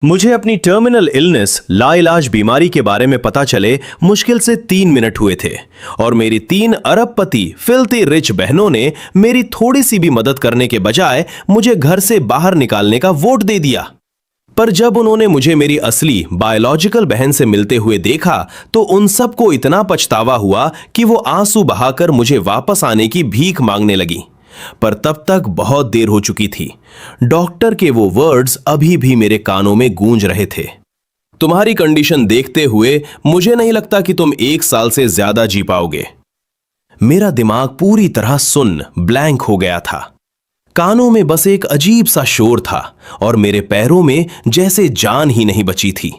मुझे अपनी terminal illness लाइलाज बीमारी के बारे में पता चले मुश्किल से 3 मिनट हुए थे और मेरी 3 अरबपति फिल्थी रिच बहनों ने मेरी थोड़ी सी भी मदद करने के बजाय मुझे घर से बाहर निकालने का वोट दे दिया। पर जब उन्होंने मुझे मेरी असली बायोलॉजिकल बहन से मिलते हुए देखा तो उन सबको इतना पछतावा हुआ कि वो आंसू बहाकर मुझे वापस आने की भीख मांगने लगी। पर तब तक बहुत देर हो चुकी थी। डॉक्टर के वो वर्ड्स अभी भी मेरे कानों में गूंज रहे थे। तुम्हारी कंडीशन देखते हुए मुझे नहीं लगता कि तुम 1 साल से ज्यादा जी पाओगे। मेरा दिमाग पूरी तरह सुन्न ब्लैंक हो गया था। कानों में बस एक अजीब सा शोर था और मेरे पैरों में जैसे जान ही नहीं बची थी।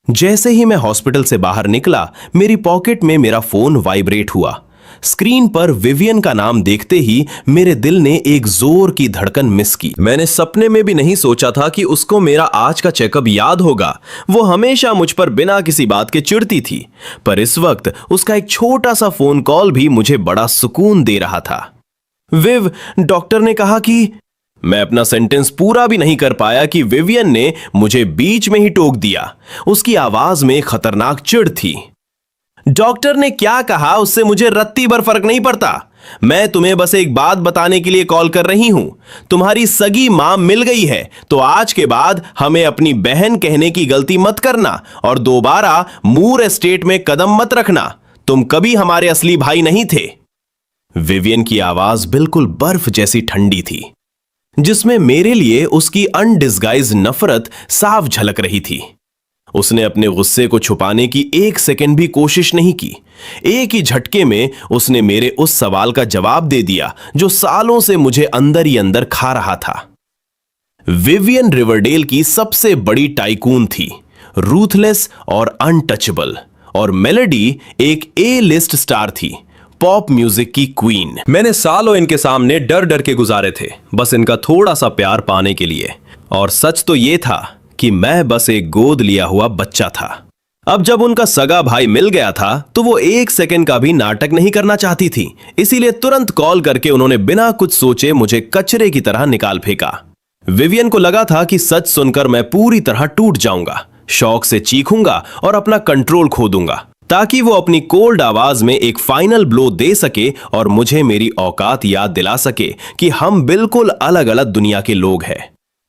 जैसे ही मैं हॉस्पिटल से बाहर निकला, मेरी पॉकेट में मेरा फोन वाइब्रेट हुआ। स्क्रीन पर विवियन का नाम देखते ही मेरे दिल ने एक जोर की धड़कन मिस की। मैंने सपने में भी नहीं सोचा था कि उसको मेरा आज का चेकअप याद होगा। वो हमेशा मुझ पर बिना किसी बात के चिढ़ती थी, पर इस वक्त उसका एक छोटा सा फोन कॉल भी मुझे बड़ा सुकून दे रहा था। विव, डॉक्टर ने कहा कि मैं अपना सेंटेंस पूरा भी नहीं कर पाया कि विवियन ने मुझे बीच में ही टोक दिया। उसकी आवाज में खतरनाक चिढ़ थी। डॉक्टर ने क्या कहा उससे मुझे रत्ती भर फर्क नहीं पड़ता। मैं तुम्हें बस एक बात बताने के लिए कॉल कर रही हूं। तुम्हारी सगी मां मिल गई है, तो आज के बाद हमें अपनी बहन कहने की गलती मत करना और दोबारा मूर एस्टेट में कदम मत रखना। तुम कभी हमारे असली भाई नहीं थे। विवियन की आवाज बिल्कुल बर्फ जैसी ठंडी थी, जिसमें मेरे लिए उसकी अनडिस्गाइज नफरत साफ झलक रही थी। उसने अपने गुस्से को छुपाने की 1 सेकंड भी कोशिश नहीं की। एक ही झटके में उसने मेरे उस सवाल का जवाब दे दिया जो सालों से मुझे अंदर ही अंदर खा रहा था। विवियन रिवरडेल की सबसे बड़ी टाइकून थी, रूथलेस और अनटचेबल, और मेलोडी एक A-लिस्ट स्टार थी, पॉप म्यूजिक की क्वीन। मैंने सालों इनके सामने डर डर के गुजारे थे, बस इनका थोड़ा सा प्यार पाने के लिए। और सच तो यह था कि मैं बस एक गोद लिया हुआ बच्चा था। अब जब उनका सगा भाई मिल गया था तो वो 1 सेकंड का भी नाटक नहीं करना चाहती थी। इसीलिए तुरंत कॉल करके उन्होंने बिना कुछ सोचे मुझे कचरे की तरह निकाल फेंका। विवियन को लगा था कि सच सुनकर मैं पूरी तरह टूट जाऊंगा, शौक से चीखूंगा और अपना कंट्रोल खो दूंगा, ताकि वो अपनी कोल्ड आवाज में एक फाइनल ब्लो दे सके और मुझे मेरी औकात याद दिला सके कि हम बिल्कुल अलग अलग दुनिया के लोग हैं।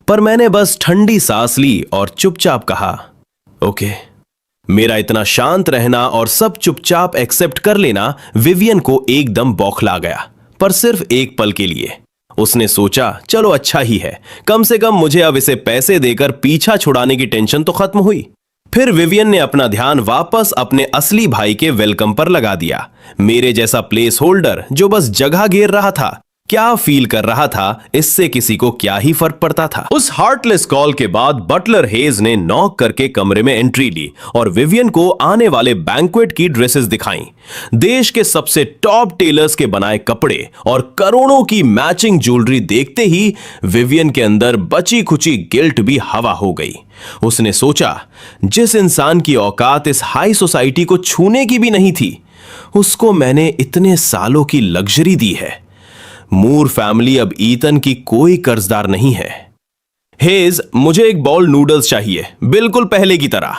पर मैंने बस ठंडी सांस ली और चुपचाप कहा, ओके। मेरा इतना शांत रहना और सब चुपचाप एक्सेप्ट कर लेना विवियन को एकदम बौखला गया, पर सिर्फ एक पल के लिए। उसने सोचा, चलो अच्छा ही है, कम से कम मुझे अब इसे पैसे देकर पीछा छुड़ाने की टेंशन तो खत्म हुई। फिर विवियन ने अपना ध्यान वापस अपने असली भाई के वेलकम पर लगा दिया, मेरे जैसा प्लेस होल्डर जो बस जगह घेर रहा था। क्या फील कर रहा था इससे किसी को क्या ही फर्क पड़ता था। उस हार्टलेस कॉल के बाद बटलर हेज ने नॉक करके कमरे में एंट्री ली और विवियन को आने वाले बैंक्वेट की ड्रेसेस दिखाई। देश के सबसे टॉप टेलर्स के बनाए कपड़े और करोड़ों की मैचिंग ज्वेलरी देखते ही विवियन के अंदर बची खुची गिल्ट भी हवा हो गई। उसने सोचा, जिस इंसान की औकात इस हाई सोसाइटी को छूने की भी नहीं थी, उसको मैंने इतने सालों की लग्जरी दी है। मूर फैमिली अब ईथन की कोई कर्जदार नहीं है। हेज, मुझे एक बाउल नूडल्स चाहिए, बिल्कुल पहले की तरह।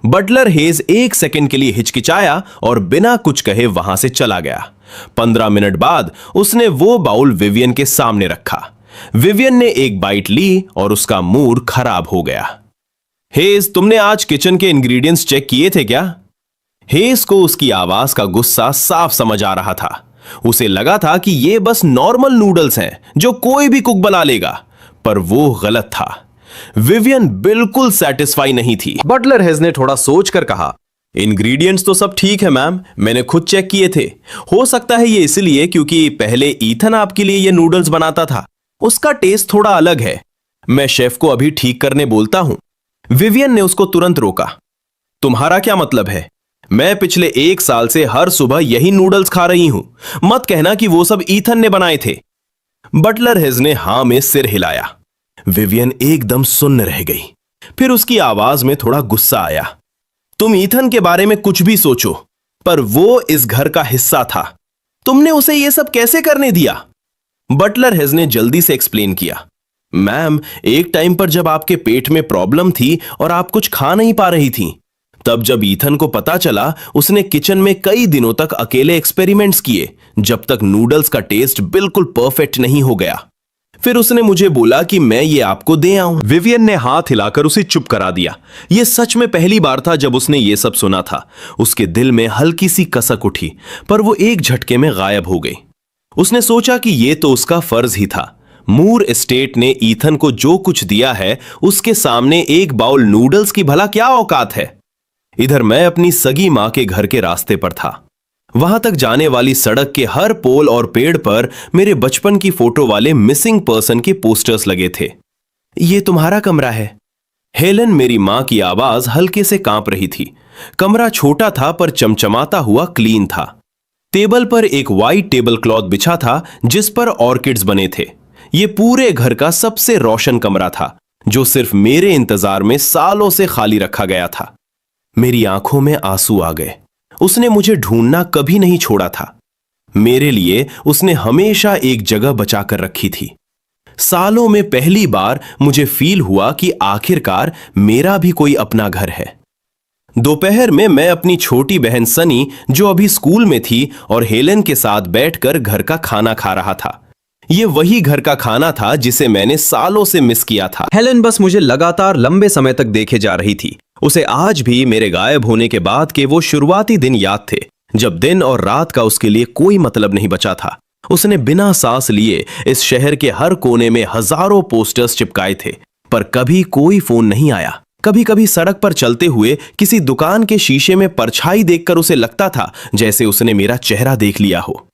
बटलर हेज 1 सेकंड के लिए हिचकिचाया और बिना कुछ कहे वहां से चला गया। 15 मिनट बाद उसने वो बाउल विवियन के सामने रखा। विवियन ने एक बाइट ली और उसका मूड खराब हो गया। हेज, तुमने आज किचन के इंग्रेडिएंट्स चेक किए थे क्या? हेज को उसकी आवाज का गुस्सा साफ समझ आ रहा था। उसे लगा था कि ये बस नॉर्मल नूडल्स हैं जो कोई भी कुक बना लेगा, पर वो गलत था। विवियन बिल्कुल सेटिस्फाई नहीं थी। बटलर हेज ने थोड़ा सोचकर कहा, इंग्रेडिएंट्स तो सब ठीक है मैम, मैंने खुद चेक किए थे। हो सकता है ये इसलिए क्योंकि पहले ईथन आपके लिए ये नूडल्स बनाता था, उसका टेस्ट थोड़ा अलग है। मैं शेफ को अभी ठीक करने बोलता हूं। विवियन ने उसको तुरंत रोका। तुम्हारा क्या मतलब है? मैं पिछले 1 साल से हर सुबह यही नूडल्स खा रही हूं, मत कहना कि वो सब ईथन ने बनाए थे। बटलर हेज ने हां में सिर हिलाया। विवियन एकदम सुन्न रह गई। फिर उसकी आवाज में थोड़ा गुस्सा आया। तुम ईथन के बारे में कुछ भी सोचो, पर वो इस घर का हिस्सा था। तुमने उसे ये सब कैसे करने दिया? बटलर हेज ने जल्दी से एक्सप्लेन किया। मैम, एक टाइम पर जब आपके पेट में प्रॉब्लम थी और आप कुछ खा नहीं पा रही थी, तब जब ईथन को पता चला, उसने किचन में कई दिनों तक अकेले एक्सपेरिमेंट्स किए जब तक नूडल्स का टेस्ट बिल्कुल परफेक्ट नहीं हो गया। फिर उसने मुझे बोला कि मैं ये आपको दे आऊं। विवियन ने हाथ हिलाकर उसे चुप करा दिया। यह सच में पहली बार था जब उसने ये सब सुना था। उसके दिल में हल्की सी कसक उठी, पर वो एक झटके में गायब हो गई। उसने सोचा कि ये तो उसका फर्ज ही था। मूर एस्टेट ने ईथन को जो कुछ दिया है, उसके सामने एक बाउल नूडल्स की भला क्या औकात है। इधर मैं अपनी सगी मां के घर के रास्ते पर था। वहां तक जाने वाली सड़क के हर पोल और पेड़ पर मेरे बचपन की फोटो वाले मिसिंग पर्सन के पोस्टर्स लगे थे। ये तुम्हारा कमरा है। हेलन, मेरी मां की आवाज हल्के से कांप रही थी। कमरा छोटा था पर चमचमाता हुआ क्लीन था। टेबल पर एक वाइट टेबल क्लॉथ बिछा था जिस पर ऑर्किड्स बने थे। ये पूरे घर का सबसे रोशन कमरा था, जो सिर्फ मेरे इंतजार में सालों से खाली रखा गया था। मेरी आंखों में आंसू आ गए। उसने मुझे ढूंढना कभी नहीं छोड़ा था। मेरे लिए उसने हमेशा एक जगह बचाकर रखी थी। सालों में पहली बार मुझे फील हुआ कि आखिरकार मेरा भी कोई अपना घर है। दोपहर में मैं अपनी छोटी बहन सनी, जो अभी स्कूल में थी, और हेलन के साथ बैठकर घर का खाना खा रहा था। ये वही घर का खाना था जिसे मैंने सालों से मिस किया था। हेलन बस मुझे लगातार लंबे समय तक देखे जा रही थी। उसे आज भी मेरे गायब होने के बाद के वो शुरुआती दिन याद थे, जब दिन और रात का उसके लिए कोई मतलब नहीं बचा था। उसने बिना सांस लिए इस शहर के हर कोने में हजारों पोस्टर्स चिपकाए थे, पर कभी कोई फोन नहीं आया। कभी कभी सड़क पर चलते हुए किसी दुकान के शीशे में परछाई देखकर उसे लगता था जैसे उसने मेरा चेहरा देख लिया हो।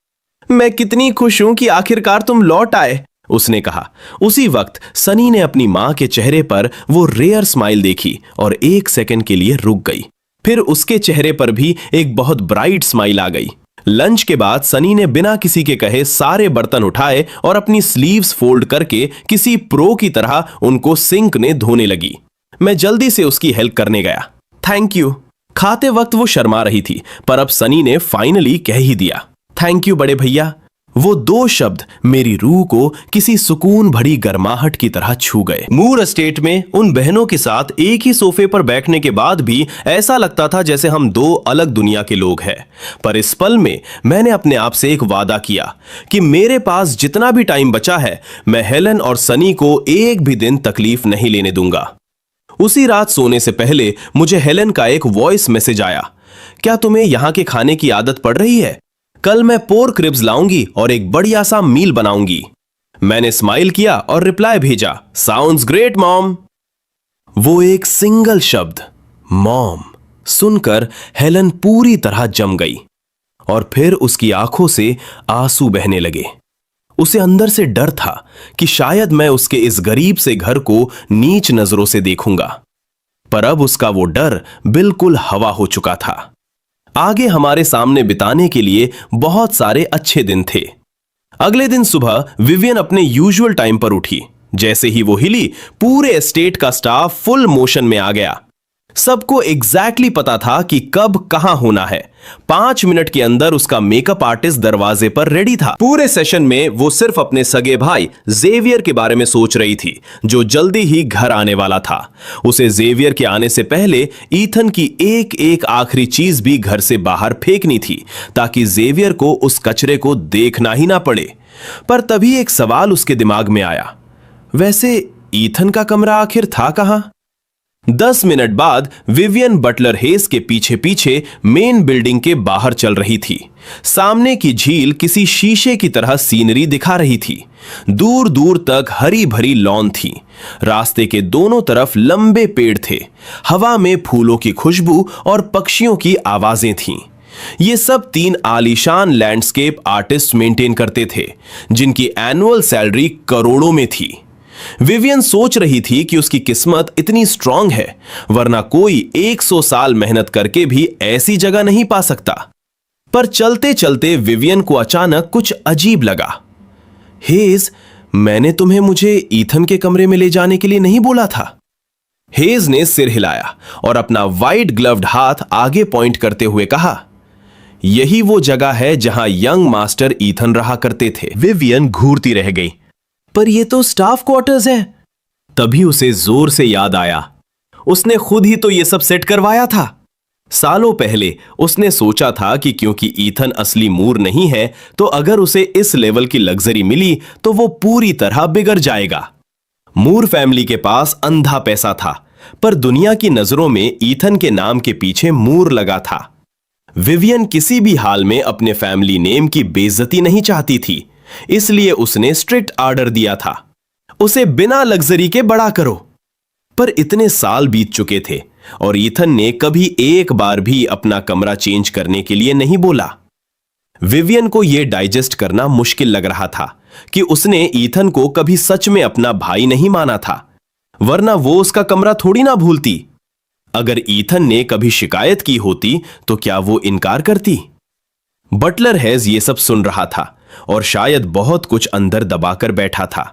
मैं कितनी खुश हूं कि आखिरकार तुम लौट आए, उसने कहा। उसी वक्त सनी ने अपनी मां के चेहरे पर वो रेयर स्माइल देखी और एक सेकंड के लिए रुक गई। फिर उसके चेहरे पर भी एक बहुत ब्राइट स्माइल आ गई। लंच के बाद सनी ने बिना किसी के कहे सारे बर्तन उठाए और अपनी स्लीव्स फोल्ड करके किसी प्रो की तरह उनको सिंक ने धोने लगी। मैं जल्दी से उसकी हेल्प करने गया। Thank you. खाते वक्त वो शर्मा रही थी, पर अब सनी ने फाइनली कह ही दिया, थैंक यू बड़े भैया। वो दो शब्द मेरी रूह को किसी सुकून भरी गर्माहट की तरह छू गए। मूर एस्टेट में उन बहनों के साथ एक ही सोफे पर बैठने के बाद भी ऐसा लगता था जैसे हम दो अलग दुनिया के लोग हैं। पर इस पल में मैंने अपने आप से एक वादा किया कि मेरे पास जितना भी टाइम बचा है, मैं हेलन और सनी को एक भी दिन तकलीफ नहीं लेने दूंगा। उसी रात सोने से पहले मुझे हेलन का एक वॉइस मैसेज आया, क्या तुम्हें यहाँ के खाने की आदत पड़ रही है? कल मैं पोर्क रिब्स लाऊंगी और एक बढ़िया सा मील बनाऊंगी। मैंने स्माइल किया और रिप्लाई भेजा, साउंड्स ग्रेट मॉम। वो एक सिंगल शब्द मॉम सुनकर हेलन पूरी तरह जम गई और फिर उसकी आंखों से आंसू बहने लगे। उसे अंदर से डर था कि शायद मैं उसके इस गरीब से घर को नीच नजरों से देखूंगा, पर अब उसका वो डर बिल्कुल हवा हो चुका था। आगे हमारे सामने बिताने के लिए बहुत सारे अच्छे दिन थे। अगले दिन सुबह विवियन अपने यूजुअल टाइम पर उठी। जैसे ही वो हिली, पूरे एस्टेट का स्टाफ फुल मोशन में आ गया। सबको एग्जैक्टली पता था कि कब कहां होना है। 5 मिनट के अंदर उसका मेकअप आर्टिस्ट दरवाजे पर रेडी था। पूरे सेशन में वो सिर्फ अपने सगे भाई जेवियर के बारे में सोच रही थी, जो जल्दी ही घर आने वाला था। उसे जेवियर के आने से पहले ईथन की एक एक आखिरी चीज भी घर से बाहर फेंकनी थी, ताकि जेवियर को उस कचरे को देखना ही ना पड़े। पर तभी एक सवाल उसके दिमाग में आया, वैसे ईथन का कमरा आखिर था कहां? 10 मिनट बाद विवियन बटलर हेस के पीछे पीछे मेन बिल्डिंग के बाहर चल रही थी। सामने की झील किसी शीशे की तरह सीनरी दिखा रही थी। दूर दूर तक हरी भरी लॉन थी। रास्ते के दोनों तरफ लंबे पेड़ थे। हवा में फूलों की खुशबू और पक्षियों की आवाजें थीं। ये सब 3 आलीशान लैंडस्केप आर्टिस्ट मेंटेन करते थे, जिनकी एनुअल सैलरी करोड़ों में थी। विवियन सोच रही थी कि उसकी किस्मत इतनी स्ट्रांग है, वरना कोई 100 साल मेहनत करके भी ऐसी जगह नहीं पा सकता। पर चलते चलते विवियन को अचानक कुछ अजीब लगा। हेज, मैंने तुम्हें मुझे ईथन के कमरे में ले जाने के लिए नहीं बोला था। हेज ने सिर हिलाया और अपना वाइट ग्लव्ड हाथ आगे पॉइंट करते हुए कहा, यही वो जगह है जहां यंग मास्टर ईथन रहा करते थे। विवियन घूरती रह गई। पर ये तो स्टाफ क्वार्टर्स है, तभी उसे जोर से याद आया, उसने खुद ही तो ये सब सेट करवाया था। सालों पहले उसने सोचा था कि क्योंकि ईथन असली मूर नहीं है, तो अगर उसे इस लेवल की लग्जरी मिली तो वो पूरी तरह बिगड़ जाएगा। मूर फैमिली के पास अंधा पैसा था, पर दुनिया की नजरों में ईथन के नाम के पीछे मूर लगा था। विवियन किसी भी हाल में अपने फैमिली नेम की बेइज्जती नहीं चाहती थी, इसलिए उसने स्ट्रिक्ट ऑर्डर दिया था, उसे बिना लग्जरी के बड़ा करो। पर इतने साल बीत चुके थे और ईथन ने कभी एक बार भी अपना कमरा चेंज करने के लिए नहीं बोला। विवियन को यह डाइजेस्ट करना मुश्किल लग रहा था कि उसने ईथन को कभी सच में अपना भाई नहीं माना था, वरना वो उसका कमरा थोड़ी ना भूलती। अगर ईथन ने कभी शिकायत की होती तो क्या वो इनकार करती? बटलर हेज ये सब सुन रहा था और शायद बहुत कुछ अंदर दबाकर बैठा था।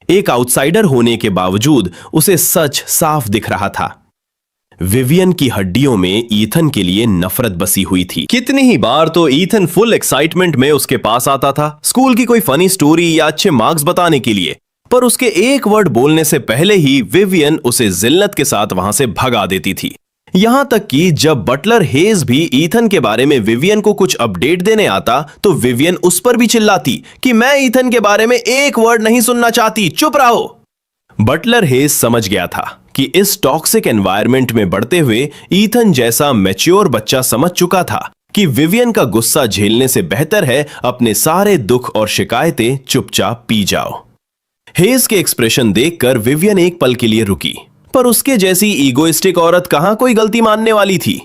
एक आउटसाइडर होने के बावजूद उसे सच साफ दिख रहा था। विवियन की हड्डियों में ईथन के लिए नफरत बसी हुई थी। कितनी ही बार तो ईथन फुल एक्साइटमेंट में उसके पास आता था स्कूल की कोई फनी स्टोरी या अच्छे मार्क्स बताने के लिए, पर उसके एक वर्ड बोलने से पहले ही विवियन उसे जिल्लत के साथ वहां से भगा देती थी। यहां तक कि जब बटलर हेज भी ईथन के बारे में विवियन को कुछ अपडेट देने आता तो विवियन उस पर भी चिल्लाती कि मैं ईथन के बारे में एक वर्ड नहीं सुनना चाहती, चुप रहो। बटलर हेज समझ गया था कि इस टॉक्सिक एनवायरनमेंट में बढ़ते हुए ईथन जैसा मैच्योर बच्चा समझ चुका था कि विवियन का गुस्सा झेलने से बेहतर है अपने सारे दुख और शिकायतें चुपचाप पी जाओ। हेज के एक्सप्रेशन देखकर विवियन एक पल के लिए रुकी, पर उसके जैसी ईगोइस्टिक औरत कहां कोई गलती मानने वाली थी।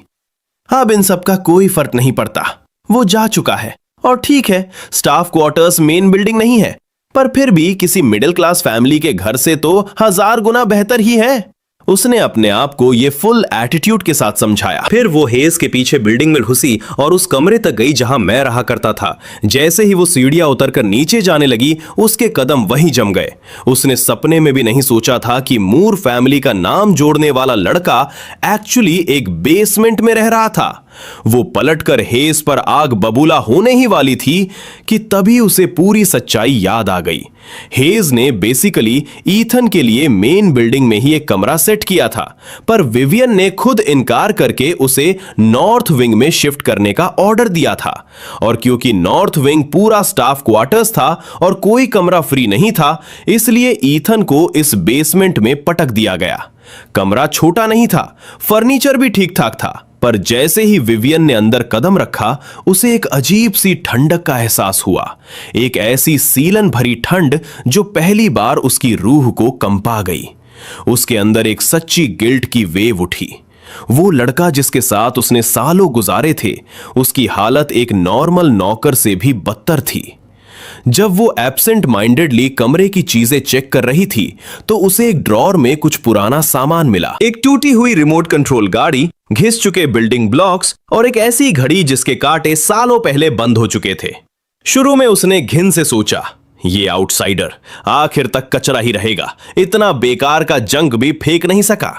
अब इन सब का कोई फर्क नहीं पड़ता, वो जा चुका है। और ठीक है, स्टाफ क्वार्टर्स मेन बिल्डिंग नहीं है, पर फिर भी किसी मिडिल क्लास फैमिली के घर से तो 1000 गुना बेहतर ही है। उसने अपने आप को ये फुल एटीट्यूड के साथ समझाया। फिर वो हेज के पीछे बिल्डिंग में घुसी और उस कमरे तक गई जहां मैं रहा करता था। जैसे ही वो सीढ़ियां उतरकर नीचे जाने लगी, उसके कदम वहीं जम गए। उसने सपने में भी नहीं सोचा था कि मूर फैमिली का नाम जोड़ने वाला लड़का एक्चुअली एक बेसमेंट में रह रहा था। वो पलटकर हेज पर आग बबूला होने ही वाली थी कि तभी उसे पूरी सच्चाई याद आ गई। हेज ने बेसिकली ईथन के लिए मेन बिल्डिंग में ही एक कमरा सेट किया था, पर विवियन ने खुद इनकार करके उसे नॉर्थ विंग में शिफ्ट करने का ऑर्डर दिया था। और क्योंकि नॉर्थ विंग पूरा स्टाफ क्वार्टर्स था और कोई कमरा फ्री नहीं था, इसलिए ईथन को इस बेसमेंट में पटक दिया गया। कमरा छोटा नहीं था, फर्नीचर भी ठीक ठाक था, पर जैसे ही विवियन ने अंदर कदम रखा, उसे एक अजीब सी ठंडक का एहसास हुआ। एक ऐसी सीलन भरी ठंड जो पहली बार उसकी रूह को कंपा गई। उसके अंदर एक सच्ची गिल्ट की वेव उठी। वो लड़का जिसके साथ उसने सालों गुजारे थे, उसकी हालत एक नॉर्मल नौकर से भी बदतर थी। जब वो एब्सेंट माइंडेडली कमरे की चीजें चेक कर रही थी तो उसे एक ड्रॉर में कुछ पुराना सामान मिला। एक टूटी हुई रिमोट कंट्रोल गाड़ी, घिस चुके बिल्डिंग ब्लॉक्स और एक ऐसी घड़ी जिसके कांटे सालों पहले बंद हो चुके थे। शुरू में उसने घिन से सोचा, ये आउटसाइडर आखिर तक कचरा ही रहेगा, इतना बेकार का जंक भी फेंक नहीं सका।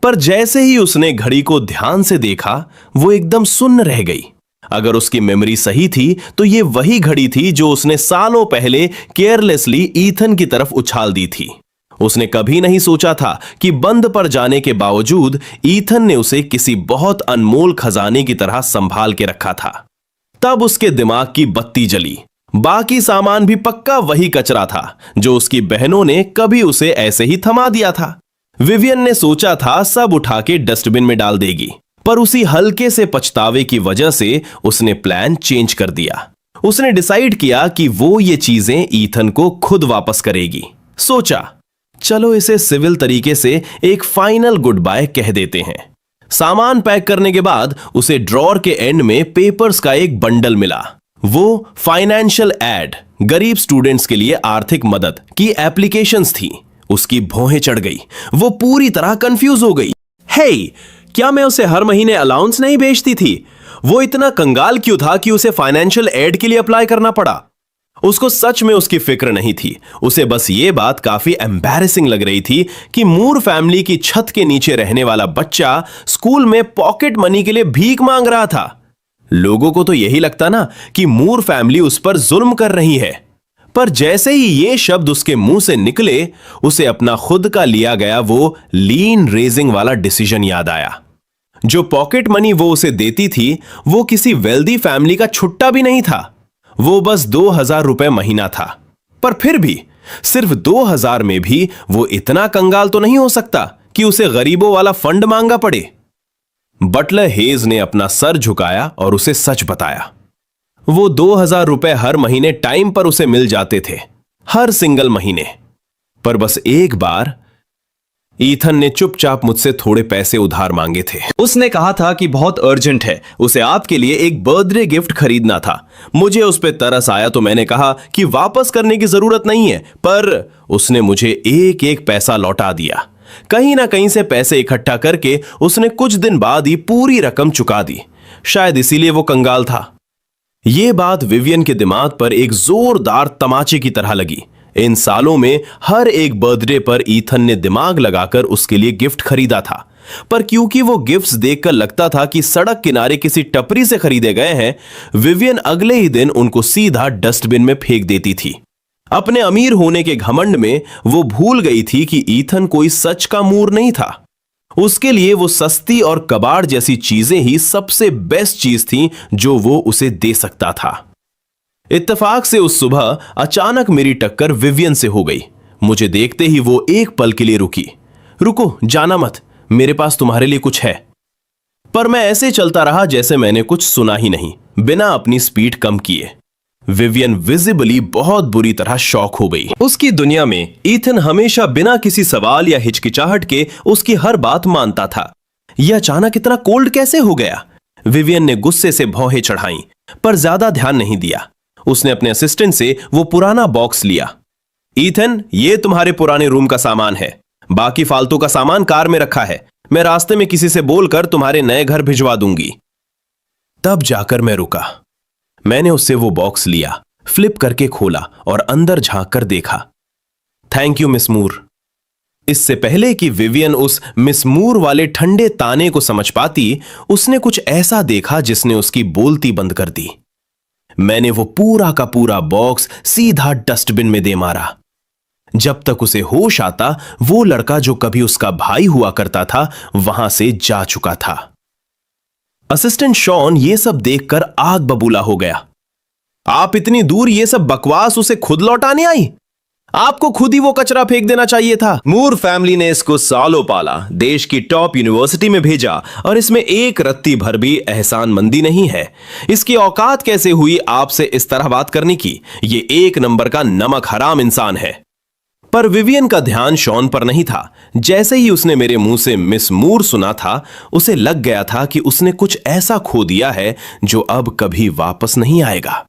पर जैसे ही उसने घड़ी को ध्यान से देखा, वो एकदम सुन्न रह गई। अगर उसकी मेमोरी सही थी तो ये वही घड़ी थी जो उसने सालों पहले केयरलेसली ईथन की तरफ उछाल दी थी। उसने कभी नहीं सोचा था कि बंद पर जाने के बावजूद ईथन ने उसे किसी बहुत अनमोल खजाने की तरह संभाल के रखा था। तब उसके दिमाग की बत्ती जली। बाकी सामान भी पक्का वही कचरा था जो उसकी बहनों ने कभी उसे ऐसे ही थमा दिया था। विवियन ने सोचा था सब उठा के डस्टबिन में डाल देगी, पर उसी हल्के से पछतावे की वजह से उसने प्लान चेंज कर दिया। उसने डिसाइड किया कि वो ये चीजें ईथन को खुद वापस करेगी। सोचा, चलो इसे सिविल तरीके से एक फाइनल गुड बाय कह देते हैं। सामान पैक करने के बाद उसे ड्रॉर के एंड में पेपर्स का एक बंडल मिला। वो फाइनेंशियल एड, गरीब स्टूडेंट्स के लिए आर्थिक मदद की एप्लीकेशंस थी। उसकी भौहें चढ़ गई। वो पूरी तरह कंफ्यूज हो गई। हे, क्या मैं उसे हर महीने अलाउंस नहीं भेजती थी? वो इतना कंगाल क्यों था कि उसे फाइनेंशियल एड के लिए अप्लाई करना पड़ा? उसको सच में उसकी फिक्र नहीं थी। उसे बस ये बात काफी एम्बैरेसिंग लग रही थी कि मूर फैमिली की छत के नीचे रहने वाला बच्चा स्कूल में पॉकेट मनी के लिए भीख मांग रहा था। लोगों को तो यही लगता ना कि मूर फैमिली उस पर जुल्म कर रही है, पर जैसे ही ये शब्द उसके मुंह से निकले, उसे अपना खुद का लिया गया वो लीन रेजिंग वाला डिसीजन याद आया। जो पॉकेट मनी वो उसे देती थी, वो किसी वेल्दी फैमिली का छुट्टा भी नहीं था, वो बस 2000 रुपए महीना था। पर फिर भी सिर्फ 2000 में भी वो इतना कंगाल तो नहीं हो सकता कि उसे गरीबों वाला फंड मांगा पड़े। बटलर हेज ने अपना सर झुकाया और उसे सच बताया। वो 2000 रुपए हर महीने टाइम पर उसे मिल जाते थे, हर सिंगल महीने। पर बस एक बार ईथन ने चुपचाप मुझसे थोड़े पैसे उधार मांगे थे। उसने कहा था कि बहुत अर्जेंट है, उसे आपके लिए एक बर्थडे गिफ्ट खरीदना था। मुझे उस पर तरस आया तो मैंने कहा कि वापस करने की जरूरत नहीं है, पर उसने मुझे एक एक पैसा लौटा दिया। कहीं ना कहीं से पैसे इकट्ठा करके उसने कुछ दिन बाद ही पूरी रकम चुका दी। शायद इसीलिए वो कंगाल था। ये बात विवियन के दिमाग पर एक जोरदार तमाचे की तरह लगी। इन सालों में हर एक बर्थडे पर ईथन ने दिमाग लगाकर उसके लिए गिफ्ट खरीदा था, पर क्योंकि वो गिफ्ट्स देखकर लगता था कि सड़क किनारे किसी टपरी से खरीदे गए हैं, विवियन अगले ही दिन उनको सीधा डस्टबिन में फेंक देती थी। अपने अमीर होने के घमंड में वो भूल गई थी कि ईथन कोई सच का मूर नहीं था। उसके लिए वो सस्ती और कबाड़ जैसी चीजें ही सबसे बेस्ट चीज थी जो वो उसे दे सकता था। इत्तेफाक से उस सुबह अचानक मेरी टक्कर विवियन से हो गई। मुझे देखते ही वो एक पल के लिए रुकी। रुको, जाना मत, मेरे पास तुम्हारे लिए कुछ है। पर मैं ऐसे चलता रहा जैसे मैंने कुछ सुना ही नहीं, बिना अपनी स्पीड कम किए। विवियन विजिबली बहुत बुरी तरह शॉक हो गई। उसकी दुनिया में ईथन हमेशा बिना किसी सवाल या हिचकिचाहट के उसकी हर बात मानता था। यह अचानक इतना कोल्ड कैसे हो गया? विवियन ने गुस्से से भौहें चढ़ाईं, पर ज्यादा ध्यान नहीं दिया। उसने अपने असिस्टेंट से वो पुराना बॉक्स लिया। ईथन, ये तुम्हारे पुराने रूम का सामान है, बाकी फालतू का सामान कार में रखा है। मैं रास्ते में किसी से बोलकर तुम्हारे नए घर भिजवा दूंगी। तब जाकर मैं रुका। मैंने उससे वो बॉक्स लिया, फ्लिप करके खोला और अंदर झांक कर देखा। थैंक यू मिस मूर। इससे पहले कि विवियन उस मिस मूर वाले ठंडे ताने को समझ पाती, उसने कुछ ऐसा देखा जिसने उसकी बोलती बंद कर दी। मैंने वो पूरा का पूरा बॉक्स सीधा डस्टबिन में दे मारा। जब तक उसे होश आता, वो लड़का जो कभी उसका भाई हुआ करता था वहां से जा चुका था। असिस्टेंट शॉन ये सब देखकर आग बबूला हो गया। आप इतनी दूर ये सब बकवास उसे खुद लौटाने आई? आपको खुद ही वो कचरा फेंक देना चाहिए था। मूर फैमिली ने इसको सालों पाला, देश की टॉप यूनिवर्सिटी में भेजा, और इसमें एक रत्ती भर भी एहसानमंदी नहीं है। इसकी औकात कैसे हुई आपसे इस तरह बात करने की? ये एक नंबर का नमक हराम इंसान है। पर विवियन का ध्यान शॉन पर नहीं था। जैसे ही उसने मेरे मुंह से मिस मूर सुना था, उसे लग गया था कि उसने कुछ ऐसा खो दिया है जो अब कभी वापस नहीं आएगा।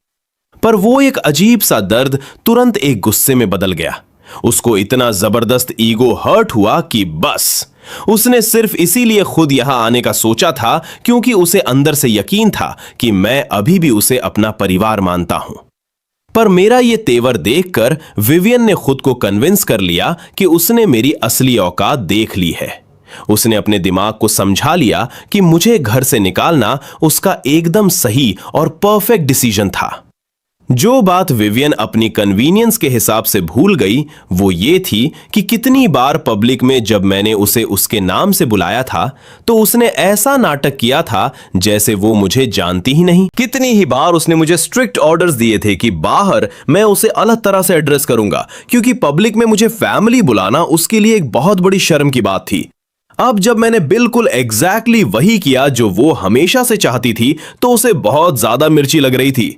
पर वो एक अजीब सा दर्द तुरंत एक गुस्से में बदल गया। उसको इतना जबरदस्त ईगो हर्ट हुआ कि बस उसने सिर्फ इसीलिए खुद यहां आने का सोचा था क्योंकि उसे अंदर से यकीन था कि मैं अभी भी उसे अपना परिवार मानता हूं। पर मेरा ये तेवर देखकर विवियन ने खुद को कन्विंस कर लिया कि उसने मेरी असली औकात देख ली है। उसने अपने दिमाग को समझा लिया कि मुझे घर से निकालना उसका एकदम सही और परफेक्ट डिसीजन था। जो बात विवियन अपनी कन्वीनियंस के हिसाब से भूल गई वो ये थी कि कितनी बार पब्लिक में जब मैंने उसे उसके नाम से बुलाया था तो उसने ऐसा नाटक किया था जैसे वो मुझे जानती ही नहीं। कितनी ही बार उसने मुझे स्ट्रिक्ट ऑर्डर्स दिए थे कि बाहर मैं उसे अलग तरह से एड्रेस करूंगा, क्योंकि पब्लिक में मुझे फैमिली बुलाना उसके लिए एक बहुत बड़ी शर्म की बात थी। अब जब मैंने बिल्कुल एग्जैक्टली वही किया जो वो हमेशा से चाहती थी तो उसे बहुत ज्यादा मिर्ची लग रही थी।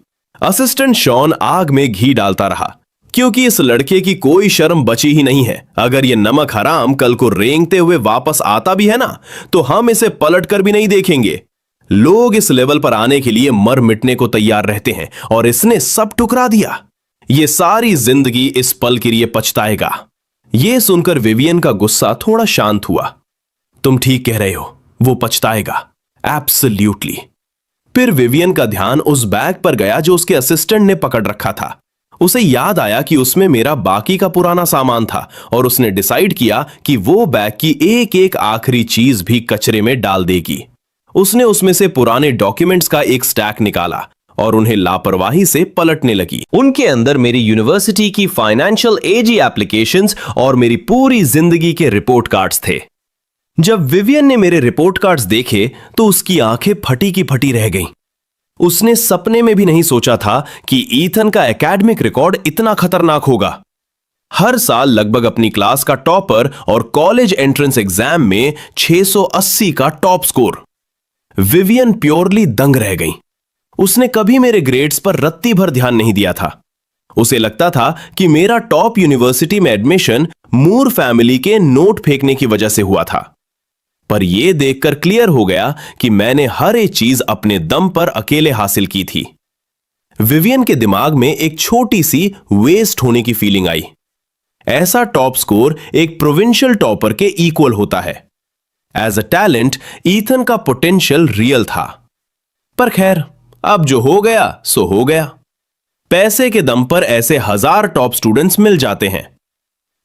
असिस्टेंट शॉन आग में घी डालता रहा, क्योंकि इस लड़के की कोई शर्म बची ही नहीं है। अगर ये नमक हराम कल को रेंगते हुए वापस आता भी है ना, तो हम इसे पलट कर भी नहीं देखेंगे। लोग इस लेवल पर आने के लिए मर मिटने को तैयार रहते हैं और इसने सब ठुकरा दिया। ये सारी जिंदगी इस पल के लिए पछताएगा। यह सुनकर विवियन का गुस्सा थोड़ा शांत हुआ। तुम ठीक कह रहे हो, वो पछताएगा, एब्सोल्युटली। फिर विवियन का ध्यान उस बैग पर गया जो उसके असिस्टेंट ने पकड़ रखा था। उसे याद आया कि उसमें मेरा बाकी का पुराना सामान था और उसने डिसाइड किया कि वो बैग की एक एक आखिरी चीज भी कचरे में डाल देगी। उसने उसमें से पुराने डॉक्यूमेंट्स का एक स्टैक निकाला और उन्हें लापरवाही से पलटने लगी। उनके अंदर मेरी यूनिवर्सिटी की फाइनेंशियल एजी एप्लीकेशंस और मेरी पूरी जिंदगी के रिपोर्ट कार्ड्स थे। जब विवियन ने मेरे रिपोर्ट कार्ड्स देखे तो उसकी आंखें फटी की फटी रह गईं। उसने सपने में भी नहीं सोचा था कि ईथन का एकेडमिक रिकॉर्ड इतना खतरनाक होगा। हर साल लगभग अपनी क्लास का टॉपर और कॉलेज एंट्रेंस एग्जाम में 680 का टॉप स्कोर। विवियन प्योरली दंग रह गई। उसने कभी मेरे ग्रेड्स पर रत्ती भर ध्यान नहीं दिया था। उसे लगता था कि मेरा टॉप यूनिवर्सिटी में एडमिशन मूर फैमिली के नोट फेंकने की वजह से हुआ था। पर यह देखकर क्लियर हो गया कि मैंने हर एक चीज अपने दम पर अकेले हासिल की थी। विवियन के दिमाग में एक छोटी सी वेस्ट होने की फीलिंग आई। ऐसा टॉप स्कोर एक प्रोविंशियल टॉपर के इक्वल होता है। एज अ टैलेंट ईथन का पोटेंशियल रियल था। पर खैर, अब जो हो गया सो हो गया। पैसे के दम पर ऐसे 1000 टॉप स्टूडेंट्स मिल जाते हैं।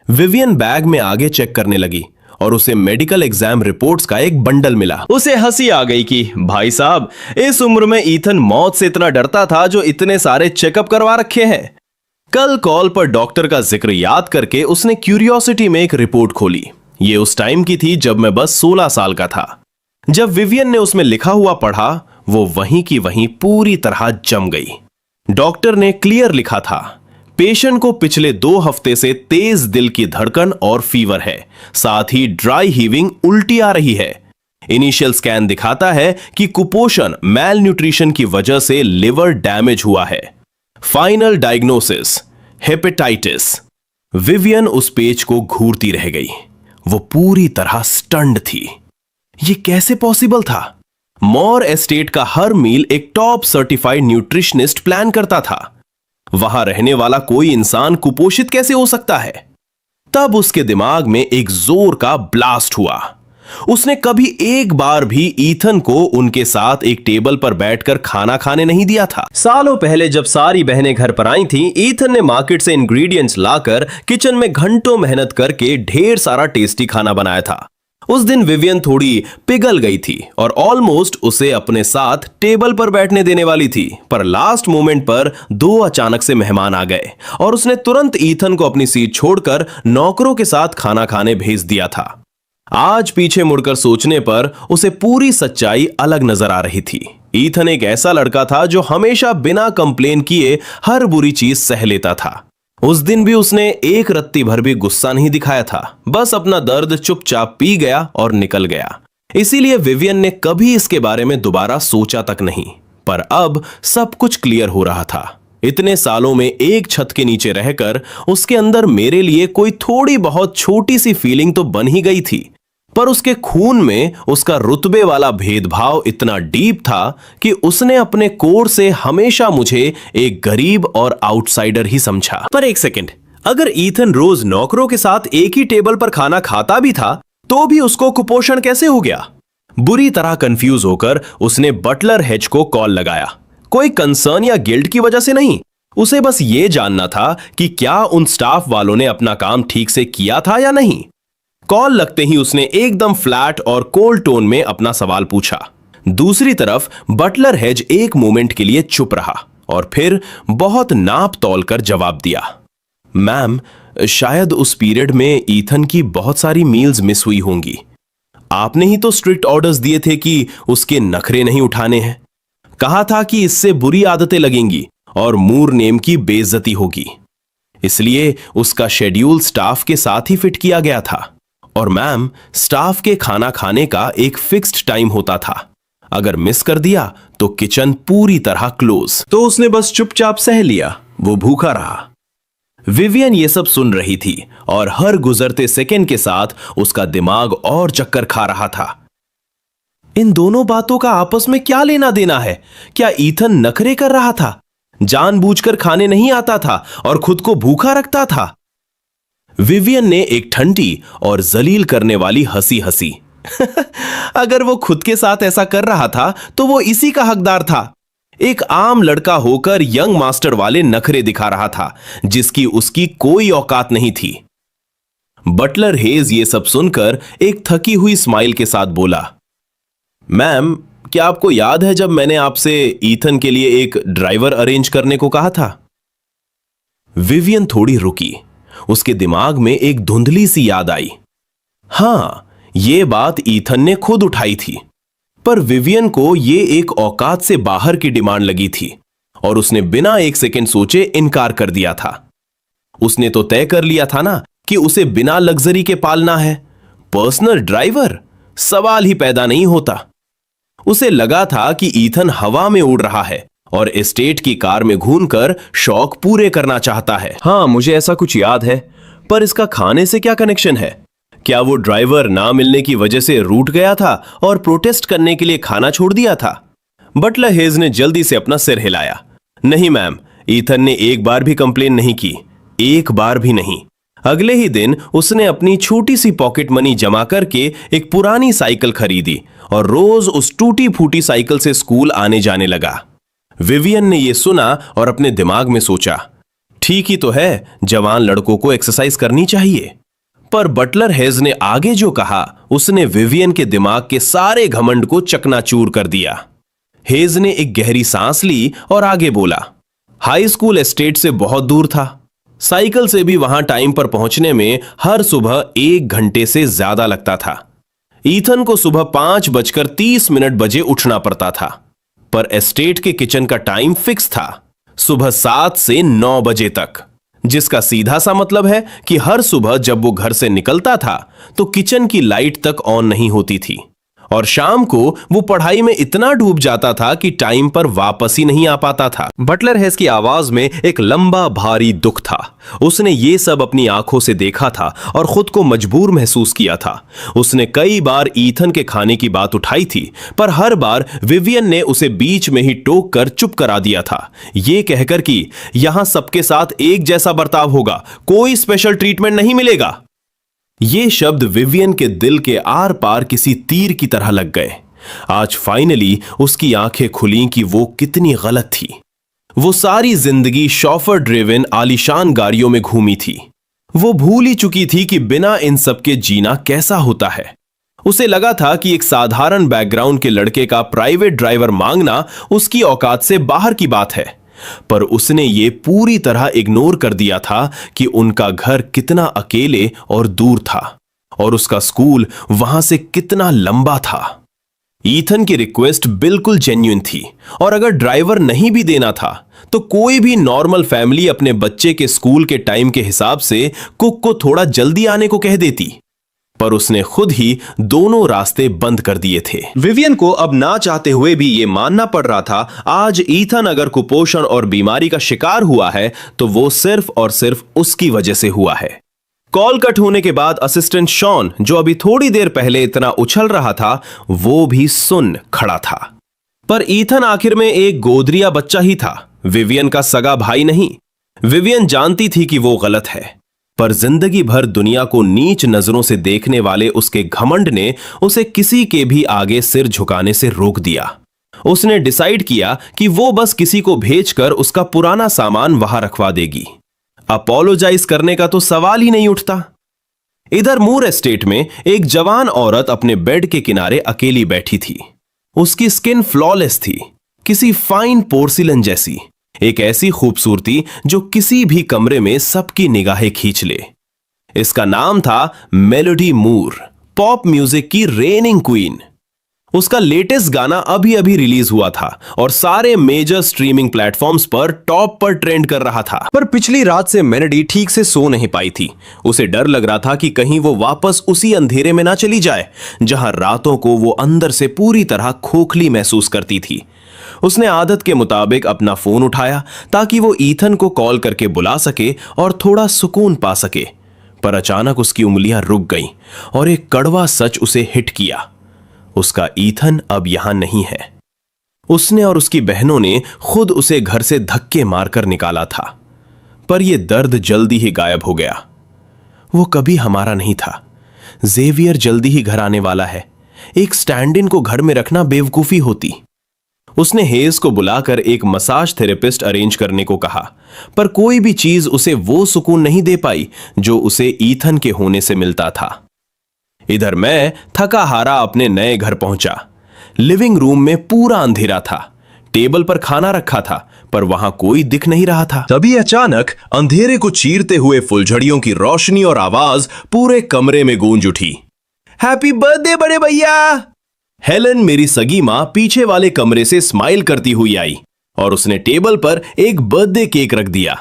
विवियन बैग में आगे चेक करने लगी और उसे मेडिकल एग्जाम रिपोर्ट्स का एक बंडल मिला। उसे हंसी आ गई कि भाई साहब, इस उम्र में ईथन मौत से इतना डरता था जो इतने सारे चेकअप करवा रखे हैं। कल कॉल पर डॉक्टर का जिक्र याद करके उसने क्यूरियोसिटी में एक रिपोर्ट खोली। ये उस टाइम की थी जब मैं बस 16 साल का था। जब विवियन ने उसमें लिखा हुआ पढ़ा, वो वहीं की वहीं पूरी तरह जम गई। डॉक्टर ने क्लियर लिखा था, पेशेंट को पिछले 2 हफ्ते से तेज दिल की धड़कन और फीवर है, साथ ही ड्राई हीविंग, उल्टी आ रही है। इनिशियल स्कैन दिखाता है कि कुपोषण, मैल न्यूट्रिशन की वजह से लिवर डैमेज हुआ है। Final diagnosis, hepatitis. विवियन उस पेज को घूरती रह गई। वो पूरी तरह स्टन्ड थी। ये कैसे पॉसिबल था? मॉर एस्टेट का हर मील एक टॉप सर्टिफाइड न्यूट्रिशनिस्ट प्लान करता था। वहां रहने वाला कोई इंसान कुपोषित कैसे हो सकता है? तब उसके दिमाग में एक जोर का ब्लास्ट हुआ। उसने कभी एक बार भी ईथन को उनके साथ एक टेबल पर बैठकर खाना खाने नहीं दिया था। सालों पहले जब सारी बहनें घर पर आई थीं, ईथन ने मार्केट से इंग्रेडिएंट्स लाकर किचन में घंटों मेहनत करके ढेर सारा टेस्टी खाना बनाया था। उस दिन विवियन थोड़ी पिघल गई थी और ऑलमोस्ट उसे अपने साथ टेबल पर बैठने देने वाली थी, पर लास्ट मोमेंट पर 2 अचानक से मेहमान आ गए और उसने तुरंत ईथन को अपनी सीट छोड़कर नौकरों के साथ खाना खाने भेज दिया था। आज पीछे मुड़कर सोचने पर उसे पूरी सच्चाई अलग नजर आ रही थी। ईथन एक ऐसा लड़का था जो हमेशा बिना कंप्लेन किए हर बुरी चीज सह लेता था। उस दिन भी उसने एक रत्ती भर भी गुस्सा नहीं दिखाया था, बस अपना दर्द चुपचाप पी गया और निकल गया। इसीलिए विवियन ने कभी इसके बारे में दोबारा सोचा तक नहीं। पर अब सब कुछ क्लियर हो रहा था। इतने सालों में एक छत के नीचे रहकर उसके अंदर मेरे लिए कोई थोड़ी बहुत छोटी सी फीलिंग तो बन ही गई थी, पर उसके खून में उसका रुतबे वाला भेदभाव इतना डीप था कि उसने अपने कोर से हमेशा मुझे एक गरीब और आउटसाइडर ही समझा। पर एक सेकंड, अगर ईथन रोज नौकरों के साथ एक ही टेबल पर खाना खाता भी था तो भी उसको कुपोषण कैसे हो गया? बुरी तरह कंफ्यूज होकर उसने बटलर हेज को कॉल लगाया। कोई कंसर्न या गिल्ट की वजह से नहीं, उसे बस यह जानना था कि क्या उन स्टाफ वालों ने अपना काम ठीक से किया था या नहीं। कॉल लगते ही उसने एकदम फ्लैट और कोल्ड टोन में अपना सवाल पूछा। दूसरी तरफ बटलर हेज एक मोमेंट के लिए चुप रहा और फिर बहुत नाप तौल कर जवाब दिया, मैम, शायद उस पीरियड में ईथन की बहुत सारी मील्स मिस हुई होंगी। आपने ही तो स्ट्रिक्ट ऑर्डर्स दिए थे कि उसके नखरे नहीं उठाने हैं। कहा था कि इससे बुरी आदतें लगेंगी और मूर नेम की बेइज्जती होगी। इसलिए उसका शेड्यूल स्टाफ के साथ ही फिट किया गया था। और मैम, स्टाफ के खाना खाने का एक फिक्स्ड टाइम होता था। अगर मिस कर दिया तो किचन पूरी तरह क्लोज। तो उसने बस चुपचाप सह लिया, वो भूखा रहा। विवियन ये सब सुन रही थी और हर गुजरते सेकंड के साथ उसका दिमाग और चक्कर खा रहा था। इन दोनों बातों का आपस में क्या लेना देना है? क्या ईथन नखरे कर रहा था, जानबूझकर खाने नहीं आता था और खुद को भूखा रखता था? विवियन ने एक ठंडी और जलील करने वाली हंसी हंसी। अगर वो खुद के साथ ऐसा कर रहा था तो वो इसी का हकदार था। एक आम लड़का होकर यंग मास्टर वाले नखरे दिखा रहा था जिसकी उसकी कोई औकात नहीं थी। बटलर हेज ये सब सुनकर एक थकी हुई स्माइल के साथ बोला, मैम, क्या आपको याद है जब मैंने आपसे ईथन के लिए एक ड्राइवर अरेंज करने को कहा था? विवियन थोड़ी रुकी। उसके दिमाग में एक धुंधली सी याद आई। हां, यह बात ईथन ने खुद उठाई थी, पर विवियन को यह एक औकात से बाहर की डिमांड लगी थी और उसने बिना एक सेकंड सोचे इनकार कर दिया था। उसने तो तय कर लिया था ना कि उसे बिना लग्जरी के पालना है। पर्सनल ड्राइवर, सवाल ही पैदा नहीं होता। उसे लगा था कि ईथन हवा में उड़ रहा है और एस्टेट की कार में घूमकर शौक पूरे करना चाहता है। हाँ, मुझे ऐसा कुछ याद है, पर इसका खाने से क्या कनेक्शन है? क्या वो ड्राइवर ना मिलने की वजह से रूठ गया था और प्रोटेस्ट करने के लिए खाना छोड़ दिया था? बटलर हेज ने जल्दी से अपना सिर हिलाया। नहीं मैम, ईथन ने एक बार भी कंप्लेन नहीं की, एक बार भी नहीं। अगले ही दिन उसने अपनी छोटी सी पॉकेट मनी जमा करके एक पुरानी साइकिल खरीदी और रोज उस टूटी फूटी साइकिल से स्कूल आने जाने लगा। विवियन ने यह सुना और अपने दिमाग में सोचा, ठीक ही तो है, जवान लड़कों को एक्सरसाइज करनी चाहिए। पर बटलर हेज ने आगे जो कहा उसने विवियन के दिमाग के सारे घमंड को चकनाचूर कर दिया। हेज ने एक गहरी सांस ली और आगे बोला, हाई स्कूल एस्टेट से बहुत दूर था। साइकिल से भी वहां टाइम पर पहुंचने में हर सुबह 1 घंटे से ज्यादा लगता था। ईथन को सुबह 5:30 बजे उठना पड़ता था, पर एस्टेट के किचन का टाइम फिक्स था, सुबह 7 से 9 बजे तक, जिसका सीधा सा मतलब है कि हर सुबह जब वो घर से निकलता था तो किचन की लाइट तक ऑन नहीं होती थी और शाम को वो पढ़ाई में इतना डूब जाता था कि टाइम पर वापस ही नहीं आ पाता था। बटलर हेज की आवाज में एक लंबा भारी दुख था। उसने ये सब अपनी आंखों से देखा था और खुद को मजबूर महसूस किया था। उसने कई बार ईथन के खाने की बात उठाई थी, पर हर बार विवियन ने उसे बीच में ही टोक कर चुप करा दिया था, ये कहकर कि यहां सबके साथ एक जैसा बर्ताव होगा, कोई स्पेशल ट्रीटमेंट नहीं मिलेगा। ये शब्द विवियन के दिल के आर पार किसी तीर की तरह लग गए। आज फाइनली उसकी आंखें खुली कि वो कितनी गलत थी। वो सारी जिंदगी शॉफर ड्रिवन आलीशान गाड़ियों में घूमी थी। वो भूल ही चुकी थी कि बिना इन सब के जीना कैसा होता है। उसे लगा था कि एक साधारण बैकग्राउंड के लड़के का प्राइवेट ड्राइवर मांगना उसकी औकात से बाहर की बात है, पर उसने ये पूरी तरह इग्नोर कर दिया था कि उनका घर कितना अकेले और दूर था और उसका स्कूल वहां से कितना लंबा था। ईथन की रिक्वेस्ट बिल्कुल जेन्युइन थी और अगर ड्राइवर नहीं भी देना था तो कोई भी नॉर्मल फैमिली अपने बच्चे के स्कूल के टाइम के हिसाब से कुक को थोड़ा जल्दी आने को कह देती, पर उसने खुद ही दोनों रास्ते बंद कर दिए थे। विवियन को अब ना चाहते हुए भी यह मानना पड़ रहा था, आज ईथन अगर कुपोषण और बीमारी का शिकार हुआ है तो वो सिर्फ और सिर्फ उसकी वजह से हुआ है। कॉल कट होने के बाद असिस्टेंट शॉन, जो अभी थोड़ी देर पहले इतना उछल रहा था, वो भी सुन खड़ा था। पर ईथन आखिर में एक गोदरिया बच्चा ही था, विवियन का सगा भाई नहीं। विवियन जानती थी कि वो गलत है, पर जिंदगी भर दुनिया को नीच नजरों से देखने वाले उसके घमंड ने उसे किसी के भी आगे सिर झुकाने से रोक दिया। उसने डिसाइड किया कि वो बस किसी को भेजकर उसका पुराना सामान वहां रखवा देगी। अपोलोजाइज करने का तो सवाल ही नहीं उठता। इधर मूर एस्टेट में एक जवान औरत अपने बेड के किनारे अकेली बैठी थी। उसकी स्किन फ्लॉलेस थी, किसी फाइन पोर्सिलन जैसी, एक ऐसी खूबसूरती जो किसी भी कमरे में सबकी निगाहें खींच ले। इसका नाम था मेलोडी मूर, पॉप म्यूजिक की रेनिंग क्वीन। उसका लेटेस्ट गाना अभी अभी रिलीज हुआ था और सारे मेजर स्ट्रीमिंग प्लेटफॉर्म्स पर टॉप पर ट्रेंड कर रहा था। पर पिछली रात से मेलोडी ठीक से सो नहीं पाई थी। उसे डर लग रहा था कि कहीं वो वापस उसी अंधेरे में ना चली जाए जहां रातों को वो अंदर से पूरी तरह खोखली महसूस करती थी। उसने आदत के मुताबिक अपना फोन उठाया ताकि वो ईथन को कॉल करके बुला सके और थोड़ा सुकून पा सके, पर अचानक उसकी उंगलियां रुक गईं और एक कड़वा सच उसे हिट किया। उसका ईथन अब यहां नहीं है। उसने और उसकी बहनों ने खुद उसे घर से धक्के मारकर निकाला था, पर यह दर्द जल्दी ही गायब हो गया। वो कभी हमारा नहीं था। जेवियर जल्दी ही घर आने वाला है। एक स्टैंड इन को घर में रखना बेवकूफी होती। उसने हेज को बुलाकर एक मसाज थेरेपिस्ट अरेंज करने को कहा, पर कोई भी चीज उसे वो सुकून नहीं दे पाई जो उसे ईथन के होने से मिलता था। इधर मैं थका हारा अपने नए घर पहुंचा। लिविंग रूम में पूरा अंधेरा था। टेबल पर खाना रखा था पर वहां कोई दिख नहीं रहा था। तभी अचानक अंधेरे को चीरते हुए फुलझड़ियों की रोशनी और आवाज पूरे कमरे में गूंज उठी। हैप्पी बर्थडे बड़े भैया! हेलन, मेरी सगी मां, पीछे वाले कमरे से स्माइल करती हुई आई और उसने टेबल पर एक बर्थडे केक रख दिया।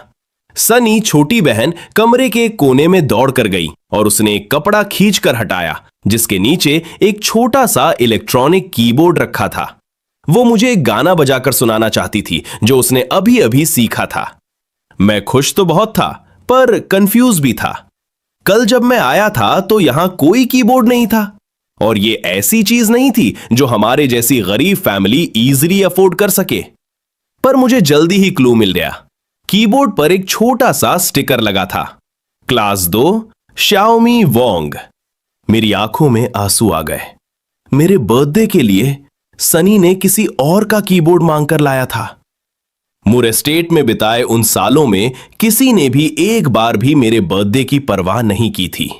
सनी, छोटी बहन, कमरे के एक कोने में दौड़ कर गई और उसने एक कपड़ा खींच कर हटाया जिसके नीचे एक छोटा सा इलेक्ट्रॉनिक कीबोर्ड रखा था। वो मुझे एक गाना बजाकर सुनाना चाहती थी जो उसने अभी अभी सीखा था। मैं खुश तो बहुत था पर कंफ्यूज भी था। कल जब मैं आया था तो यहां कोई कीबोर्ड नहीं था और ये ऐसी चीज नहीं थी जो हमारे जैसी गरीब फैमिली इजीली अफोर्ड कर सके। पर मुझे जल्दी ही क्लू मिल गया। कीबोर्ड पर एक छोटा सा स्टिकर लगा था, क्लास 2 शाओमी वोंग। मेरी आंखों में आंसू आ गए। मेरे बर्थडे के लिए सनी ने किसी और का कीबोर्ड मांगकर लाया था। मुर एस्टेट में बिताए उन सालों में किसी ने भी एक बार भी मेरे बर्थडे की परवाह नहीं की थी।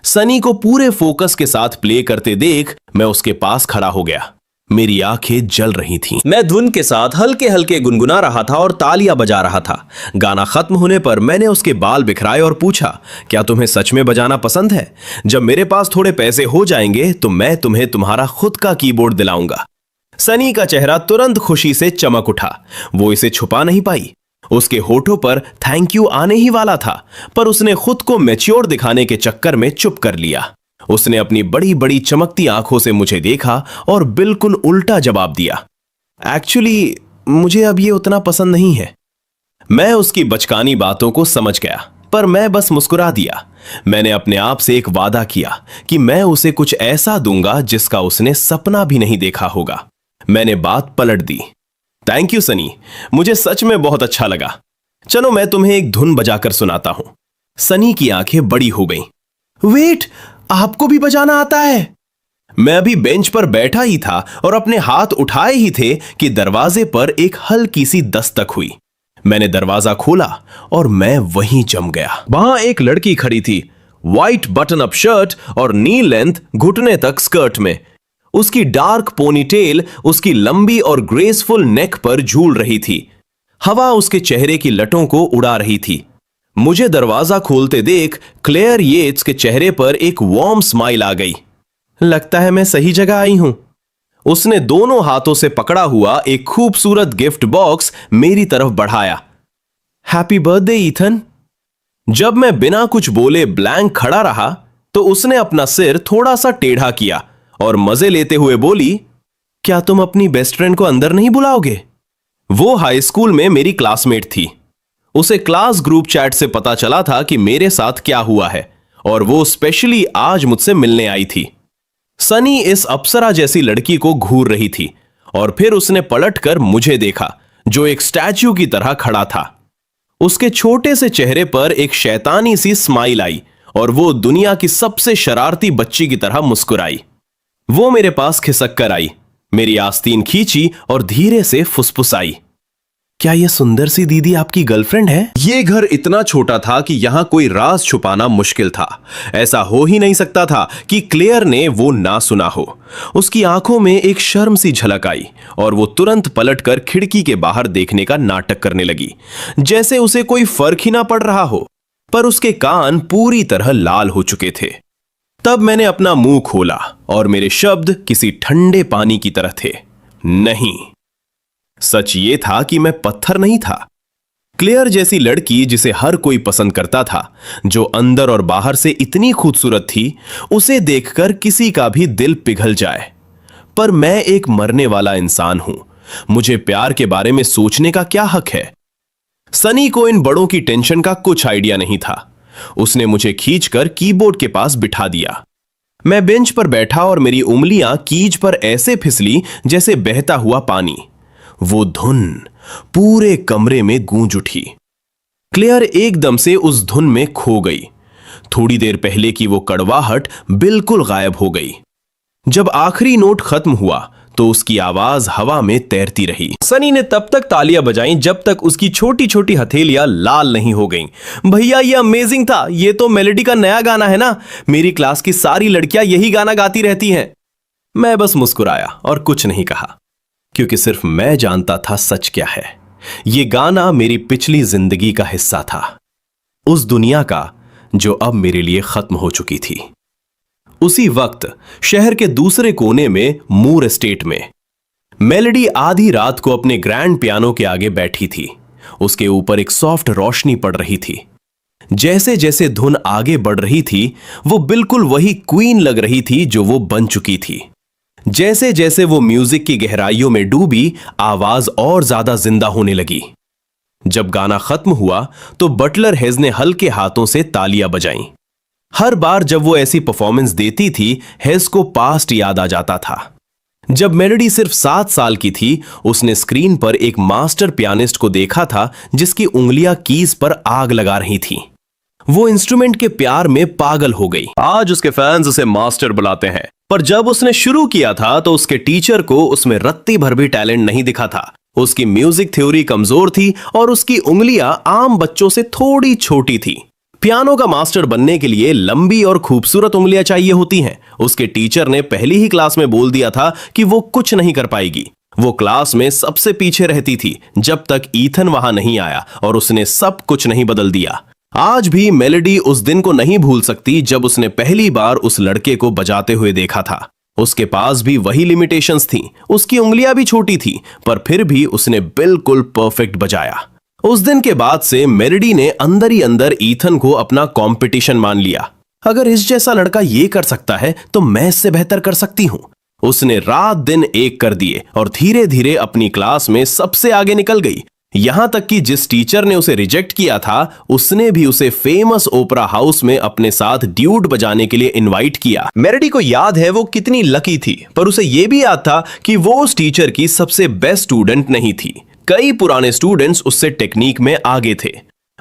सनी को पूरे फोकस के साथ प्ले करते देख मैं उसके पास खड़ा हो गया। मेरी आंखें जल रही थीं। मैं धुन के साथ हल्के हल्के गुनगुना रहा था और तालियां बजा रहा था। गाना खत्म होने पर मैंने उसके बाल बिखराए और पूछा, क्या तुम्हें सच में बजाना पसंद है? जब मेरे पास थोड़े पैसे हो जाएंगे तो मैं तुम्हें तुम्हारा खुद का कीबोर्ड दिलाऊंगा। सनी का चेहरा तुरंत खुशी से चमक उठा। वो इसे छुपा नहीं पाई। उसके होठों पर थैंक यू आने ही वाला था पर उसने खुद को मैच्योर दिखाने के चक्कर में चुप कर लिया। उसने अपनी बड़ी बड़ी चमकती आंखों से मुझे देखा और बिल्कुल उल्टा जवाब दिया, एक्चुअली मुझे अब ये उतना पसंद नहीं है। मैं उसकी बचकानी बातों को समझ गया पर मैं बस मुस्कुरा दिया। मैंने अपने आप से एक वादा किया कि मैं उसे कुछ ऐसा दूंगा जिसका उसने सपना भी नहीं देखा होगा। मैंने बात पलट दी। थैंक यू सनी, मुझे सच में बहुत अच्छा लगा। चलो मैं तुम्हें एक धुन बजाकर सुनाता हूं। सनी की आंखें बड़ी हो गईं। वेट, आपको भी बजाना आता है? मैं अभी बेंच पर बैठा ही था और अपने हाथ उठाए ही थे कि दरवाजे पर एक हल्की सी दस्तक हुई। मैंने दरवाजा खोला और मैं वहीं जम गया। वहां एक लड़की खड़ी थी, व्हाइट बटन अप शर्ट और नी लेंथ घुटने तक स्कर्ट में। उसकी डार्क पोनीटेल उसकी लंबी और ग्रेसफुल नेक पर झूल रही थी। हवा उसके चेहरे की लटों को उड़ा रही थी। मुझे दरवाजा खोलते देख क्लेयर येट्स के चेहरे पर एक वार्म स्माइल आ गई। लगता है मैं सही जगह आई हूं। उसने दोनों हाथों से पकड़ा हुआ एक खूबसूरत गिफ्ट बॉक्स मेरी तरफ बढ़ाया। Happy birthday Ethan. जब मैं बिना कुछ बोले ब्लैंक खड़ा रहा तो उसने अपना सिर थोड़ा सा टेढ़ा किया और मजे लेते हुए बोली, क्या तुम अपनी बेस्ट फ्रेंड को अंदर नहीं बुलाओगे? वो हाई स्कूल में मेरी क्लासमेट थी। उसे क्लास ग्रुप चैट से पता चला था कि मेरे साथ क्या हुआ है और वो स्पेशली आज मुझसे मिलने आई थी। सनी इस अप्सरा जैसी लड़की को घूर रही थी और फिर उसने पलटकर मुझे देखा जो एक स्टैच्यू की तरह खड़ा था। उसके छोटे से चेहरे पर एक शैतानी सी स्माइल आई और वो दुनिया की सबसे शरारती बच्ची की तरह मुस्कुराई। वो मेरे पास खिसक कर आई, मेरी आस्तीन खींची और धीरे से फुसफुसाई, क्या ये सुंदर सी दीदी आपकी गर्लफ्रेंड है? ये घर इतना छोटा था कि यहां कोई राज छुपाना मुश्किल था। ऐसा हो ही नहीं सकता था कि क्लेयर ने वो ना सुना हो। उसकी आंखों में एक शर्म सी झलक आई और वो तुरंत पलटकर खिड़की के बाहर देखने का नाटक करने लगी, जैसे उसे कोई फर्क ही ना पड़ रहा हो। पर उसके कान पूरी तरह लाल हो चुके थे। तब मैंने अपना मुंह खोला और मेरे शब्द किसी ठंडे पानी की तरह थे। नहीं, सच ये था कि मैं पत्थर नहीं था। क्लेयर जैसी लड़की जिसे हर कोई पसंद करता था, जो अंदर और बाहर से इतनी खूबसूरत थी, उसे देखकर किसी का भी दिल पिघल जाए। पर मैं एक मरने वाला इंसान हूं। मुझे प्यार के बारे में सोचने का क्या हक है? सनी को इन बड़ों की टेंशन का कुछ आइडिया नहीं था। उसने मुझे खींचकर कीबोर्ड के पास बिठा दिया। मैं बेंच पर बैठा और मेरी उंगलियां कीज पर ऐसे फिसली जैसे बहता हुआ पानी। वो धुन पूरे कमरे में गूंज उठी। क्लेयर एकदम से उस धुन में खो गई। थोड़ी देर पहले की वो कड़वाहट बिल्कुल गायब हो गई। जब आखिरी नोट खत्म हुआ तो उसकी आवाज हवा में तैरती रही। सनी ने तब तक तालियां बजाईं जब तक उसकी छोटी छोटी हथेलियां लाल नहीं हो गईं। भैया ये अमेजिंग था, ये तो मेलोडी का नया गाना है ना, मेरी क्लास की सारी लड़कियां यही गाना गाती रहती हैं। मैं बस मुस्कुराया और कुछ नहीं कहा, क्योंकि सिर्फ मैं जानता था सच क्या है। ये गाना मेरी पिछली जिंदगी का हिस्सा था, उस दुनिया का जो अब मेरे लिए खत्म हो चुकी थी। उसी वक्त शहर के दूसरे कोने में मूर एस्टेट में मेलेडी आधी रात को अपने ग्रैंड पियानो के आगे बैठी थी। उसके ऊपर एक सॉफ्ट रोशनी पड़ रही थी। जैसे जैसे धुन आगे बढ़ रही थी, वो बिल्कुल वही क्वीन लग रही थी जो वो बन चुकी थी। जैसे जैसे वो म्यूजिक की गहराइयों में डूबी, आवाज और ज्यादा जिंदा होने लगी। जब गाना खत्म हुआ तो बटलर हेज ने हल्के हाथों से तालियां बजाईं। हर बार जब वो ऐसी परफॉर्मेंस देती थी, हेज को पास्ट याद आ जाता था। जब मेलेडी सिर्फ 7 साल की थी, उसने स्क्रीन पर एक मास्टर पियानिस्ट को देखा था जिसकी उंगलियां कीज पर आग लगा रही थी। वो इंस्ट्रूमेंट के प्यार में पागल हो गई। आज उसके फैंस उसे मास्टर बुलाते हैं, पर जब उसने शुरू किया था तो उसके टीचर को उसमें रत्ती भर भी टैलेंट नहीं दिखा था। उसकी म्यूजिक थ्योरी कमजोर थी और उसकी उंगलियां आम बच्चों से थोड़ी छोटी थी। पियानो का मास्टर बनने के लिए लंबी और खूबसूरत उंगलियां चाहिए होती हैं। उसके टीचर ने पहली ही क्लास में बोल दिया था कि वो कुछ नहीं कर पाएगी। वो क्लास में सबसे पीछे रहती थी जब तक ईथन वहां नहीं आया और उसने सब कुछ नहीं बदल दिया। आज भी मेलेडी उस दिन को नहीं भूल सकती जब उसने पहली बार उस लड़के को बजाते हुए देखा था। उसके पास भी वही लिमिटेशंस थी, उसकी उंगलियां भी छोटी थी, पर फिर भी उसने बिल्कुल परफेक्ट बजाया। उस दिन के बाद से मेलेडी ने अंदर ही अंदर ईथन को अपना कंपटीशन मान लिया। अगर इस जैसा लड़का ये कर सकता है तो मैं इससे बेहतर कर सकती हूं। उसने रात दिन एक कर दिए और धीरे धीरे अपनी क्लास में सबसे आगे निकल गई। यहां तक कि जिस टीचर ने उसे रिजेक्ट किया था, उसने भी उसे फेमस ओपरा हाउस में अपने साथ ड्यूट बजाने के लिए इनवाइट किया। मेलेडी को याद है वो कितनी लकी थी, पर उसे यह भी याद था कि वो उस टीचर की सबसे बेस्ट स्टूडेंट नहीं थी। कई पुराने स्टूडेंट्स उससे टेक्निक में आगे थे।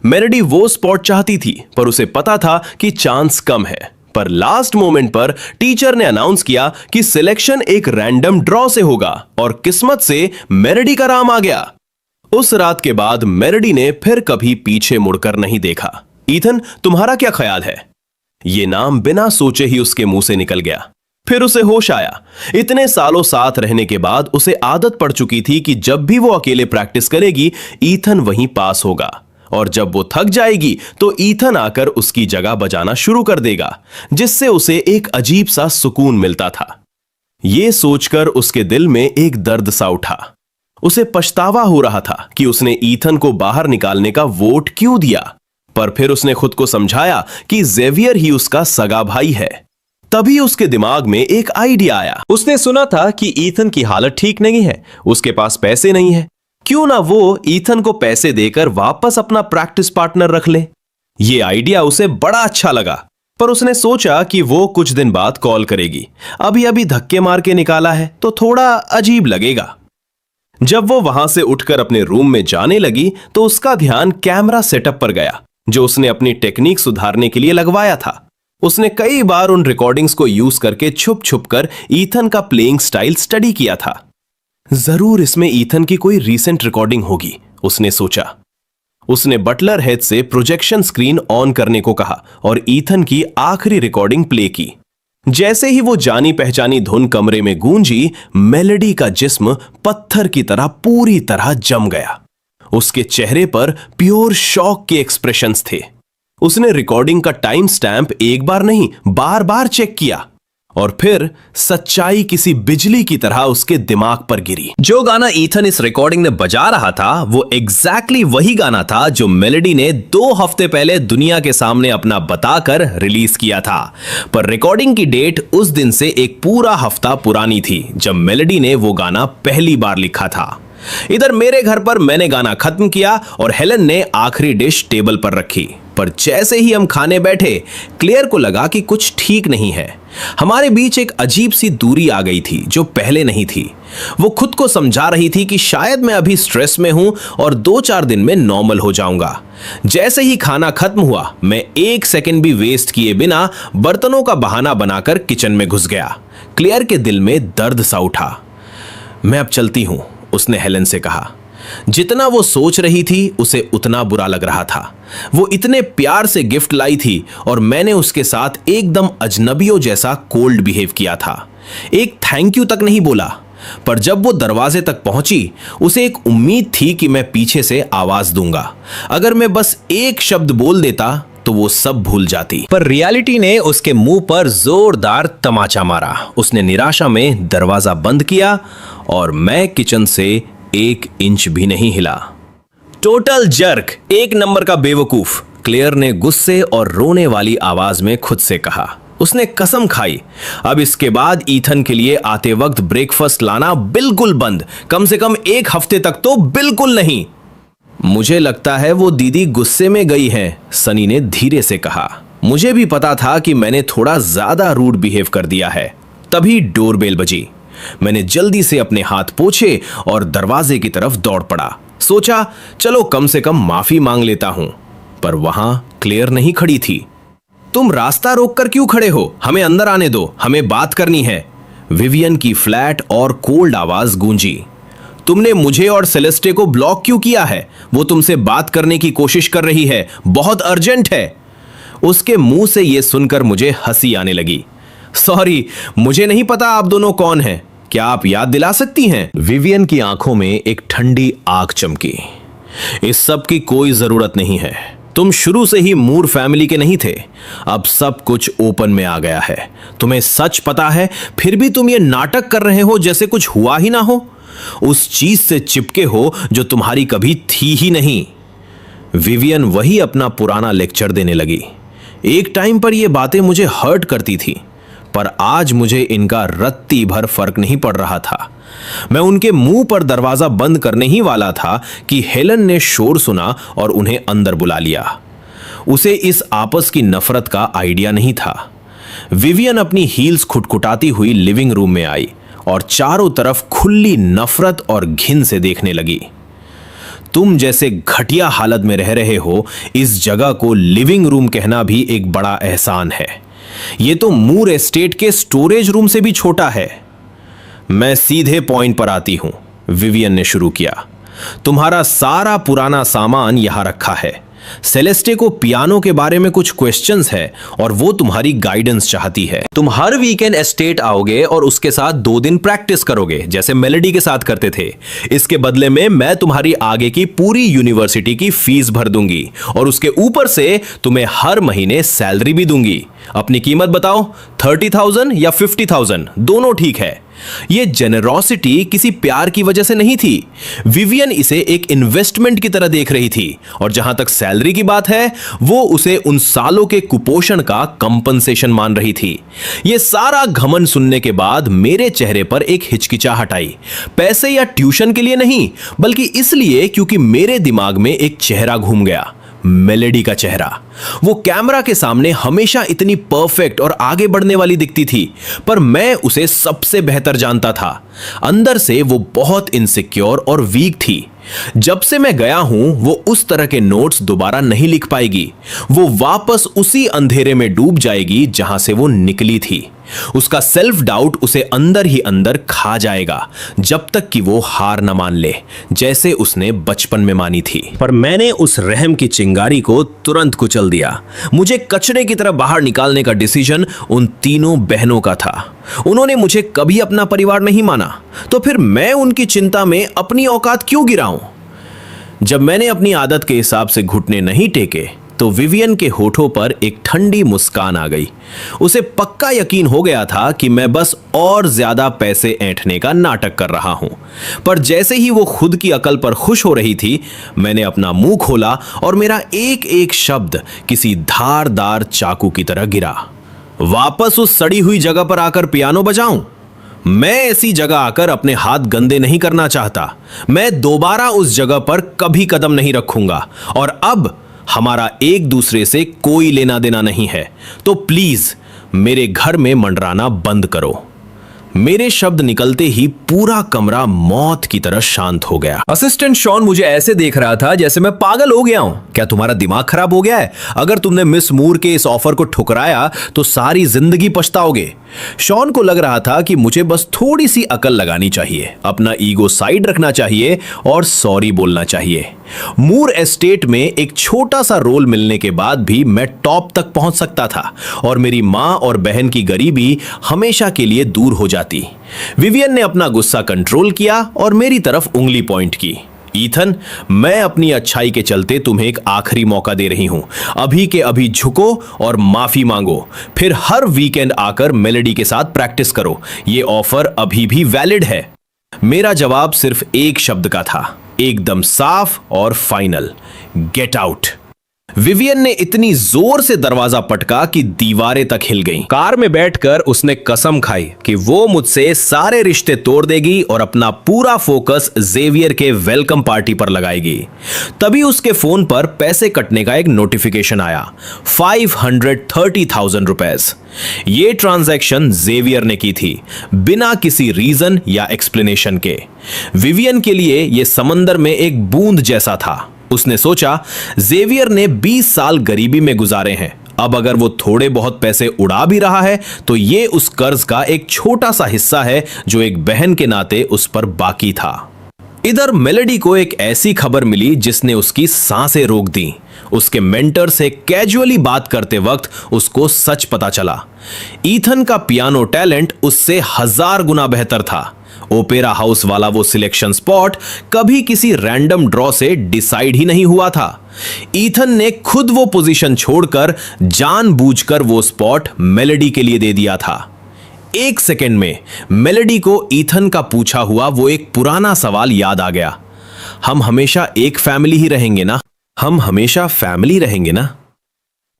मेलेडी वो स्पॉट चाहती थी, पर उसे पता था कि चांस कम है। पर लास्ट मोमेंट पर टीचर ने अनाउंस किया कि सिलेक्शन एक रैंडम ड्रॉ से होगा और किस्मत से मेलेडी का नाम आ गया। उस रात के बाद मेलेडी ने फिर कभी पीछे मुड़कर नहीं देखा। ईथन, तुम्हारा क्या ख्याल है? यह नाम बिना सोचे ही उसके मुंह से निकल गया। फिर उसे होश आया। इतने सालों साथ रहने के बाद उसे आदत पड़ चुकी थी कि जब भी वो अकेले प्रैक्टिस करेगी, ईथन वहीं पास होगा, और जब वो थक जाएगी तो ईथन आकर उसकी जगह बजाना शुरू कर देगा, जिससे उसे एक अजीब सा सुकून मिलता था। ये सोचकर उसके दिल में एक दर्द सा उठा। उसे पछतावा हो रहा था कि उसने ईथन को बाहर निकालने का वोट क्यों दिया, पर फिर उसने खुद को समझाया कि जेवियर ही उसका सगा भाई है। तभी उसके दिमाग में एक आइडिया आया। उसने सुना था कि ईथन की हालत ठीक नहीं है, उसके पास पैसे नहीं है। क्यों ना वो ईथन को पैसे देकर वापस अपना प्रैक्टिस पार्टनर रख ले। ये आइडिया उसे बड़ा अच्छा लगा, पर उसने सोचा कि वो कुछ दिन बाद कॉल करेगी। अभी अभी धक्के मार के निकाला है तो थोड़ा अजीब लगेगा। जब वो वहां से उठकर अपने रूम में जाने लगी तो उसका ध्यान कैमरा सेटअप पर गया जो उसने अपनी टेक्निक सुधारने के लिए लगवाया था। उसने कई बार उन रिकॉर्डिंग्स को यूज करके छुप छुप कर ईथन का प्लेइंग स्टाइल स्टडी किया था। जरूर इसमें ईथन की कोई रीसेंट रिकॉर्डिंग होगी, उसने सोचा। उसने बटलर हेड से प्रोजेक्शन स्क्रीन ऑन करने को कहा और ईथन की आखिरी रिकॉर्डिंग प्ले की। जैसे ही वो जानी पहचानी धुन कमरे में गूंजी, मेलेडी का जिस्म पत्थर की तरह पूरी तरह जम गया। उसके चेहरे पर प्योर शॉक के एक्सप्रेशंस थे। उसने रिकॉर्डिंग का टाइम स्टैंप एक बार नहीं बार बार चेक किया, और फिर सच्चाई किसी बिजली की तरह उसके दिमाग पर गिरी। जो गाना ईथन इस रिकॉर्डिंग में बजा रहा था वो एग्जैक्टली वही गाना था जो मेलेडी ने 2 हफ्ते पहले दुनिया के सामने अपना बताकर रिलीज किया था। पर रिकॉर्डिंग की डेट उस दिन से एक पूरा हफ्ता पुरानी थी जब मेलेडी ने वो गाना पहली बार लिखा था। इधर मेरे घर पर मैंने गाना खत्म किया और हेलन ने आखिरी डिश टेबल पर रखी। पर जैसे ही हम खाने बैठे, क्लेयर को लगा कि कुछ ठीक नहीं है। हमारे बीच एक अजीब सी दूरी आ गई थी जो पहले नहीं थी। वो खुद को समझा रही थी कि शायद मैं अभी स्ट्रेस में हूं और 2-4 दिन में नॉर्मल हो जाऊंगा। जैसे ही खाना खत्म हुआ, मैं 1 सेकंड भी वेस्ट किए बिना बर्तनों का बहाना बनाकर किचन में घुस गया। क्लेयर के दिल में दर्द सा उठा। मैं अब चलती हूं, उसने हेलन से कहा। जितना वो सोच रही थी उसे उतना बुरा लग रहा था। वो इतने प्यार से गिफ्ट लाई थी और मैंने उसके साथ एकदम अजनबियों जैसा कोल्ड बिहेव किया था। एक थैंक यू तक नहीं बोला। पर जब वो दरवाजे तक पहुंची, उसे एक उम्मीद थी कि मैं पीछे से आवाज दूंगा। अगर मैं बस एक शब्द बोल देता तो वो सब भूल जाती। पर रियलिटी ने उसके मुंह पर जोरदार तमाचा मारा। उसने निराशा में दरवाजा बंद किया और मैं किचन से 1 इंच भी नहीं हिला। टोटल जर्क, 1 नंबर का बेवकूफ, क्लेयर ने गुस्से और रोने वाली आवाज में खुद से कहा। उसने कसम खाई, अब इसके बाद ईथन के लिए आते वक्त ब्रेकफास्ट लाना बिल्कुल बंद, कम से कम 1 हफ्ते तक तो बिल्कुल नहीं। मुझे लगता है वो दीदी गुस्से में गई है, सनी ने धीरे से कहा। मुझे भी पता था कि मैंने थोड़ा ज्यादा रूड बिहेव कर दिया है। तभी डोरबेल बजी। मैंने जल्दी से अपने हाथ पोंछे और दरवाजे की तरफ दौड़ पड़ा। सोचा चलो कम से कम माफी मांग लेता हूं, पर वहां क्लेयर नहीं खड़ी थी। तुम रास्ता रोककर क्यों खड़े हो? हमें अंदर आने दो, हमें बात करनी है। विवियन की फ्लैट और कोल्ड आवाज गूंजी। तुमने मुझे और सेलेस्टे को ब्लॉक क्यों किया है? वो तुमसे बात करने की कोशिश कर रही है, बहुत अर्जेंट है। उसके मुंह से यह सुनकर मुझे हंसी आने लगी। सॉरी, मुझे नहीं पता आप दोनों कौन हैं। क्या आप याद दिला सकती हैं? विवियन की आंखों में एक ठंडी आग चमकी। इस सब की कोई जरूरत नहीं है। तुम शुरू से ही मूर फैमिली के नहीं थे। अब सब कुछ ओपन में आ गया है। तुम्हें सच पता है, फिर भी तुम ये नाटक कर रहे हो जैसे कुछ हुआ ही ना हो। उस चीज से चिपके हो जो तुम्हारी कभी थी ही नहीं। विवियन वही अपना पुराना लेक्चर देने लगी। एक टाइम पर ये बातें मुझे हर्ट करती थी, पर आज मुझे इनका रत्ती भर फर्क नहीं पड़ रहा था। मैं उनके मुंह पर दरवाजा बंद करने ही वाला था कि हेलन ने शोर सुना और उन्हें अंदर बुला लिया। उसे इस आपस की नफरत का आइडिया नहीं था। विवियन अपनी हील्स खुटखुटाती हुई लिविंग रूम में आई और चारों तरफ खुली नफरत और घिन से देखने लगी। तुम जैसे घटिया हालत में रह रहे हो, इस जगह को लिविंग रूम कहना भी एक बड़ा एहसान है। ये तो मूर एस्टेट के स्टोरेज रूम से भी छोटा है। मैं सीधे पॉइंट पर आती हूं, विवियन ने शुरू किया। तुम्हारा सारा पुराना सामान यहां रखा है। सेलेस्टे को पियानो के बारे में कुछ क्वेश्चंस है और वो तुम्हारी गाइडेंस चाहती है। तुम हर वीकेंड एस्टेट आओगे और उसके साथ 2 दिन प्रैक्टिस करोगे, जैसे मेलोडी के साथ करते थे। इसके बदले में मैं तुम्हारी आगे की पूरी यूनिवर्सिटी की फीस भर दूंगी और उसके ऊपर से तुम्हें हर महीने सैलरी भी दूंगी। अपनी कीमत बताओ, 30,000 या 50,000, दोनों ठीक है। ये जेनरोसिटी किसी प्यार की वजह से नहीं थी। विवियन इसे एक इन्वेस्टमेंट की तरह देख रही थी और जहां तक सैलरी की बात है, वो उसे उन सालों के कुपोषण का कंपनसेशन मान रही थी। ये सारा घमंड सुनने के बाद मेरे चेहरे पर एक हिचकिचाहट आई। पैसे या ट्यूशन के लिए नहीं, बल्कि इसलिए क्योंकि मेरे दिमाग में एक चेहरा घूम गया, मेलोडी का चेहरा। वो कैमरा के सामने हमेशा इतनी परफेक्ट और आगे बढ़ने वाली दिखती थी, पर मैं उसे सबसे बेहतर जानता था। अंदर से वो बहुत इनसिक्योर और वीक थी। जब से मैं गया हूं, वो उस तरह के नोट्स दोबारा नहीं लिख पाएगी। वो वापस उसी अंधेरे में डूब जाएगी जहां से वो निकली थी। उसका सेल्फ डाउट उसे अंदर ही अंदर खा जाएगा, जब तक कि वो हार न मान ले, जैसे उसने बचपन में मानी थी। पर मैंने उस रहम की चिंगारी को तुरंत कुचल दिया। मुझे कचरे की तरह बाहर निकालने का डिसीजन उन तीनों बहनों का था। उन्होंने मुझे कभी अपना परिवार नहीं माना, तो फिर मैं उनकी चिंता में अपनी औकात क्यों गिराऊं? जब मैंने अपनी आदत के हिसाब से घुटने नहीं टेके, तो विवियन के होठों पर एक ठंडी मुस्कान आ गई। उसे पक्का यकीन हो गया था कि मैं बस और ज्यादा पैसे ऐंठने का नाटक कर रहा हूं। पर जैसे ही वो खुद की अकल पर खुश हो रही थी, मैंने अपना मुंह खोला और मेरा एक एक शब्द किसी धारदार चाकू की तरह गिरा। वापस उस सड़ी हुई जगह पर आकर पियानो बजाऊं? मैं ऐसी जगह आकर अपने हाथ गंदे नहीं करना चाहता। मैं दोबारा उस जगह पर कभी कदम नहीं रखूंगा। और अब हमारा एक दूसरे से कोई लेना देना नहीं है, तो प्लीज मेरे घर में मंडराना बंद करो। मेरे शब्द निकलते ही पूरा कमरा मौत की तरह शांत हो गया। असिस्टेंट शॉन मुझे ऐसे देख रहा था जैसे मैं पागल हो गया हूं। क्या तुम्हारा दिमाग खराब हो गया है? अगर तुमने मिस मूर के इस ऑफर को ठुकराया तो सारी जिंदगी पछताओगे। शॉन को लग रहा था कि मुझे बस थोड़ी सी अकल लगानी चाहिए, अपना ईगो साइड रखना चाहिए और सॉरी बोलना चाहिए। मूर एस्टेट में एक छोटा सा रोल मिलने के बाद भी मैं टॉप तक पहुंच सकता था और मेरी मां और बहन की गरीबी हमेशा के लिए दूर हो जाती। विवियन ने अपना गुस्सा कंट्रोल किया और मेरी तरफ उंगली पॉइंट की। ईथन, मैं अपनी अच्छाई के चलते तुम्हें एक आखिरी मौका दे रही हूं। अभी के अभी झुको और माफी मांगो, फिर हर वीकेंड आकर मेलेडी के साथ प्रैक्टिस करो। ये ऑफर अभी भी वैलिड है। मेरा जवाब सिर्फ एक शब्द का था, एकदम साफ और फाइनल, गेट आउट। विवियन ने इतनी जोर से दरवाजा पटका कि दीवारें तक हिल गईं। कार में बैठकर उसने कसम खाई कि वो मुझसे सारे रिश्ते तोड़ देगी और अपना पूरा फोकस जेवियर के वेलकम पार्टी पर लगाएगी। तभी उसके फोन पर पैसे कटने का एक नोटिफिकेशन आया, 530,000 रुपए। ये ट्रांजैक्शन जेवियर ने की थी, बिना किसी रीजन या एक्सप्लेनेशन के। विवियन के लिए यह समंदर में एक बूंद जैसा था। उसने सोचा, जेवियर ने 20 साल गरीबी में गुजारे हैं, अब अगर वो थोड़े बहुत पैसे उड़ा भी रहा है तो ये उस कर्ज का एक छोटा सा हिस्सा है जो एक बहन के नाते उस पर बाकी था। इधर मेलेडी को एक ऐसी खबर मिली जिसने उसकी सांसें रोक दी। उसके मेंटर से कैजुअली बात करते वक्त उसको सच पता चला, ईथन का पियानो टैलेंट उससे 1000 गुना बेहतर था। ओपेरा हाउस वाला वो सिलेक्शन स्पॉट कभी किसी रैंडम ड्रॉ से डिसाइड ही नहीं हुआ था। ईथन ने खुद वो पोजीशन छोड़कर जानबूझकर वो स्पॉट मेलेडी के लिए दे दिया था। 1 सेकंड में मेलेडी को ईथन का पूछा हुआ वो एक पुराना सवाल याद आ गया, हम हमेशा एक फैमिली ही रहेंगे ना? हम हमेशा फैमिली रहेंगे ना?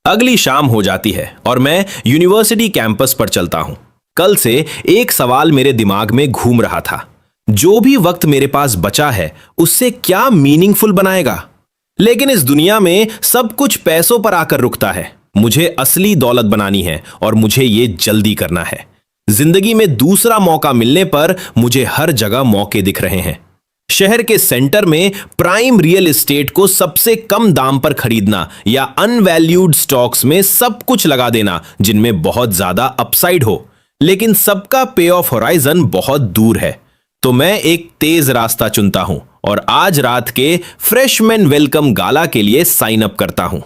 अगली शाम हो जाती है और मैं यूनिवर्सिटी कैंपस पर चलता हूं। कल से एक सवाल मेरे दिमाग में घूम रहा था, जो भी वक्त मेरे पास बचा है उससे क्या मीनिंगफुल बनाएगा? लेकिन इस दुनिया में सब कुछ पैसों पर आकर रुकता है। मुझे असली दौलत बनानी है और मुझे ये जल्दी करना है। जिंदगी में दूसरा मौका मिलने पर मुझे हर जगह मौके दिख रहे हैं। शहर के सेंटर में प्राइम रियल एस्टेट को सबसे कम दाम पर खरीदना या अनवैल्यूड स्टॉक्स में सब कुछ लगा देना जिनमें बहुत ज्यादा अपसाइड हो, लेकिन सबका पे ऑफ होराइजन बहुत दूर है। तो मैं एक तेज रास्ता चुनता हूं और आज रात के फ्रेशमैन वेलकम गाला के लिए साइन अप करता हूं।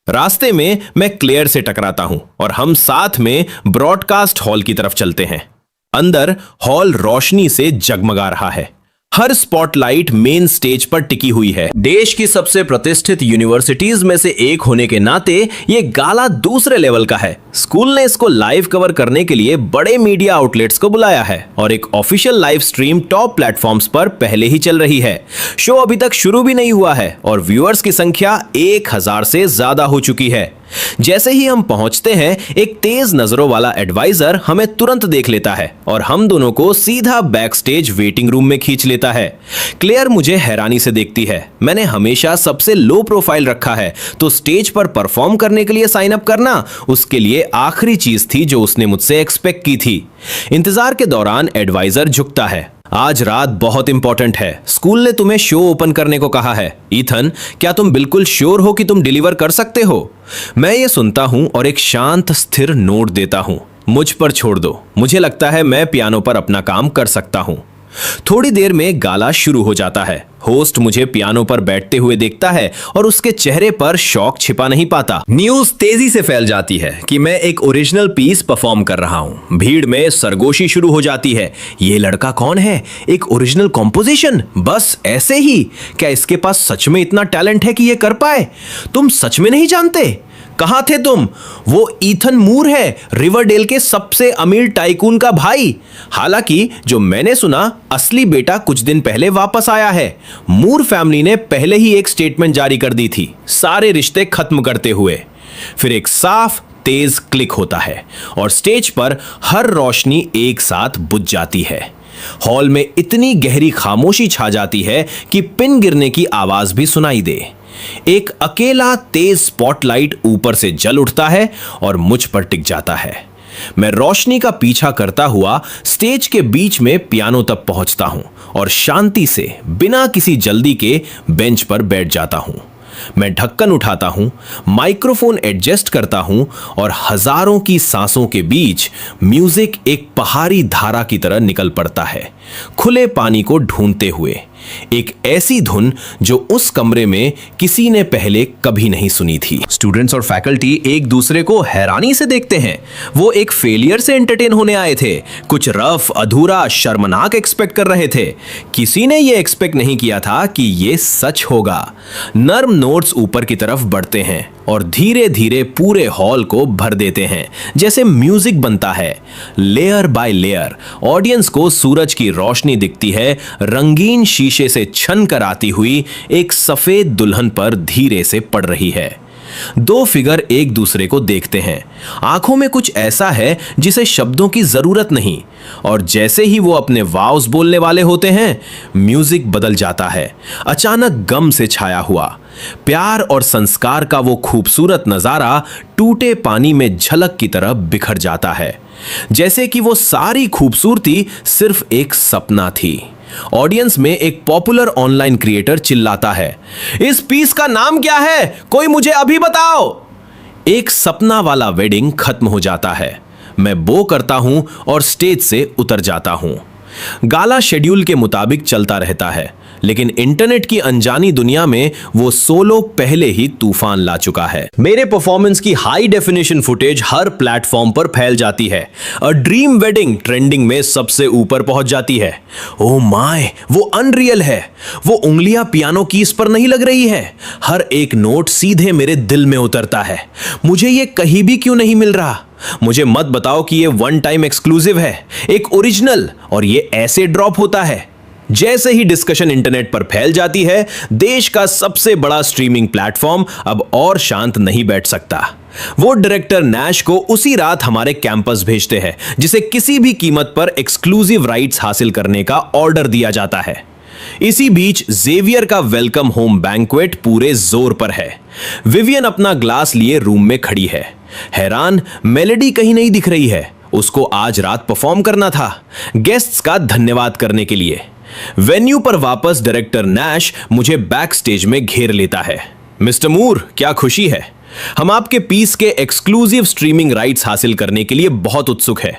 रास्ते में मैं क्लेयर से टकराता हूं और हम साथ में ब्रॉडकास्ट हॉल की तरफ चलते हैं। अंदर हॉल रोशनी से जगमगा रहा है। हर स्पॉटलाइट मेन स्टेज पर टिकी हुई है। देश की सबसे प्रतिष्ठित यूनिवर्सिटीज में से एक होने के नाते ये गाला दूसरे लेवल का है। स्कूल ने इसको लाइव कवर करने के लिए बड़े मीडिया आउटलेट्स को बुलाया है और एक official live stream top platforms पर पहले ही चल रही है। शो अभी तक शुरू भी नहीं हुआ है और व्यूअर्स की संख्या 1000 से ज्यादा हो चुकी है। जैसे ही हम पहुंचते हैं, एक तेज नजरों वाला एडवाइजर हमें तुरंत देख लेता है और हम दोनों को सीधा बैक स्टेज वेटिंग रूम में खींच लेता है। क्लेयर मुझे हैरानी से देखती है। मैंने हमेशा सबसे लो प्रोफाइल रखा है, तो स्टेज पर परफॉर्म करने के लिए साइन अप करना उसके लिए आखिरी चीज थी जो उसने मुझसे एक्सपेक्ट की थी। इंतजार के दौरान एडवाइजर झुकता है। आज रात बहुत इंपॉर्टेंट है, स्कूल ने तुम्हें शो ओपन करने को कहा है। ईथन, क्या तुम बिल्कुल श्योर हो कि तुम डिलीवर कर सकते हो? मैं ये सुनता हूं और एक शांत स्थिर नोट देता हूं, मुझ पर छोड़ दो, मुझे लगता है मैं पियानो पर अपना काम कर सकता हूं। थोड़ी देर में गाला शुरू हो जाता है। होस्ट मुझे पियानो पर बैठते हुए देखता है और उसके चेहरे पर शौक छिपा नहीं पाता। न्यूज तेजी से फैल जाती है कि मैं एक ओरिजिनल पीस परफॉर्म कर रहा हूं। भीड़ में सरगोशी शुरू हो जाती है। ये लड़का कौन है? एक ओरिजिनल कॉम्पोजिशन बस ऐसे ही? क्या इसके पास सच में इतना टैलेंट है कि ये कर पाए? तुम सच में नहीं जानते? कहां थे तुम? वो ईथन मूर है, रिवरडेल के सबसे अमीर टाइकून का भाई। हालांकि जो मैंने सुना, असली बेटा कुछ दिन पहले वापस आया है। मूर फैमिली ने पहले ही एक स्टेटमेंट जारी कर दी थी, सारे रिश्ते खत्म करते हुए। फिर एक साफ तेज क्लिक होता है और स्टेज पर हर रोशनी एक साथ बुझ जाती है। हॉल में इतनी गहरी खामोशी छा जाती है कि पिन गिरने की आवाज भी सुनाई दे। एक अकेला तेज स्पॉटलाइट ऊपर से जल उठता है और मुझ पर टिक जाता है। मैं रोशनी का पीछा करता हुआ स्टेज के बीच में पियानो तक पहुंचता हूं और शांति से बिना किसी जल्दी के बेंच पर बैठ जाता हूं। मैं ढक्कन उठाता हूं, माइक्रोफोन एडजस्ट करता हूं और हजारों की सांसों के बीच म्यूजिक एक पहाड़ी धारा की तरह निकल पड़ता है, खुले पानी को ढूंढते हुए। एक ऐसी धुन जो उस कमरे में किसी ने पहले कभी नहीं सुनी थी। स्टूडेंट्स और फैकल्टी एक दूसरे को हैरानी से देखते हैं। वो एक फेलियर से एंटरटेन होने आए थे, कुछ रफ, अधूरा, शर्मनाक एक्सपेक्ट कर रहे थे। किसी ने ये एक्सपेक्ट नहीं किया था कि ये सच होगा। नर्म नोट्स ऊपर की तरफ बढ़ते हैं और धीरे धीरे पूरे हॉल को भर देते हैं, जैसे म्यूजिक बनता है। लेयर बाय लेयर ऑडियंस को सूरज की रोशनी दिखती है, रंगीन शीशे से छन कर आती हुई एक सफेद दुल्हन पर धीरे से पड़ रही है। दो फिगर एक दूसरे को देखते हैं। आंखों में कुछ ऐसा है जिसे शब्दों की जरूरत नहीं, और जैसे ही वो अपने वाव्स बोलने वाले होते हैं, म्यूजिक बदल जाता है, अचानक गम से छाया हुआ। प्यार और संस्कार का वो खूबसूरत नजारा टूटे पानी में झलक की तरह बिखर जाता है, जैसे कि वो सारी खूबसूरती सिर्फ एक सपना थी। ऑडियंस में एक पॉपुलर ऑनलाइन क्रिएटर चिल्लाता है, इस पीस का नाम क्या है? कोई मुझे अभी बताओ। एक सपना वाला वेडिंग खत्म हो जाता है। मैं बो करता हूं और स्टेज से उतर जाता हूं। गाला शेड्यूल के मुताबिक चलता रहता है, लेकिन इंटरनेट की अनजानी दुनिया में वो सोलो पहले ही तूफान ला चुका है। मेरे परफॉर्मेंस की हाई डेफिनेशन फुटेज हर प्लेटफॉर्म पर फैल जाती है। अ ड्रीम वेडिंग ट्रेंडिंग में सबसे ऊपर पहुंच जाती है। ओह माय, वो अनरियल है। वो उंगलियां पियानो कीज पर नहीं लग रही है। हर एक नोट सीधे मेरे दिल में उतरता है। मुझे ये कहीं भी क्यों नहीं मिल रहा? मुझे मत बताओ कि ये वन टाइम एक्सक्लूसिव है, एक ओरिजिनल, और ये ऐसे ड्रॉप होता है। जैसे ही डिस्कशन इंटरनेट पर फैल जाती है, देश का सबसे बड़ा स्ट्रीमिंग प्लेटफॉर्म अब और शांत नहीं बैठ सकता। वो डायरेक्टर नैश को उसी रात हमारे कैंपस भेजते हैं, जिसे किसी भी कीमत पर एक्सक्लूसिव राइट्स हासिल करने का ऑर्डर दिया जाता है। इसी बीच जेवियर का वेलकम होम बैंक्वेट पूरे जोर पर है। विवियन अपना ग्लास लिए रूम में खड़ी है, हैरान। मेलेडी कहीं नहीं दिख रही है। उसको आज रात परफॉर्म करना था, गेस्ट्स का धन्यवाद करने के लिए। वेन्यू पर वापस डायरेक्टर नैश मुझे बैक स्टेज में घेर लेता है। मिस्टर मूर, क्या खुशी है। हम आपके पीस के एक्सक्लूसिव स्ट्रीमिंग राइट्स हासिल करने के लिए बहुत उत्सुक है।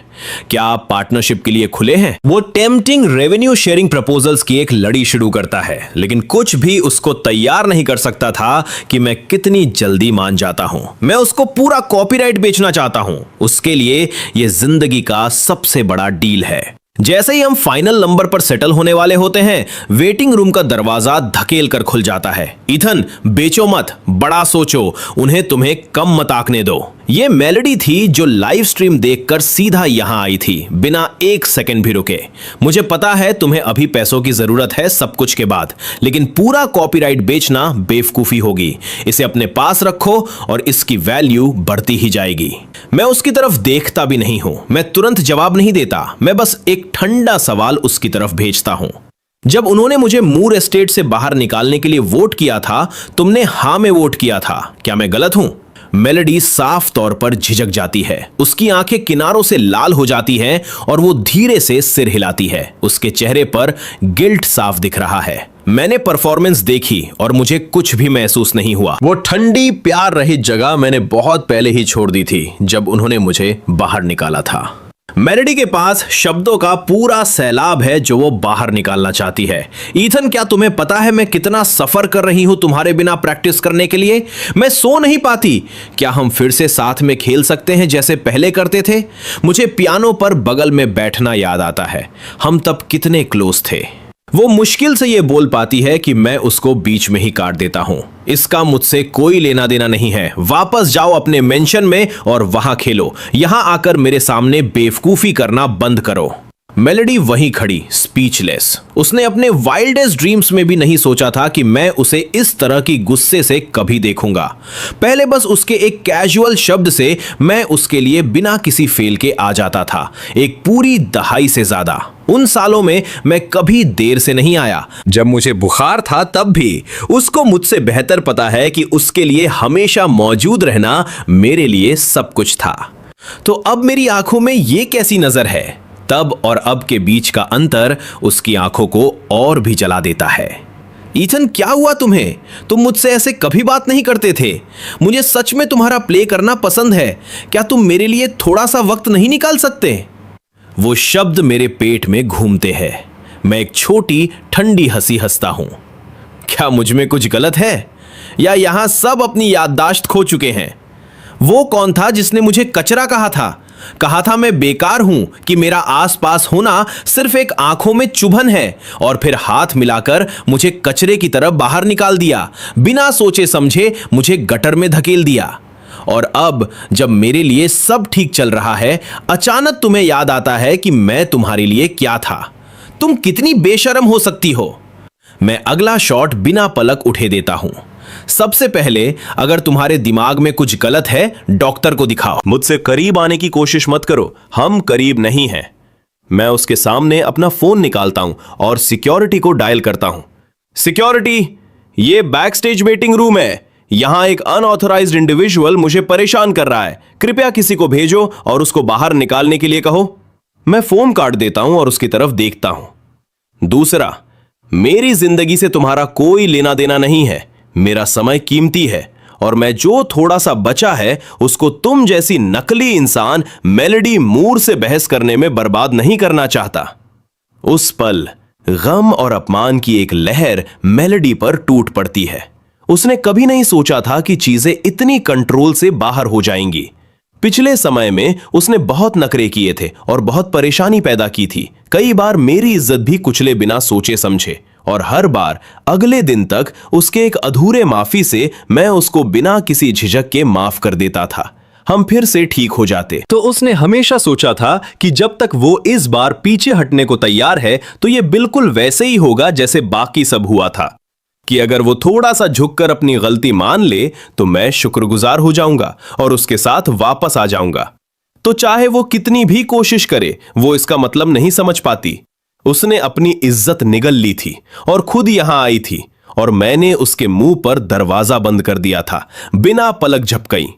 क्या आप पार्टनरशिप के लिए खुले हैं? वो टेम्पटिंग रेवेन्यू शेयरिंग प्रपोजल्स की एक लड़ी शुरू करता है, लेकिन कुछ भी उसको तैयार नहीं कर सकता था कि मैं कितनी जल्दी मान जाता हूं। मैं उसको पूरा कॉपीराइट बेचना चाहता हूं। उसके लिए यह जिंदगी का सबसे बड़ा डील है। जैसे ही हम फाइनल नंबर पर सेटल होने वाले होते हैं, वेटिंग रूम का दरवाजा धकेल कर खुल जाता है। इथन, बेचो मत, बड़ा सोचो, उन्हें तुम्हें कम मत आंकने दो। ये मेलेडी थी जो लाइव स्ट्रीम देखकर सीधा यहां आई थी, बिना एक सेकंड भी रुके। मुझे पता है तुम्हें अभी पैसों की जरूरत है सब कुछ के बाद, लेकिन पूरा कॉपीराइट बेचना बेवकूफी होगी। इसे अपने पास रखो और इसकी वैल्यू बढ़ती ही जाएगी। मैं उसकी तरफ देखता भी नहीं हूं। मैं तुरंत जवाब नहीं देता। मैं बस एक ठंडा सवाल उसकी तरफ भेजता हूं। जब उन्होंने मुझे मूर एस्टेट से बाहर निकालने के लिए वोट किया था, तुमने हां में वोट किया था। क्या मैं गलत हूं? मेलेडी साफ तौर पर झिझक जाती है। उसकी आंखें किनारों से लाल हो जाती हैं और वो धीरे से सिर हिलाती है। उसके चेहरे पर गिल्ट साफ दिख रहा है। मैंने परफॉर्मेंस देखी और मुझे कुछ भी महसूस नहीं हुआ। वो ठंडी प्यार रहित जगह मैंने बहुत पहले ही छोड़ दी थी जब उन्होंने मुझे बाहर निकाला था। मेलेडी के पास शब्दों का पूरा सैलाब है जो वो बाहर निकालना चाहती है। ईथन, क्या तुम्हें पता है मैं कितना सफर कर रही हूं तुम्हारे बिना प्रैक्टिस करने के लिए? मैं सो नहीं पाती। क्या हम फिर से साथ में खेल सकते हैं जैसे पहले करते थे? मुझे पियानो पर बगल में बैठना याद आता है। हम तब कितने क्लोज थे। वो मुश्किल से ये बोल पाती है कि मैं उसको बीच में ही काट देता हूं। इसका मुझसे कोई लेना देना नहीं है। वापस जाओ अपने मेंशन में और वहां खेलो। यहां आकर मेरे सामने बेवकूफी करना बंद करो। मेलेडी वहीं खड़ी, स्पीचलेस। उसने अपने वाइल्डेस्ट ड्रीम्स में भी नहीं सोचा था कि मैं उसे इस तरह की गुस्से से कभी देखूंगा। पहले बस उसके एक कैजुअल शब्द से मैं उसके लिए बिना किसी फेल के आ जाता था। एक पूरी दहाई से ज्यादा। उन सालों में मैं कभी देर से नहीं आया। जब मुझे बुखार था तब भी। उसको मुझसे बेहतर पता है कि उसके लिए हमेशा मौजूद रहना मेरे लिए सब कुछ था। तो अब मेरी आंखों में ये कैसी नजर है? तब और अब के बीच का अंतर उसकी आंखों को और भी जला देता है। ईथन, क्या हुआ तुम्हें? तुम मुझसे ऐसे कभी बात नहीं करते थे। मुझे सच में तुम्हारा प्ले करना पसंद है। क्या तुम मेरे लिए थोड़ा सा वक्त नहीं निकाल सकते? वो शब्द मेरे पेट में घूमते हैं। मैं एक छोटी ठंडी हंसी हंसता हूं। क्या मुझ में कुछ गलत है या यहां सब अपनी याददाश्त खो चुके हैं? वो कौन था जिसने मुझे कचरा कहा था? कहा था मैं बेकार हूं, कि मेरा आसपास होना सिर्फ एक आंखों में चुभन है, और फिर हाथ मिलाकर मुझे कचरे की तरफ बाहर निकाल दिया, बिना सोचे समझे मुझे गटर में धकेल दिया। और अब जब मेरे लिए सब ठीक चल रहा है, अचानक तुम्हें याद आता है कि मैं तुम्हारे लिए क्या था। तुम कितनी बेशर्म हो सकती हो। मैं अगला शॉट बिना पलक उठे देता हूं। सबसे पहले अगर तुम्हारे दिमाग में कुछ गलत है, डॉक्टर को दिखाओ। मुझसे करीब आने की कोशिश मत करो, हम करीब नहीं हैं। मैं उसके सामने अपना फोन निकालता हूं और सिक्योरिटी को डायल करता हूं। सिक्योरिटी, ये बैक स्टेज वेटिंग रूम है। यहां एक अनऑथराइज्ड इंडिविजुअल मुझे परेशान कर रहा है। कृपया किसी को भेजो और उसको बाहर निकालने के लिए कहो। मैं फोन काट देता हूं और उसकी तरफ देखता हूं। दूसरा, मेरी जिंदगी से तुम्हारा कोई लेना देना नहीं है। मेरा समय कीमती है और मैं जो थोड़ा सा बचा है उसको तुम जैसी नकली इंसान मेलेडी मूर से बहस करने में बर्बाद नहीं करना चाहता। उस पल गम और अपमान की एक लहर मेलेडी पर टूट पड़ती है। उसने कभी नहीं सोचा था कि चीजें इतनी कंट्रोल से बाहर हो जाएंगी। पिछले समय में उसने बहुत नखरे किए थे और बहुत परेशानी पैदा की थी। कई बार मेरी इज्जत भी कुचले बिना सोचे समझे, और हर बार अगले दिन तक उसके एक अधूरे माफी से मैं उसको बिना किसी झिझक के माफ कर देता था। हम फिर से ठीक हो जाते। तो उसने हमेशा सोचा था कि जब तक वो इस बार पीछे हटने को तैयार है तो ये बिल्कुल वैसे ही होगा जैसे बाकी सब हुआ था, कि अगर वो थोड़ा सा झुककर अपनी गलती मान ले तो मैं शुक्रगुजार हो जाऊंगा और उसके साथ वापस आ जाऊंगा। तो चाहे वो कितनी भी कोशिश करे, वो इसका मतलब नहीं समझ पाती। उसने अपनी इज्जत निगल ली थी और खुद यहां आई थी, और मैंने उसके मुंह पर दरवाजा बंद कर दिया था बिना पलक झपकाई।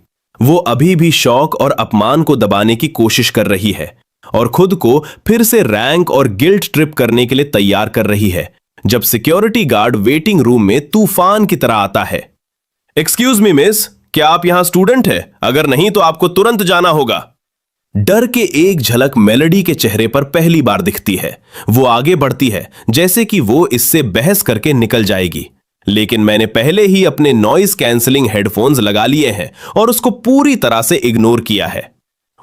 वो अभी भी शौक और अपमान को दबाने की कोशिश कर रही है और खुद को फिर से रैंक और गिल्ट ट्रिप करने के लिए तैयार कर रही है, जब सिक्योरिटी गार्ड वेटिंग रूम में तूफान की तरह आता है। एक्सक्यूज मी मिस, क्या आप यहां स्टूडेंट है? अगर नहीं तो आपको तुरंत जाना होगा। डर के एक झलक मेलेडी के चेहरे पर पहली बार दिखती है। वो आगे बढ़ती है जैसे कि वो इससे बहस करके निकल जाएगी, लेकिन मैंने पहले ही अपने नॉइज कैंसलिंग हेडफोन्स लगा लिए हैं और उसको पूरी तरह से इग्नोर किया है।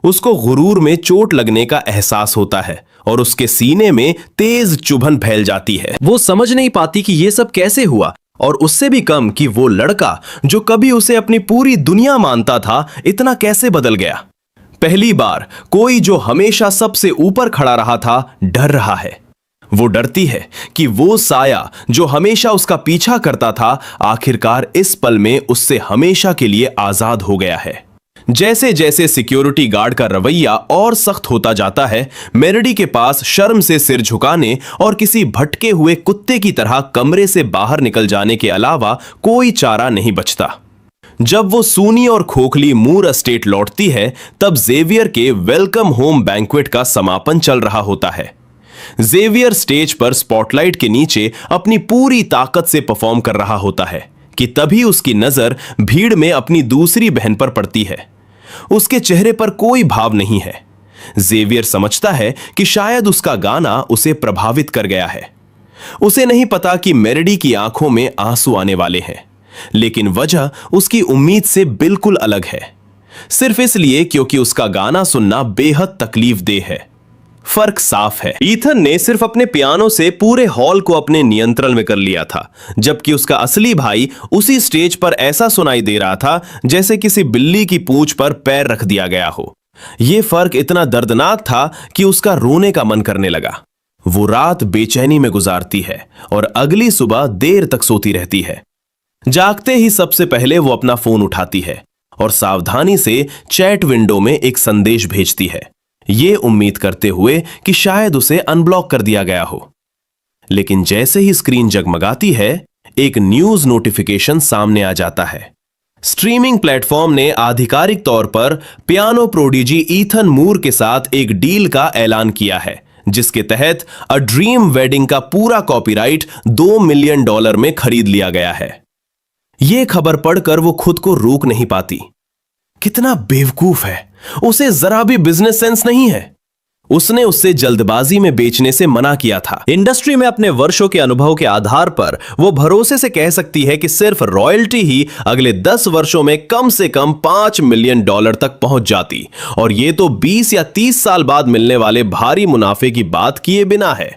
उसको गुरूर में चोट लगने का एहसास होता है और उसके सीने में तेज चुभन फैल जाती है। वो समझ नहीं पाती कि ये सब कैसे हुआ, और उससे भी कम कि वो लड़का जो कभी उसे अपनी पूरी दुनिया मानता था, इतना कैसे बदल गया। पहली बार कोई जो हमेशा सबसे ऊपर खड़ा रहा था डर रहा है। वो डरती है कि वो साया जो हमेशा उसका पीछा करता था, आखिरकार इस पल में उससे हमेशा के लिए आजाद हो गया है। जैसे जैसे सिक्योरिटी गार्ड का रवैया और सख्त होता जाता है, मेलेडी के पास शर्म से सिर झुकाने और किसी भटके हुए कुत्ते की तरह कमरे से बाहर निकल जाने के अलावा कोई चारा नहीं बचता। जब वो सूनी और खोखली मूर एस्टेट लौटती है, तब जेवियर के वेलकम होम बैंक्वेट का समापन चल रहा होता है। जेवियर स्टेज पर स्पॉटलाइट के नीचे अपनी पूरी ताकत से परफॉर्म कर रहा होता है कि तभी उसकी नजर भीड़ में अपनी दूसरी बहन पर पड़ती है। उसके चेहरे पर कोई भाव नहीं है। जेवियर समझता है कि शायद उसका गाना उसे प्रभावित कर गया है। उसे नहीं पता कि मेलेडी की आंखों में आंसू आने वाले हैं, लेकिन वजह उसकी उम्मीद से बिल्कुल अलग है। सिर्फ इसलिए क्योंकि उसका गाना सुनना बेहद तकलीफदेह है। फर्क साफ है। ईथन ने सिर्फ अपने पियानो से पूरे हॉल को अपने नियंत्रण में कर लिया था, जबकि उसका असली भाई उसी स्टेज पर ऐसा सुनाई दे रहा था जैसे किसी बिल्ली की पूंछ पर पैर रख दिया गया हो। यह फर्क इतना दर्दनाक था कि उसका रोने का मन करने लगा। वो रात बेचैनी में गुजारती है और अगली सुबह देर तक सोती रहती है। जागते ही सबसे पहले वो अपना फोन उठाती है और सावधानी से चैट विंडो में एक संदेश भेजती है, ये उम्मीद करते हुए कि शायद उसे अनब्लॉक कर दिया गया हो। लेकिन जैसे ही स्क्रीन जगमगाती है, एक न्यूज नोटिफिकेशन सामने आ जाता है। स्ट्रीमिंग प्लेटफॉर्म ने आधिकारिक तौर पर पियानो प्रोडिजी ईथन मूर के साथ एक डील का ऐलान किया है, जिसके तहत अ ड्रीम वेडिंग का पूरा कॉपीराइट $2 मिलियन में खरीद लिया गया है। यह खबर पढ़कर वो खुद को रोक नहीं पाती। कितना बेवकूफ है, उसे जरा भी बिजनेस सेंस नहीं है। उसने उससे जल्दबाजी में बेचने से मना किया था। इंडस्ट्री में अपने वर्षों के अनुभव के आधार पर वो भरोसे से कह सकती है कि सिर्फ रॉयल्टी ही अगले 10 वर्षों में कम से कम $5 मिलियन तक पहुंच जाती, और ये तो 20 या 30 साल बाद मिलने वाले भारी मुनाफे की बात किए बिना है।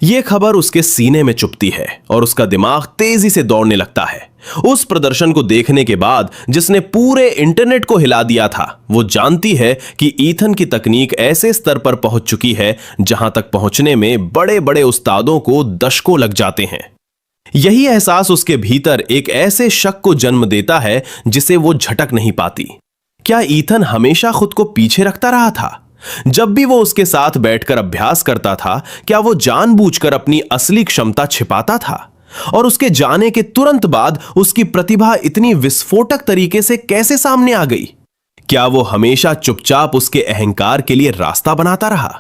यह खबर उसके सीने में चुभती है और उसका दिमाग तेजी से दौड़ने लगता है। उस प्रदर्शन को देखने के बाद जिसने पूरे इंटरनेट को हिला दिया था, वो जानती है कि ईथन की तकनीक ऐसे स्तर पर पहुंच चुकी है जहां तक पहुंचने में बड़े बड़े उस्तादों को दशकों लग जाते हैं। यही एहसास उसके भीतर एक ऐसे शक को जन्म देता है जिसे वो झटक नहीं पाती। क्या ईथन हमेशा खुद को पीछे रखता रहा था? जब भी वो उसके साथ बैठकर अभ्यास करता था, क्या वो जानबूझकर अपनी असली क्षमता छिपाता था? और उसके जाने के तुरंत बाद उसकी प्रतिभा इतनी विस्फोटक तरीके से कैसे सामने आ गई? क्या वो हमेशा चुपचाप उसके अहंकार के लिए रास्ता बनाता रहा?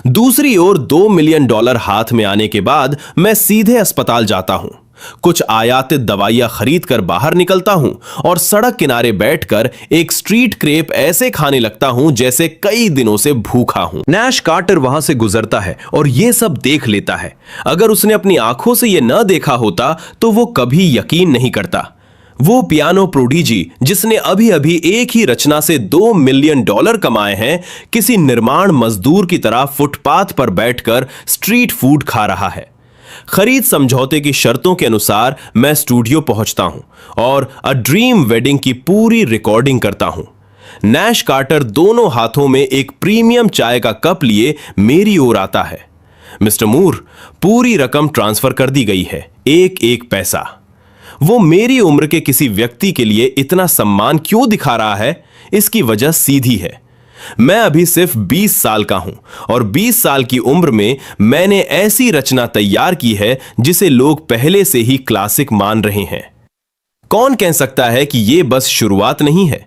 दूसरी ओर $2 मिलियन हाथ में आने के बाद मैं सीधे अस्पताल जाता हूं, कुछ आयातित दवाइयां खरीद कर बाहर निकलता हूं और सड़क किनारे बैठकर एक स्ट्रीट क्रेप ऐसे खाने लगता हूं जैसे कई दिनों से भूखा हूं। नैश कार्टर वहां से गुजरता है और यह सब देख लेता है। अगर उसने अपनी आंखों से यह न देखा होता तो वो कभी यकीन नहीं करता। वो पियानो प्रोडिजी जिसने अभी अभी एक ही रचना से $2 मिलियन कमाए हैं, किसी निर्माण मजदूर की तरह फुटपाथ पर बैठकर स्ट्रीट फूड खा रहा है। खरीद समझौते की शर्तों के अनुसार मैं स्टूडियो पहुंचता हूं और अ ड्रीम वेडिंग की पूरी रिकॉर्डिंग करता हूं। नैश कार्टर दोनों हाथों में एक प्रीमियम चाय का कप लिए मेरी ओर आता है। मिस्टर मूर, पूरी रकम ट्रांसफर कर दी गई है, एक एक पैसा। वो मेरी उम्र के किसी व्यक्ति के लिए इतना सम्मान क्यों दिखा रहा है? इसकी वजह सीधी है। मैं अभी सिर्फ 20 साल का हूं और 20 साल की उम्र में मैंने ऐसी रचना तैयार की है जिसे लोग पहले से ही क्लासिक मान रहे हैं। कौन कह सकता है कि यह बस शुरुआत नहीं है?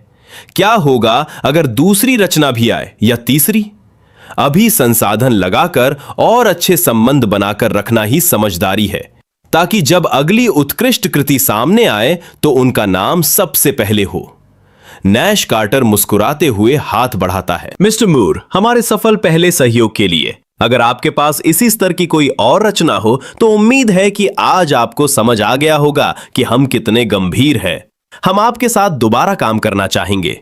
क्या होगा अगर दूसरी रचना भी आए या तीसरी? अभी संसाधन लगाकर और अच्छे संबंध बनाकर रखना ही समझदारी है, ताकि जब अगली उत्कृष्ट कृति सामने आए तो उनका नाम सबसे पहले हो। नैश कार्टर मुस्कुराते हुए हाथ बढ़ाता है। मिस्टर मूर, हमारे सफल पहले सहयोग के लिए अगर आपके पास इसी स्तर की कोई और रचना हो तो उम्मीद है कि आज आपको समझ आ गया होगा कि हम कितने गंभीर हैं। हम आपके साथ दोबारा काम करना चाहेंगे।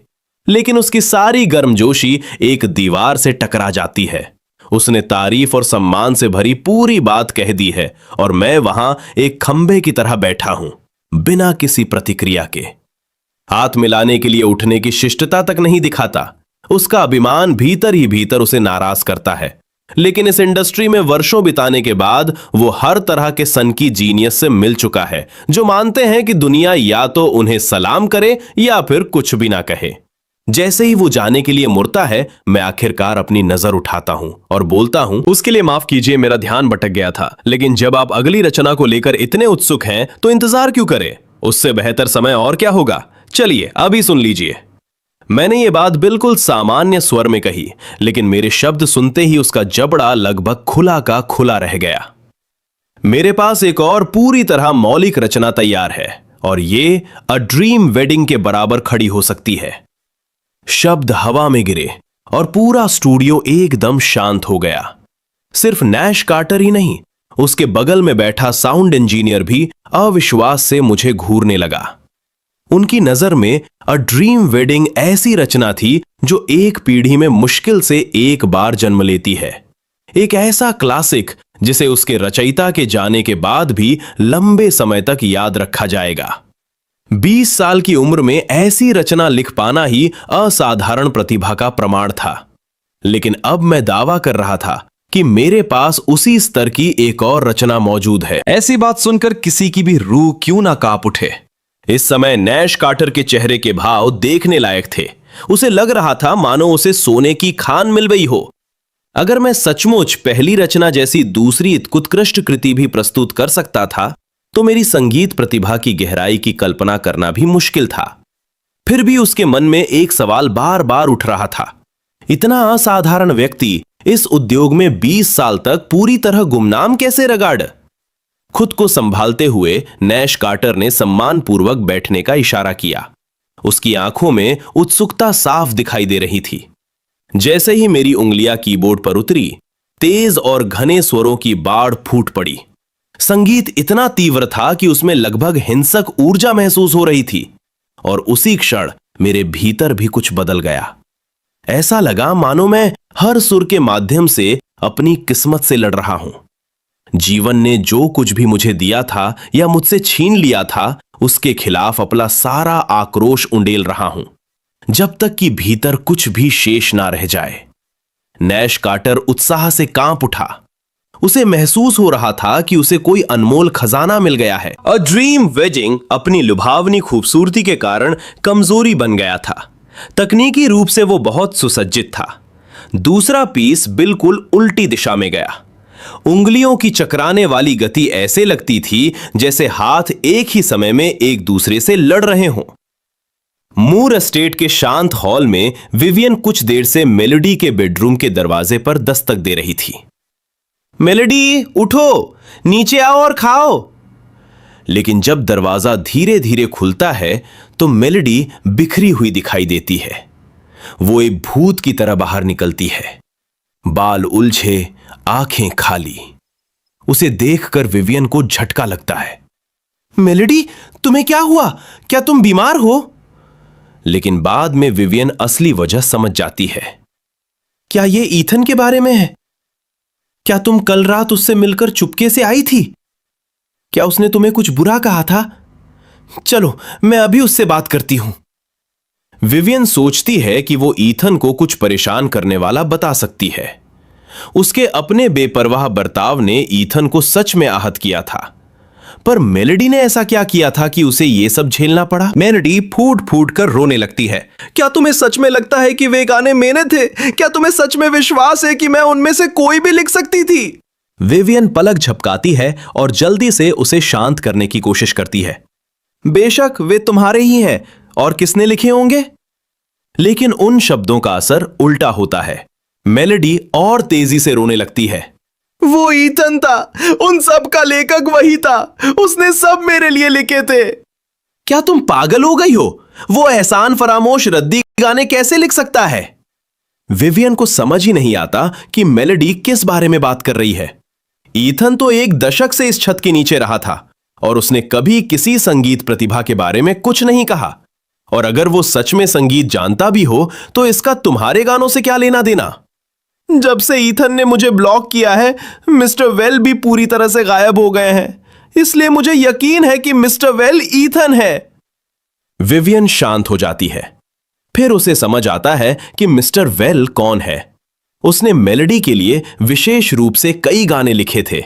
लेकिन उसकी सारी गर्मजोशी एक दीवार से टकरा जाती है। उसने तारीफ और सम्मान से भरी पूरी बात कह दी है और मैं वहां एक खंभे की तरह बैठा हूं, बिना किसी प्रतिक्रिया के। हाथ मिलाने के लिए उठने की शिष्टता तक नहीं दिखाता। उसका अभिमान भीतर ही भीतर उसे नाराज करता है। लेकिन इस इंडस्ट्री में वर्षों बिताने के बाद वो हर तरह के सनकी जीनियस से मिल चुका है, जो मानते हैं कि दुनिया या तो उन्हें सलाम करे या फिर कुछ भी ना कहे। जैसे ही वो जाने के लिए मुड़ता है, मैं आखिरकार अपनी नजर उठाता हूं और बोलता हूं, उसके लिए माफ कीजिए, मेरा ध्यान भटक गया था। लेकिन जब आप अगली रचना को लेकर इतने उत्सुक हैं तो इंतजार क्यों करें? उससे बेहतर समय और क्या होगा? चलिए अभी सुन लीजिए। मैंने ये बात बिल्कुल सामान्य स्वर में कही, लेकिन मेरे शब्द सुनते ही उसका जबड़ा लगभग खुला का खुला रह गया। मेरे पास एक और पूरी तरह मौलिक रचना तैयार है और ये अ ड्रीम वेडिंग के बराबर खड़ी हो सकती है। शब्द हवा में गिरे और पूरा स्टूडियो एकदम शांत हो गया। सिर्फ नैश कार्टर ही नहीं, उसके बगल में बैठा साउंड इंजीनियर भी अविश्वास से मुझे घूरने लगा। उनकी नजर में अ ड्रीम वेडिंग ऐसी रचना थी जो एक पीढ़ी में मुश्किल से एक बार जन्म लेती है। एक ऐसा क्लासिक जिसे उसके रचयिता के जाने के बाद भी लंबे समय तक याद रखा जाएगा। 20 साल की उम्र में ऐसी रचना लिख पाना ही असाधारण प्रतिभा का प्रमाण था। लेकिन अब मैं दावा कर रहा था कि मेरे पास उसी स्तर की एक और रचना मौजूद है। ऐसी बात सुनकर किसी की भी रूह क्यों ना कांप उठे। इस समय नैश कार्टर के चेहरे के भाव देखने लायक थे। उसे लग रहा था मानो उसे सोने की खान मिल गई हो। अगर मैं सचमुच पहली रचना जैसी दूसरी उत्कृष्ट कृति भी प्रस्तुत कर सकता था तो मेरी संगीत प्रतिभा की गहराई की कल्पना करना भी मुश्किल था। फिर भी उसके मन में एक सवाल बार बार उठ रहा था, इतना असाधारण व्यक्ति इस उद्योग में 20 साल तक पूरी तरह गुमनाम कैसे रगाड़? खुद को संभालते हुए नैश कार्टर ने सम्मानपूर्वक बैठने का इशारा किया। उसकी आंखों में उत्सुकता साफ दिखाई दे रही थी। जैसे ही मेरी उंगलियां कीबोर्ड पर उतरी, तेज और घने स्वरों की बाढ़ फूट पड़ी। संगीत इतना तीव्र था कि उसमें लगभग हिंसक ऊर्जा महसूस हो रही थी, और उसी क्षण मेरे भीतर भी कुछ बदल गया। ऐसा लगा मानो मैं हर सुर के माध्यम से अपनी किस्मत से लड़ रहा हूं। जीवन ने जो कुछ भी मुझे दिया था या मुझसे छीन लिया था, उसके खिलाफ अपना सारा आक्रोश उंडेल रहा हूं, जब तक कि भीतर कुछ भी शेष ना रह जाए। नैश कार्टर उत्साह से कांप उठा। उसे महसूस हो रहा था कि उसे कोई अनमोल खजाना मिल गया है। अ ड्रीम वेडिंग अपनी लुभावनी खूबसूरती के कारण कमजोरी बन गया था। तकनीकी रूप से वो बहुत सुसज्जित था। दूसरा पीस बिल्कुल उल्टी दिशा में गया। उंगलियों की चकराने वाली गति ऐसे लगती थी जैसे हाथ एक ही समय में एक दूसरे से लड़ रहे हों। मूर एस्टेट के शांत हॉल में विवियन कुछ देर से मेलोडी के बेडरूम के दरवाजे पर दस्तक दे रही थी। मेलोडी, उठो, नीचे आओ और खाओ। लेकिन जब दरवाजा धीरे धीरे खुलता है तो मेलोडी बिखरी हुई दिखाई देती है। वो एक भूत की तरह बाहर निकलती है, बाल उलझे, आंखें खाली। उसे देखकर विवियन को झटका लगता है। मेलोडी, तुम्हें क्या हुआ? क्या तुम बीमार हो? लेकिन बाद में विवियन असली वजह समझ जाती है। क्या ये ईथन के बारे में है? क्या तुम कल रात उससे मिलकर चुपके से आई थी? क्या उसने तुम्हें कुछ बुरा कहा था? चलो, मैं अभी उससे बात करती हूं। विवियन सोचती है कि वो ईथन को कुछ परेशान करने वाला बता सकती है। उसके अपने बेपरवाह बर्ताव ने ईथन को सच में आहत किया था, पर मेलोडी ने ऐसा क्या किया था कि उसे ये सब झेलना पड़ा? मेलोडी फूट फूट कर रोने लगती है। क्या तुम्हें सच में लगता है कि वे गाने मेरे थे? क्या तुम्हें सच में विश्वास है कि मैं उनमें से कोई भी लिख सकती थी? विवियन पलक झपकाती है और जल्दी से उसे शांत करने की कोशिश करती है। बेशक वे तुम्हारे ही हैं, और किसने लिखे होंगे? लेकिन उन शब्दों का असर उल्टा होता है। मेलोडी और तेजी से रोने लगती है। वो ईथन था, उन सब का लेखक वही था। उसने सब मेरे लिए लिखे थे। क्या तुम पागल हो गई हो? वो एहसान फरामोश रद्दी गाने कैसे लिख सकता है? विवियन को समझ ही नहीं आता कि मेलोडी किस बारे में बात कर रही है। ईथन तो एक दशक से इस छत के नीचे रहा था और उसने कभी किसी संगीत प्रतिभा के बारे में कुछ नहीं कहा। और अगर वो सच में संगीत जानता भी हो तो इसका तुम्हारे गानों से क्या लेना देना? जब से ईथन ने मुझे ब्लॉक किया है, मिस्टर वेल भी पूरी तरह से गायब हो गए हैं। इसलिए मुझे यकीन है कि मिस्टर वेल ईथन है। विवियन शांत हो जाती है। फिर उसे समझ आता है कि मिस्टर वेल कौन है। उसने मेलोडी के लिए विशेष रूप से कई गाने लिखे थे,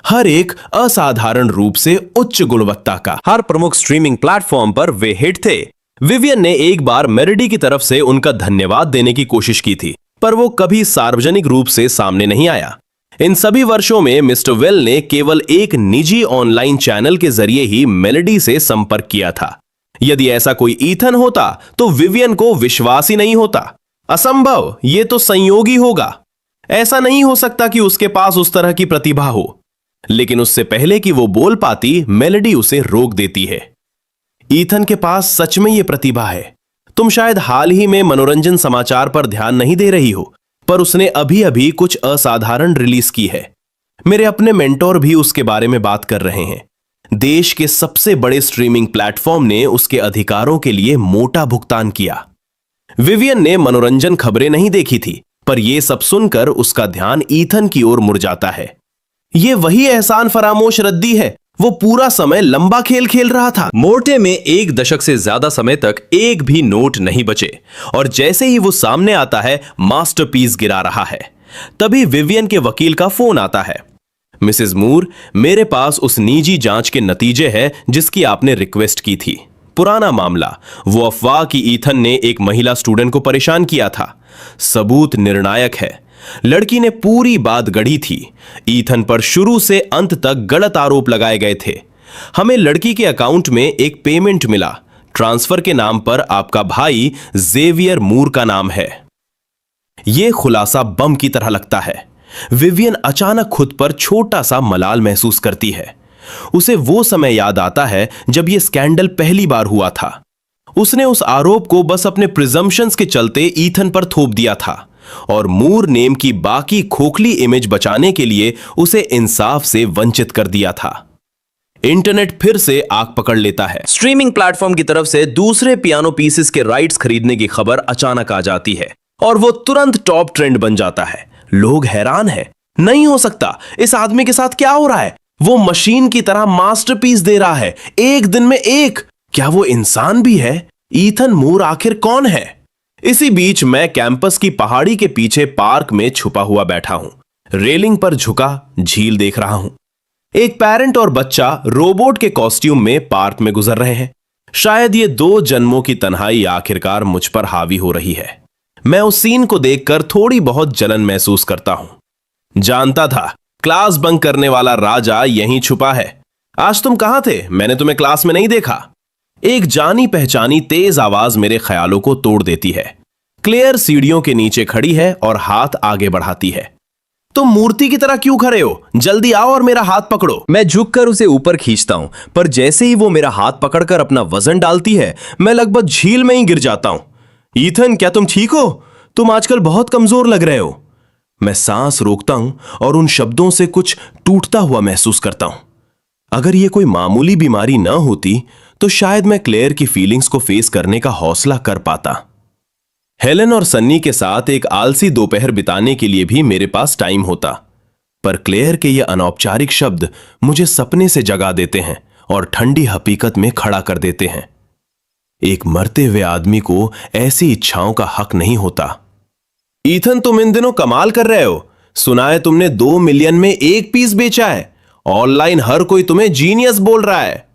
हर एक असाधारण रूप से उच्च गुणवत्ता का। हर प्रमुख स्ट्रीमिंग प्लेटफॉर्म पर वे हिट थे। विवियन ने एक बार मेलोडी की तरफ से उनका धन्यवाद देने की कोशिश की थी, पर वो कभी सार्वजनिक रूप से सामने नहीं आया। इन सभी वर्षों में मिस्टर वेल ने केवल एक निजी ऑनलाइन चैनल के जरिए ही मेलोडी से संपर्क किया था। यदि ऐसा कोई ईथन होता तो विवियन को विश्वास ही नहीं होता। असंभव, ये तो संयोगी होगा। ऐसा नहीं हो सकता कि उसके पास उस तरह की प्रतिभा हो। लेकिन उससे पहले कि वो बोल पाती, मेलोडी उसे रोक देती है। ईथन के पास सच में ये प्रतिभा है। तुम शायद हाल ही में मनोरंजन समाचार पर ध्यान नहीं दे रही हो, पर उसने अभी अभी कुछ असाधारण रिलीज की है। मेरे अपने मेंटोर भी उसके बारे में बात कर रहे हैं। देश के सबसे बड़े स्ट्रीमिंग प्लेटफॉर्म ने उसके अधिकारों के लिए मोटा भुगतान किया। विवियन ने मनोरंजन खबरें नहीं देखी थी, पर यह सब सुनकर उसका ध्यान ईथन की ओर मुड़ जाता है। यह वही एहसान फरामोश रद्दी है। वो पूरा समय लंबा खेल खेल रहा था। मोर्टे में 1 दशक से ज्यादा समय तक एक भी नोट नहीं बचे, और जैसे ही वो सामने आता है, मास्टरपीस गिरा रहा है। तभी विवियन के वकील का फोन आता है। मिसेस मूर, मेरे पास उस निजी जांच के नतीजे हैं जिसकी आपने रिक्वेस्ट की थी। पुराना मामला, वो अफवाह कि ईथन ने एक महिला स्टूडेंट को परेशान किया था। सबूत निर्णायक है। लड़की ने पूरी बात गढ़ी थी। ईथन पर शुरू से अंत तक गलत आरोप लगाए गए थे। हमें लड़की के अकाउंट में एक पेमेंट मिला। ट्रांसफर के नाम पर आपका भाई जेवियर मूर का नाम है। यह खुलासा बम की तरह लगता है। विवियन अचानक खुद पर छोटा सा मलाल महसूस करती है। उसे वो समय याद आता है जब यह स्कैंडल पहली बार हुआ था। उसने उस आरोप को बस अपने प्रिजम्पशंस के चलते ईथन पर थोप दिया था, और मूर नेम की बाकी खोखली इमेज बचाने के लिए उसे इंसाफ से वंचित कर दिया था। इंटरनेट फिर से आग पकड़ लेता है। स्ट्रीमिंग प्लेटफॉर्म की तरफ से दूसरे पियानो पीसेस के राइट्स खरीदने की खबर अचानक आ जाती है और वो तुरंत टॉप ट्रेंड बन जाता है। लोग हैरान हैं, नहीं हो सकता, इस आदमी के साथ क्या हो रहा है? वो मशीन की तरह मास्टरपीस दे रहा है, एक दिन में एक। क्या वो इंसान भी है? ईथन मूर आखिर कौन है? इसी बीच मैं कैंपस की पहाड़ी के पीछे पार्क में छुपा हुआ बैठा हूं, रेलिंग पर झुका झील देख रहा हूं। एक पेरेंट और बच्चा रोबोट के कॉस्ट्यूम में पार्क में गुजर रहे हैं। शायद ये 2 जन्मों की तन्हाई आखिरकार मुझ पर हावी हो रही है। मैं उस सीन को देखकर थोड़ी बहुत जलन महसूस करता हूं। जानता था क्लास बंक करने वाला राजा यहीं छुपा है। आज तुम कहां थे? मैंने तुम्हें क्लास में नहीं देखा। एक जानी पहचानी तेज आवाज मेरे ख्यालों को तोड़ देती है। क्लेयर सीढ़ियों के नीचे खड़ी है और हाथ आगे बढ़ाती है। तुम मूर्ति की तरह क्यों खड़े हो? जल्दी आओ और मेरा हाथ पकड़ो। मैं झुककर उसे ऊपर खींचता हूं, पर जैसे ही वो मेरा हाथ पकड़कर अपना वजन डालती है, मैं लगभग झील में ही गिर जाता हूं। ईथन, क्या तुम ठीक हो? तुम आजकल बहुत कमजोर लग रहे हो। मैं सांस रोकता हूं और उन शब्दों से कुछ टूटता हुआ महसूस करता हूं। अगर यह कोई मामूली बीमारी न होती तो शायद मैं क्लेयर की फीलिंग्स को फेस करने का हौसला कर पाता। हेलन और सन्नी के साथ एक आलसी दोपहर बिताने के लिए भी मेरे पास टाइम होता, पर क्लेयर के ये अनौपचारिक शब्द मुझे सपने से जगा देते हैं और ठंडी हकीकत में खड़ा कर देते हैं। एक मरते हुए आदमी को ऐसी इच्छाओं का हक नहीं होता। ईथन, तुम इन दिनों कमाल कर रहे हो। सुना है तुमने 2 मिलियन में 1 पीस बेचा है। ऑनलाइन हर कोई तुम्हें जीनियस बोल रहा है।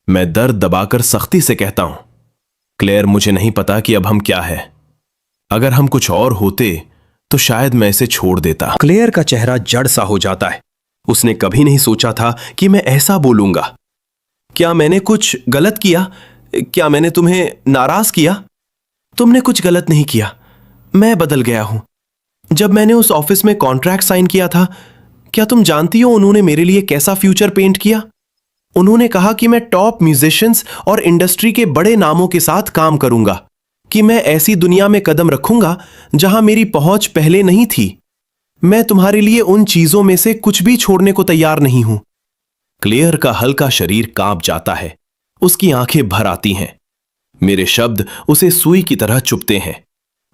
मैं दर्द दबाकर सख्ती से कहता हूं, क्लेयर, मुझे नहीं पता कि अब हम क्या है। अगर हम कुछ और होते तो शायद मैं इसे छोड़ देता। क्लेयर का चेहरा जड़ सा हो जाता है। उसने कभी नहीं सोचा था कि मैं ऐसा बोलूंगा। क्या मैंने कुछ गलत किया? क्या मैंने तुम्हें नाराज किया? तुमने कुछ गलत नहीं किया। मैं बदल गया हूं। जब मैंने उस ऑफिस में कॉन्ट्रैक्ट साइन किया था, क्या तुम जानती हो उन्होंने मेरे लिए कैसा फ्यूचर पेंट किया? उन्होंने कहा कि मैं टॉप म्यूजिशियंस और इंडस्ट्री के बड़े नामों के साथ काम करूंगा, कि मैं ऐसी दुनिया में कदम रखूंगा जहां मेरी पहुंच पहले नहीं थी। मैं तुम्हारे लिए उन चीजों में से कुछ भी छोड़ने को तैयार नहीं हूं। क्लेयर का हल्का शरीर कांप जाता है, उसकी आंखें भर आती हैं। मेरे शब्द उसे सुई की तरह चुभते हैं।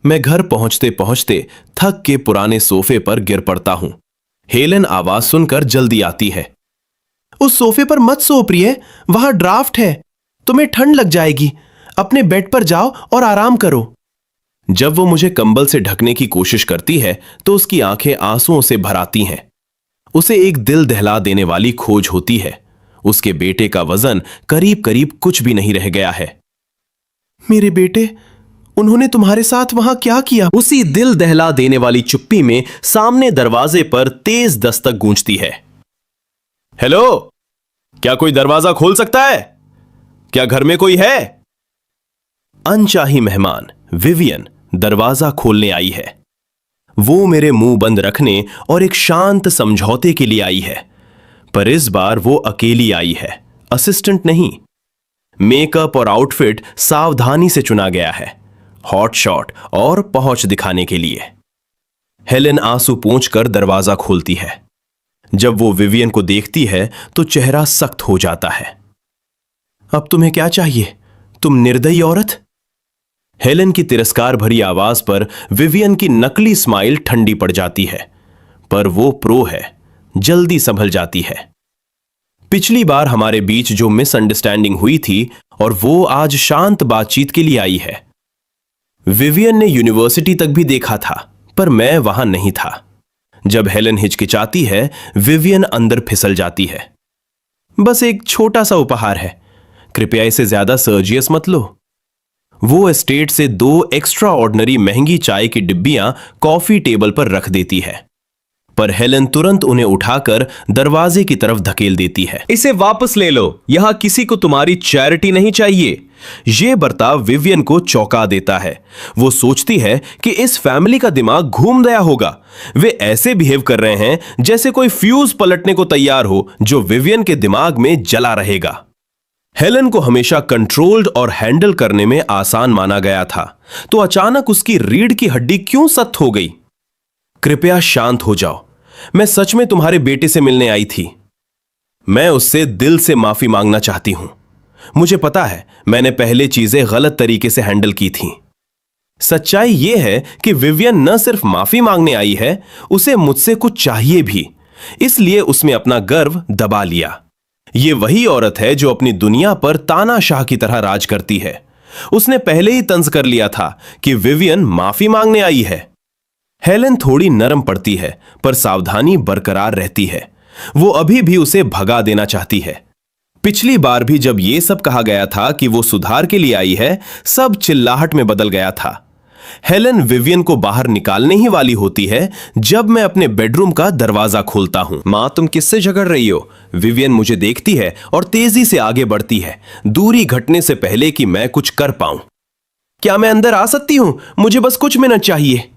मैं घर पहुंचते पहुंचते थक के पुराने सोफे पर गिर पड़ता हूं। हेलन आवाज सुनकर जल्दी आती है। उस सोफे पर मत सो प्रिय, वहां ड्राफ्ट है, तुम्हें ठंड लग जाएगी। अपने बेड पर जाओ और आराम करो। जब वो मुझे कंबल से ढकने की कोशिश करती है तो उसकी आंखें आंसुओं से भर आती हैं। उसे एक दिल दहला देने वाली खोज होती है। उसके बेटे का वजन करीब करीब कुछ भी नहीं रह गया है। मेरे बेटे, उन्होंने तुम्हारे साथ वहां क्या किया? उसी दिल दहला देने वाली चुप्पी में सामने दरवाजे पर तेज दस्तक गूंजती है। हेलो, क्या कोई दरवाजा खोल सकता है? क्या घर में कोई है? अनचाही मेहमान विवियन दरवाजा खोलने आई है। वो मेरे मुंह बंद रखने और एक शांत समझौते के लिए आई है, पर इस बार वो अकेली आई है, असिस्टेंट नहीं। मेकअप और आउटफिट सावधानी से चुना गया है, हॉट शॉट और पहुंच दिखाने के लिए। हेलेन आंसू पोंछकर दरवाजा खोलती है। जब वो विवियन को देखती है तो चेहरा सख्त हो जाता है। अब तुम्हें क्या चाहिए, तुम निर्दयी औरत? हेलेन की तिरस्कार भरी आवाज पर विवियन की नकली स्माइल ठंडी पड़ जाती है, पर वो प्रो है, जल्दी संभल जाती है। पिछली बार हमारे बीच जो मिसअंडरस्टैंडिंग हुई थी और वो आज शांत बातचीत के लिए आई है। विवियन ने यूनिवर्सिटी तक भी देखा था, पर मैं वहां नहीं था। जब हेलेन हिचकिचाती है, विवियन अंदर फिसल जाती है। बस एक छोटा सा उपहार है, कृपया इसे ज्यादा सर्जियस मत लो। वो एस्टेट से 2 एक्स्ट्रा ऑर्डिनरी महंगी चाय की डिब्बियां कॉफी टेबल पर रख देती है, पर हेलेन तुरंत उन्हें उठाकर दरवाजे की तरफ धकेल देती है। इसे वापस ले लो, यहां किसी को तुम्हारी चैरिटी नहीं चाहिए। यह बर्ताव विवियन को चौंका देता है। वो सोचती है कि इस फैमिली का दिमाग घूम गया होगा। वे ऐसे बिहेव कर रहे हैं जैसे कोई फ्यूज पलटने को तैयार हो, जो विवियन के दिमाग में जला रहेगा। हेलेन को हमेशा कंट्रोल्ड और हैंडल करने में आसान माना गया था, तो अचानक उसकी रीढ़ की हड्डी क्यों सख्त हो गई? कृपया शांत हो जाओ। मैं सच में तुम्हारे बेटे से मिलने आई थी। मैं उससे दिल से माफी मांगना चाहती हूं। मुझे पता है मैंने पहले चीजें गलत तरीके से हैंडल की थी। सच्चाई यह है कि विवियन न सिर्फ माफी मांगने आई है, उसे मुझसे कुछ चाहिए भी, इसलिए उसने अपना गर्व दबा लिया। यह वही औरत है जो अपनी दुनिया पर तानाशाह की तरह राज करती है। उसने पहले ही तंज कर लिया था कि विवियन माफी मांगने आई है। हेलेन थोड़ी नरम पड़ती है, पर सावधानी बरकरार रहती है। वो अभी भी उसे भगा देना चाहती है। पिछली बार भी जब यह सब कहा गया था कि वो सुधार के लिए आई है, सब चिल्लाहट में बदल गया था। हेलेन विवियन को बाहर निकालने ही वाली होती है जब मैं अपने बेडरूम का दरवाजा खोलता हूं। मां, तुम किससे झगड़ रही हो? विवियन मुझे देखती है और तेजी से आगे बढ़ती है, दूरी घटने से पहले कि मैं कुछ कर पाऊं। क्या मैं अंदर आ सकती हूं? मुझे बस कुछ मिनट चाहिए।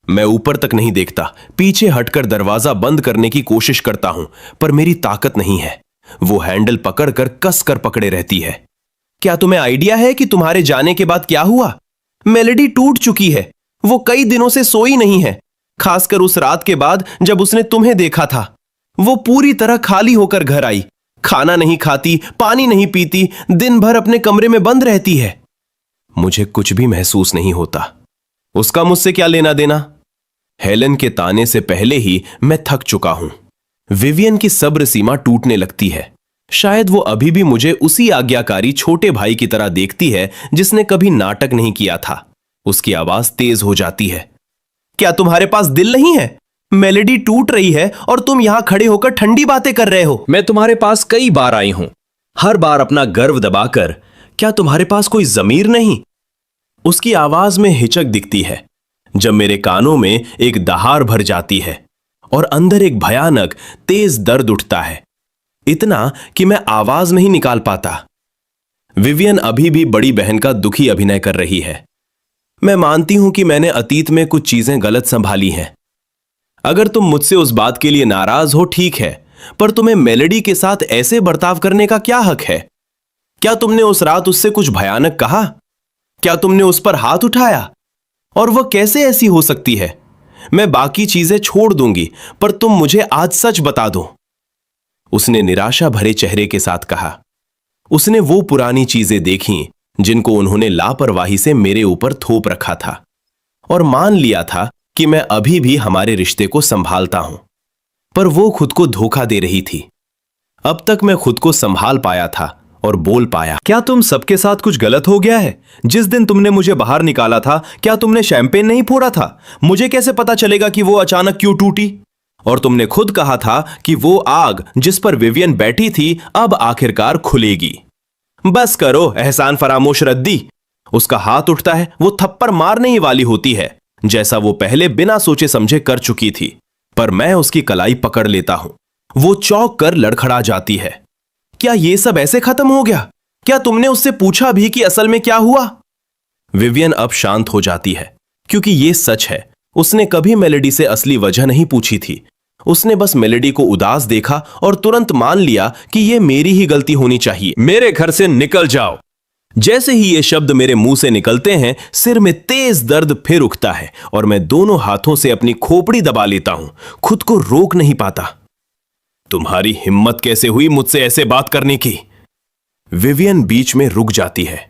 मैं ऊपर तक नहीं देखता, पीछे हटकर दरवाजा बंद करने की कोशिश करता हूं, पर मेरी ताकत नहीं है। वो हैंडल पकड़कर कसकर पकड़े रहती है। क्या तुम्हें आइडिया है कि तुम्हारे जाने के बाद क्या हुआ? मेलेडी टूट चुकी है। वो कई दिनों से सोई नहीं है, खासकर उस रात के बाद जब उसने तुम्हें देखा था। वो पूरी तरह खाली होकर घर आई, खाना नहीं खाती, पानी नहीं पीती, दिन भर अपने कमरे में बंद रहती है। मुझे कुछ भी महसूस नहीं होता। उसका मुझसे क्या लेना देना? हेलेन के ताने से पहले ही मैं थक चुका हूं। विवियन की सब्र सीमा टूटने लगती है। शायद वो अभी भी मुझे उसी आज्ञाकारी छोटे भाई की तरह देखती है जिसने कभी नाटक नहीं किया था। उसकी आवाज तेज हो जाती है। क्या तुम्हारे पास दिल नहीं है? मेलेडी टूट रही है और तुम यहां खड़े होकर ठंडी बातें कर रहे हो। मैं तुम्हारे पास कई बार आई हूं, हर बार अपना गर्व दबाकर। क्या तुम्हारे पास कोई जमीर नहीं? उसकी आवाज में हिचक दिखती है जब मेरे कानों में एक दहाड़ भर जाती है और अंदर एक भयानक तेज दर्द उठता है, इतना कि मैं आवाज नहीं निकाल पाता। विवियन अभी भी बड़ी बहन का दुखी अभिनय कर रही है। मैं मानती हूं कि मैंने अतीत में कुछ चीजें गलत संभाली हैं। अगर तुम मुझसे उस बात के लिए नाराज हो, ठीक है, पर तुम्हें मेलेडी के साथ ऐसे बर्ताव करने का क्या हक है? क्या तुमने उस रात उससे कुछ भयानक कहा? क्या तुमने उस पर हाथ उठाया? और वह कैसे ऐसी हो सकती है? मैं बाकी चीजें छोड़ दूंगी, पर तुम मुझे आज सच बता दो। उसने निराशा भरे चेहरे के साथ कहा। उसने वो पुरानी चीजें देखीं जिनको उन्होंने लापरवाही से मेरे ऊपर थोप रखा था, और मान लिया था कि मैं अभी भी हमारे रिश्ते को संभालता हूं। पर वो खुद को धोखा दे रही थी। अब तक मैं खुद को संभाल पाया था और बोल पाया। क्या तुम सबके साथ कुछ गलत हो गया है? जिस दिन तुमने मुझे बाहर निकाला था, क्या तुमने शैंपेन नहीं फोड़ा था? मुझे कैसे पता चलेगा कि वो अचानक क्यों टूटी? और तुमने खुद कहा था कि वो आग जिस पर विवियन बैठी थी अब आखिरकार खुलेगी। बस करो एहसान फरामोश रद्दी। उसका हाथ उठता है। वो थप्पड़ मारने ही वाली होती है, जैसा वो पहले बिना सोचे समझे कर चुकी थी, पर मैं उसकी कलाई पकड़ लेता हूं। वो चौंक कर लड़खड़ा जाती है। क्या ये सब ऐसे खत्म हो गया? क्या तुमने उससे पूछा भी कि असल में क्या हुआ? विवियन अब शांत हो जाती है, क्योंकि ये सच है, उसने कभी मेलेडी से असली वजह नहीं पूछी थी। उसने बस मेलेडी को उदास देखा और तुरंत मान लिया कि यह मेरी ही गलती होनी चाहिए। मेरे घर से निकल जाओ। जैसे ही ये शब्द मेरे मुंह से निकलते हैं, सिर में तेज दर्द फिर उठता है और मैं दोनों हाथों से अपनी खोपड़ी दबा लेता हूं, खुद को रोक नहीं पाता। तुम्हारी हिम्मत कैसे हुई मुझसे ऐसे बात करने की? विवियन बीच में रुक जाती है।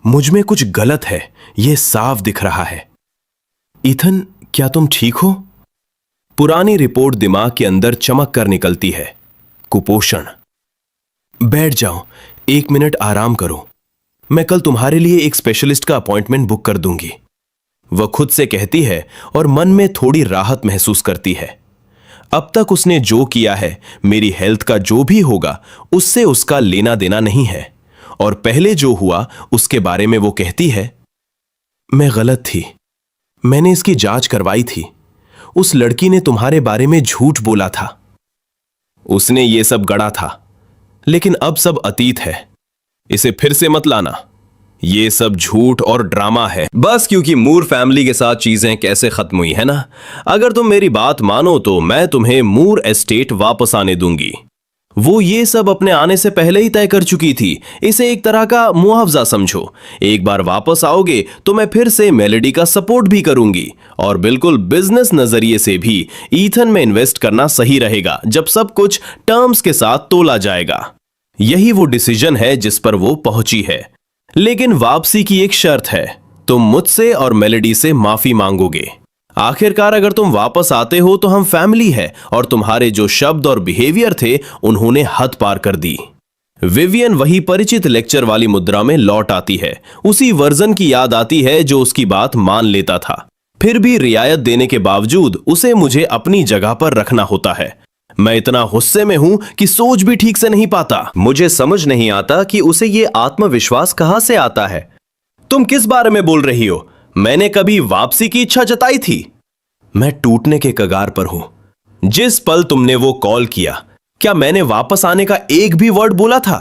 मुझ में कुछ गलत है, यह साफ दिख रहा है। ईथन, क्या तुम ठीक हो? पुरानी रिपोर्ट दिमाग के अंदर चमक कर निकलती है। कुपोषण। बैठ जाओ, 1 मिनट आराम करो। मैं कल तुम्हारे लिए एक स्पेशलिस्ट का अपॉइंटमेंट बुक कर दूंगी। वह खुद से कहती है और मन में थोड़ी राहत महसूस करती है। अब तक उसने जो किया है, मेरी हेल्थ का जो भी होगा, उससे उसका लेना देना नहीं है। और पहले जो हुआ उसके बारे में वो कहती है, मैं गलत थी। मैंने इसकी जांच करवाई थी। उस लड़की ने तुम्हारे बारे में झूठ बोला था। उसने ये सब गढ़ा था, लेकिन अब सब अतीत है। इसे फिर से मत लाना। ये सब झूठ और ड्रामा है, बस क्योंकि मूर फैमिली के साथ चीजें कैसे खत्म हुई है ना। अगर तुम मेरी बात मानो तो मैं तुम्हें मूर एस्टेट वापस आने दूंगी। वो ये सब अपने आने से पहले ही तय कर चुकी थी। इसे एक तरह का मुआवजा समझो। एक बार वापस आओगे तो मैं फिर से मेलेडी का सपोर्ट भी करूंगी, और बिल्कुल बिजनेस नजरिए से भी ईथन में इन्वेस्ट करना सही रहेगा जब सब कुछ टर्म्स के साथ तोला जाएगा। यही वो डिसीजन है जिस पर वो पहुंची है। लेकिन वापसी की एक शर्त है, तुम मुझसे और मेलेडी से माफी मांगोगे। आखिरकार अगर तुम वापस आते हो तो हम फैमिली है, और तुम्हारे जो शब्द और बिहेवियर थे उन्होंने हद पार कर दी। विवियन वही परिचित लेक्चर वाली मुद्रा में लौट आती है। उसी वर्जन की याद आती है जो उसकी बात मान लेता था। फिर भी रियायत देने के बावजूद उसे मुझे अपनी जगह पर रखना होता है। मैं इतना गुस्से में हूं कि सोच भी ठीक से नहीं पाता। मुझे समझ नहीं आता कि उसे ये आत्मविश्वास कहां से आता है। तुम किस बारे में बोल रही हो? मैंने कभी वापसी की इच्छा जताई थी? मैं टूटने के कगार पर हूं। जिस पल तुमने वो कॉल किया, क्या मैंने वापस आने का एक भी वर्ड बोला था?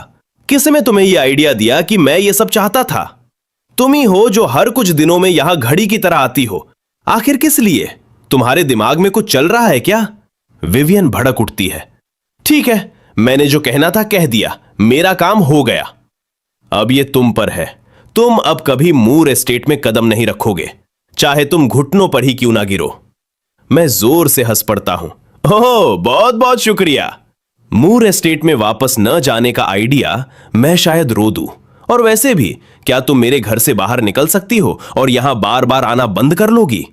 किसने तुम्हें यह आइडिया दिया कि मैं ये सब चाहता था? तुम ही हो जो हर कुछ दिनों में यहां घड़ी की तरह आती हो। आखिर किस लिए? तुम्हारे दिमाग में कुछ चल रहा है क्या? विवियन भड़क उठती है। ठीक है, मैंने जो कहना था कह दिया। मेरा काम हो गया। अब ये तुम पर है। तुम अब कभी मूर एस्टेट में कदम नहीं रखोगे, चाहे तुम घुटनों पर ही क्यों ना गिरो। मैं जोर से हंस पड़ता हूं। ओह, बहुत बहुत शुक्रिया। मूर एस्टेट में वापस न जाने का आइडिया मैं शायद रो दूं। और वैसे भी क्या तुम मेरे घर से बाहर निकल सकती हो और यहां बार बार आना बंद कर लोगी?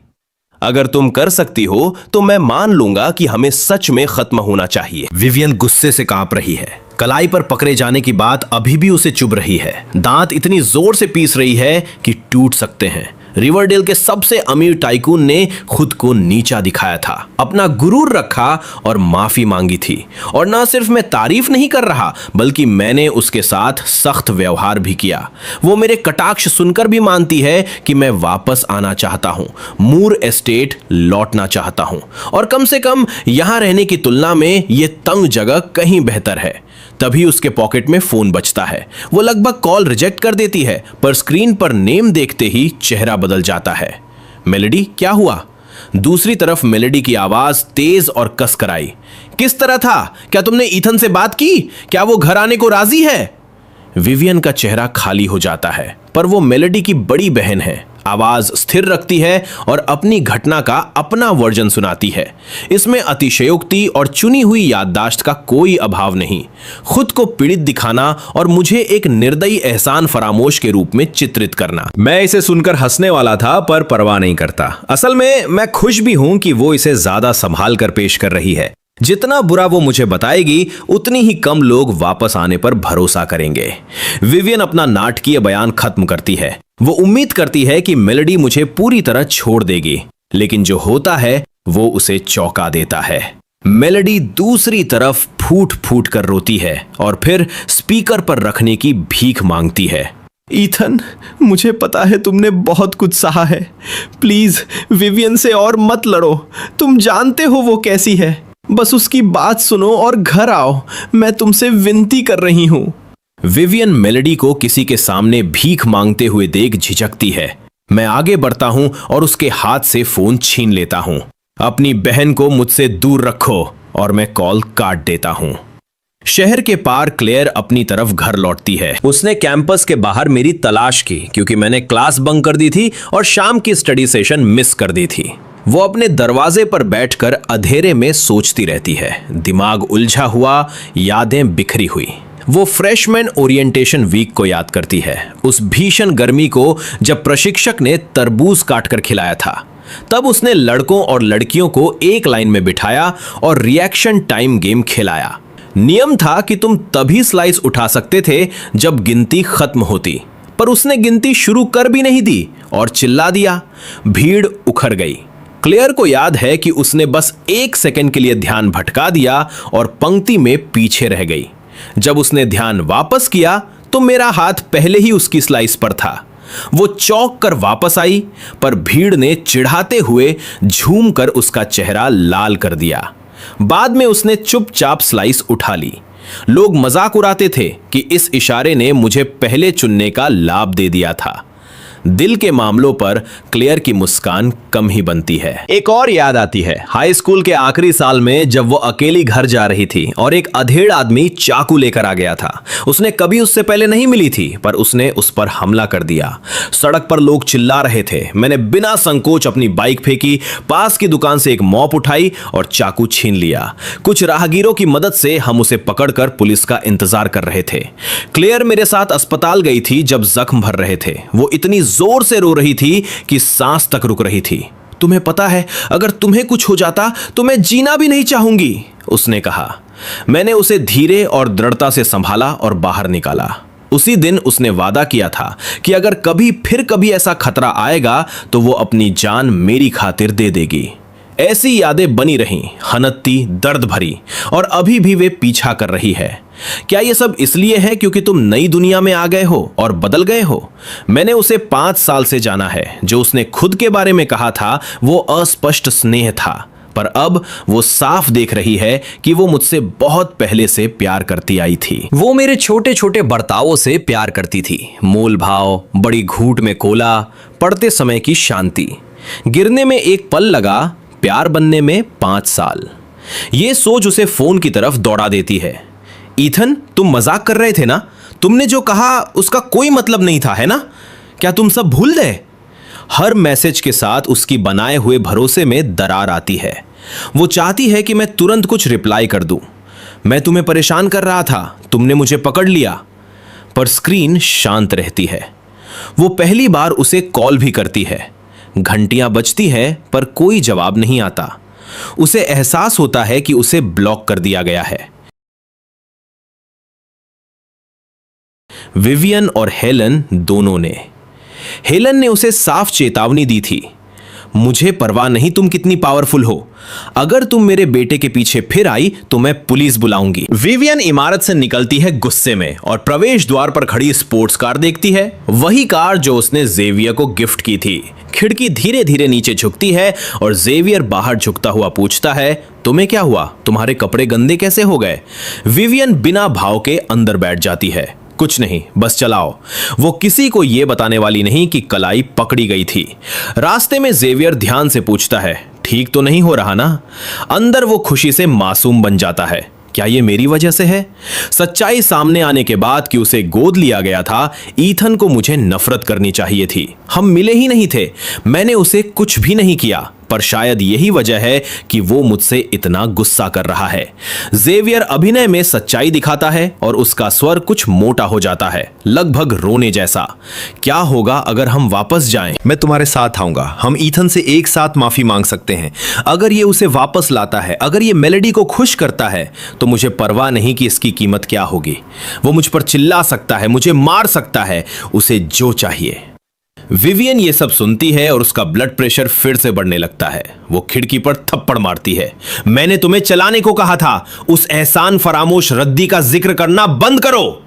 अगर तुम कर सकती हो तो मैं मान लूंगा कि हमें सच में खत्म होना चाहिए। विवियन गुस्से से कांप रही है। कलाई पर पकड़े जाने की बात अभी भी उसे चुभ रही है। दांत इतनी जोर से पीस रही है कि टूट सकते हैं। रिवरडेल के सबसे अमीर टाइकून ने खुद को नीचा दिखाया था, अपना गुरूर रखा और माफी मांगी थी। और ना सिर्फ मैं तारीफ नहीं कर रहा, बल्कि मैंने उसके साथ सख्त व्यवहार भी किया। वो मेरे कटाक्ष सुनकर भी मानती है कि मैं वापस आना चाहता हूं, मूर एस्टेट लौटना चाहता हूं, और कम से कम यहां रहने की तुलना में ये तंग जगह कहीं बेहतर है। तभी उसके पॉकेट में फोन बजता है। वो लगभग कॉल रिजेक्ट कर देती है, पर स्क्रीन पर नेम देखते ही चेहरा बदल जाता है। मेलेडी, क्या हुआ? दूसरी तरफ मेलेडी की आवाज तेज और कसकर आई। किस तरह था? क्या तुमने ईथन से बात की? क्या वो घर आने को राजी है? विवियन का चेहरा खाली हो जाता है, पर वो मेलेडी की बड़ी बहन है। आवाज स्थिर रखती है और अपनी घटना का अपना वर्जन सुनाती है। इसमें अतिशयोक्ति और चुनी हुई याददाश्त का कोई अभाव नहीं। खुद को पीड़ित दिखाना और मुझे एक निर्दयी एहसान फरामोश के रूप में चित्रित करना। मैं इसे सुनकर हंसने वाला था, पर परवाह नहीं करता। असल में मैं खुश भी हूं कि वो इसे ज्यादा संभाल कर पेश कर रही है। जितना बुरा वो मुझे बताएगी, उतनी ही कम लोग वापस आने पर भरोसा करेंगे। विवियन अपना नाटकीय बयान खत्म करती है। वो उम्मीद करती है कि मेलेडी मुझे पूरी तरह छोड़ देगी, लेकिन जो होता है वो उसे चौंका देता है। मेलेडी दूसरी तरफ फूट फूट कर रोती है और फिर स्पीकर पर रखने की भीख मांगती है। ईथन, मुझे पता है तुमने बहुत कुछ सहा है। प्लीज विवियन से और मत लड़ो। तुम जानते हो वो कैसी है। बस उसकी बात सुनो और घर आओ। मैं तुमसे विनती कर रही हूं। विवियन मेलेडी को किसी के सामने भीख मांगते हुए देख झिझकती है। मैं आगे बढ़ता हूं और उसके हाथ से फोन छीन लेता हूं। अपनी बहन को मुझसे दूर रखो, और मैं कॉल काट देता हूं। शहर के पार क्लेयर अपनी तरफ घर लौटती है। उसने कैंपस के बाहर मेरी तलाश की, क्योंकि मैंने क्लास बंक कर दी थी और शाम की स्टडी सेशन मिस कर दी थी। वो अपने दरवाजे पर बैठकर अंधेरे में सोचती रहती है। दिमाग उलझा हुआ, यादें बिखरी हुई। वो फ्रेशमैन ओरिएंटेशन वीक को याद करती है, उस भीषण गर्मी को जब प्रशिक्षक ने तरबूज काटकर खिलाया था। तब उसने लड़कों और लड़कियों को एक लाइन में बिठाया और रिएक्शन टाइम गेम खिलाया। नियम था कि तुम तभी स्लाइस उठा सकते थे जब गिनती खत्म होती, पर उसने गिनती शुरू कर भी नहीं दी और चिल्ला दिया। भीड़ उखड़ गई। क्लेयर को याद है कि उसने बस 1 सेकंड के लिए ध्यान भटका दिया और पंक्ति में पीछे रह गई। जब उसने ध्यान वापस किया तो मेरा हाथ पहले ही उसकी स्लाइस पर था। वो चौंक कर वापस आई, पर भीड़ ने चिढ़ाते हुए झूम कर उसका चेहरा लाल कर दिया। बाद में उसने चुपचाप स्लाइस उठा ली। लोग मजाक उड़ाते थे कि इस इशारे ने मुझे पहले चुनने का लाभ दे दिया था। दिल के मामलों पर क्लेयर की मुस्कान कम ही बनती है। एक और याद आती है, हाई स्कूल के आखिरी साल में जब वो अकेली घर जा रही थी और एक अधेड़ आदमी चाकू लेकर आ गया था। उसने कभी उससे पहले नहीं मिली थी, पर उसने उस पर हमला कर दिया। सड़क पर लोग चिल्ला रहे थे। मैंने बिना संकोच अपनी बाइक फेंकी, पास की दुकान से एक मॉप उठाई और चाकू छीन लिया। कुछ राहगीरों की मदद से हम उसे पकड़कर पुलिस का इंतजार कर रहे थे। क्लेयर मेरे साथ अस्पताल गई थी जब जख्म भर रहे थे। वो इतनी जोर से रो रही थी कि सांस तक रुक रही थी। तुम्हें पता है, अगर तुम्हें कुछ हो जाता तो मैं जीना भी नहीं चाहूंगी, उसने कहा। मैंने उसे धीरे और दृढ़ता से संभाला और बाहर निकाला। उसी दिन उसने वादा किया था कि अगर कभी ऐसा खतरा आएगा तो वो अपनी जान मेरी खातिर दे देगी। ऐसी यादें बनी रहीं, हनत्ती, दर्द भरी, और अभी भी वे पीछा कर रही है। क्या ये सब इसलिए है क्योंकि तुम नई दुनिया में आ गए हो और बदल गए हो? मैंने उसे 5 साल से जाना है। जो उसने खुद के बारे में कहा था वो अस्पष्ट स्नेह था, पर अब वो साफ देख रही है कि वो मुझसे बहुत पहले से प्यार करती आई थी। वो मेरे छोटे छोटे बर्तावों से प्यार करती थी। मोल भाव, बड़ी घूंट में कोला, पढ़ते समय की शांति। गिरने में एक पल लगा, प्यार बनने में 5 साल। ये सोच उसे फोन की तरफ दौड़ा देती है। ईथन, तुम मजाक कर रहे थे ना? तुमने जो कहा उसका कोई मतलब नहीं था, है ना? क्या तुम सब भूल गए? हर मैसेज के साथ उसकी बनाए हुए भरोसे में दरार आती है। वो चाहती है कि मैं तुरंत कुछ रिप्लाई कर दूं। मैं तुम्हें परेशान कर रहा था, तुमने मुझे पकड़ लिया। पर स्क्रीन शांत रहती है। वो पहली बार उसे कॉल भी करती है। घंटियां बजती है पर कोई जवाब नहीं आता। उसे एहसास होता है कि उसे ब्लॉक कर दिया गया है। विवियन और हेलन दोनों ने। हेलन ने उसे साफ चेतावनी दी थी, मुझे परवाह नहीं तुम कितनी पावरफुल हो, अगर तुम मेरे बेटे के पीछे फिर आई तो मैं पुलिस बुलाऊंगी। विवियन इमारत से निकलती है गुस्से में और प्रवेश द्वार पर खड़ी स्पोर्ट्स कार देखती है, वही कार जो उसने जेवियर को गिफ्ट की थी। खिड़की धीरे धीरे नीचे झुकती है और जेवियर बाहर झुकता हुआ पूछता है, तुम्हें क्या हुआ? तुम्हारे कपड़े गंदे कैसे हो गए? विवियन बिना भाव के अंदर बैठ जाती है, कुछ नहीं, बस चलाओ। वो किसी को यह बताने वाली नहीं कि कलाई पकड़ी गई थी। रास्ते में जेवियर ध्यान से पूछता है, ठीक तो नहीं हो रहा ना? अंदर वो खुशी से मासूम बन जाता है। क्या ये मेरी वजह से है? सच्चाई सामने आने के बाद कि उसे गोद लिया गया था, ईथन को मुझे नफरत करनी चाहिए थी। हम मिले ही नहीं थे, मैंने उसे कुछ भी नहीं किया, पर शायद यही वजह है कि वो मुझसे इतना गुस्सा कर रहा है। जेवियर अभिनय में सच्चाई दिखाता है और उसका स्वर कुछ मोटा हो जाता है, लगभग रोने जैसा। क्या होगा अगर हम वापस जाएं? मैं तुम्हारे साथ आऊंगा। हम ईथन से एक साथ माफी मांग सकते हैं। अगर ये उसे वापस लाता है, अगर ये मेलेडी को खुश करता है, तो मुझे परवाह नहीं कि इसकी कीमत क्या होगी। वो मुझ पर चिल्ला सकता है, मुझे मार सकता है, उसे जो चाहिए। विवियन ये सब सुनती है और उसका ब्लड प्रेशर फिर से बढ़ने लगता है। वो खिड़की पर थप्पड़ मारती है। मैंने तुम्हें चलाने को कहा था, उस एहसान फरामोश रद्दी का जिक्र करना बंद करो।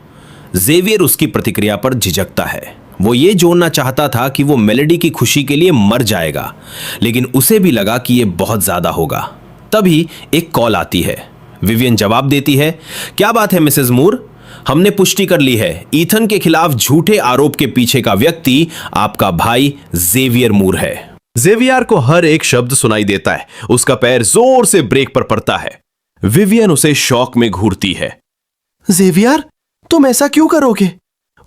जेवियर उसकी प्रतिक्रिया पर झिझकता है। वो ये जोड़ना चाहता था कि वो मेलेडी की खुशी के लिए मर जाएगा, लेकिन उसे भी लगा कि ये बहुत ज्यादा होगा। तभी एक कॉल आती है। विवियन जवाब देती है, क्या बात है मिसेस मूर? हमने पुष्टि कर ली है, ईथन के खिलाफ झूठे आरोप के पीछे का व्यक्ति आपका भाई जेवियर मूर है। जेवियर को हर एक शब्द सुनाई देता है। उसका पैर जोर से ब्रेक पर पड़ता है। विवियन उसे शौक में घूरती है। जेवियर, तुम ऐसा क्यों करोगे?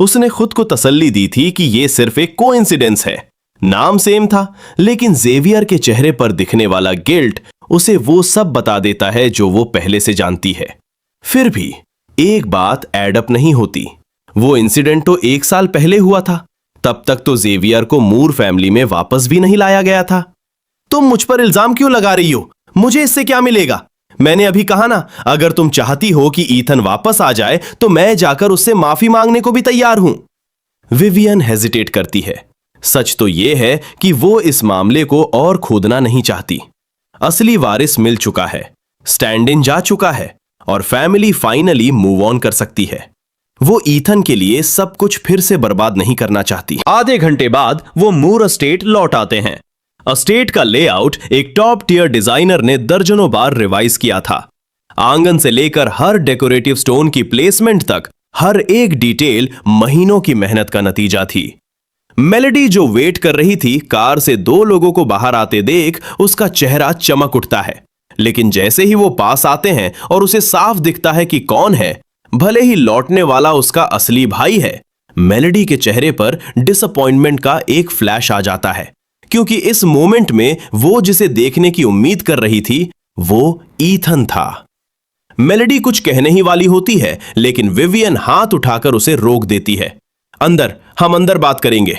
उसने खुद को तसल्ली दी थी कि यह सिर्फ एक कोइंसिडेंस है। नाम सेम था, लेकिन जेवियर के चेहरे पर दिखने वाला गिल्ट उसे वो सब बता देता है जो वो पहले से जानती है। फिर भी एक बात एड अप नहीं होती। वो इंसिडेंट तो 1 साल पहले हुआ था। तब तक तो जेवियर को मूर फैमिली में वापस भी नहीं लाया गया था। तुम मुझ पर इल्जाम क्यों लगा रही हो? मुझे इससे क्या मिलेगा? मैंने अभी कहा ना, अगर तुम चाहती हो कि ईथन वापस आ जाए तो मैं जाकर उससे माफी मांगने को भी तैयार हूं। विवियन हेजिटेट करती है। सच तो यह है कि वो इस मामले को और खोदना नहीं चाहती। असली वारिस मिल चुका है, स्टैंड इन जा चुका है और फैमिली फाइनली मूव ऑन कर सकती है। वो ईथन के लिए सब कुछ फिर से बर्बाद नहीं करना चाहती। आधे घंटे बाद वो मूर एस्टेट लौट आते हैं। एस्टेट का लेआउट एक टॉप टियर डिजाइनर ने दर्जनों बार रिवाइज किया था। आंगन से लेकर हर डेकोरेटिव स्टोन की प्लेसमेंट तक हर एक डिटेल महीनों की मेहनत का नतीजा थी। मेलेडी जो वेट कर रही थी, कार से 2 लोगों को बाहर आते देख उसका चेहरा चमक उठता है। लेकिन जैसे ही वो पास आते हैं और उसे साफ दिखता है कि कौन है, भले ही लौटने वाला उसका असली भाई है, मेलेडी के चेहरे पर डिसअपॉइंटमेंट का एक फ्लैश आ जाता है, क्योंकि इस मोमेंट में वो जिसे देखने की उम्मीद कर रही थी वो ईथन था। मेलेडी कुछ कहने ही वाली होती है, लेकिन विवियन हाथ उठाकर उसे रोक देती है। हम अंदर बात करेंगे।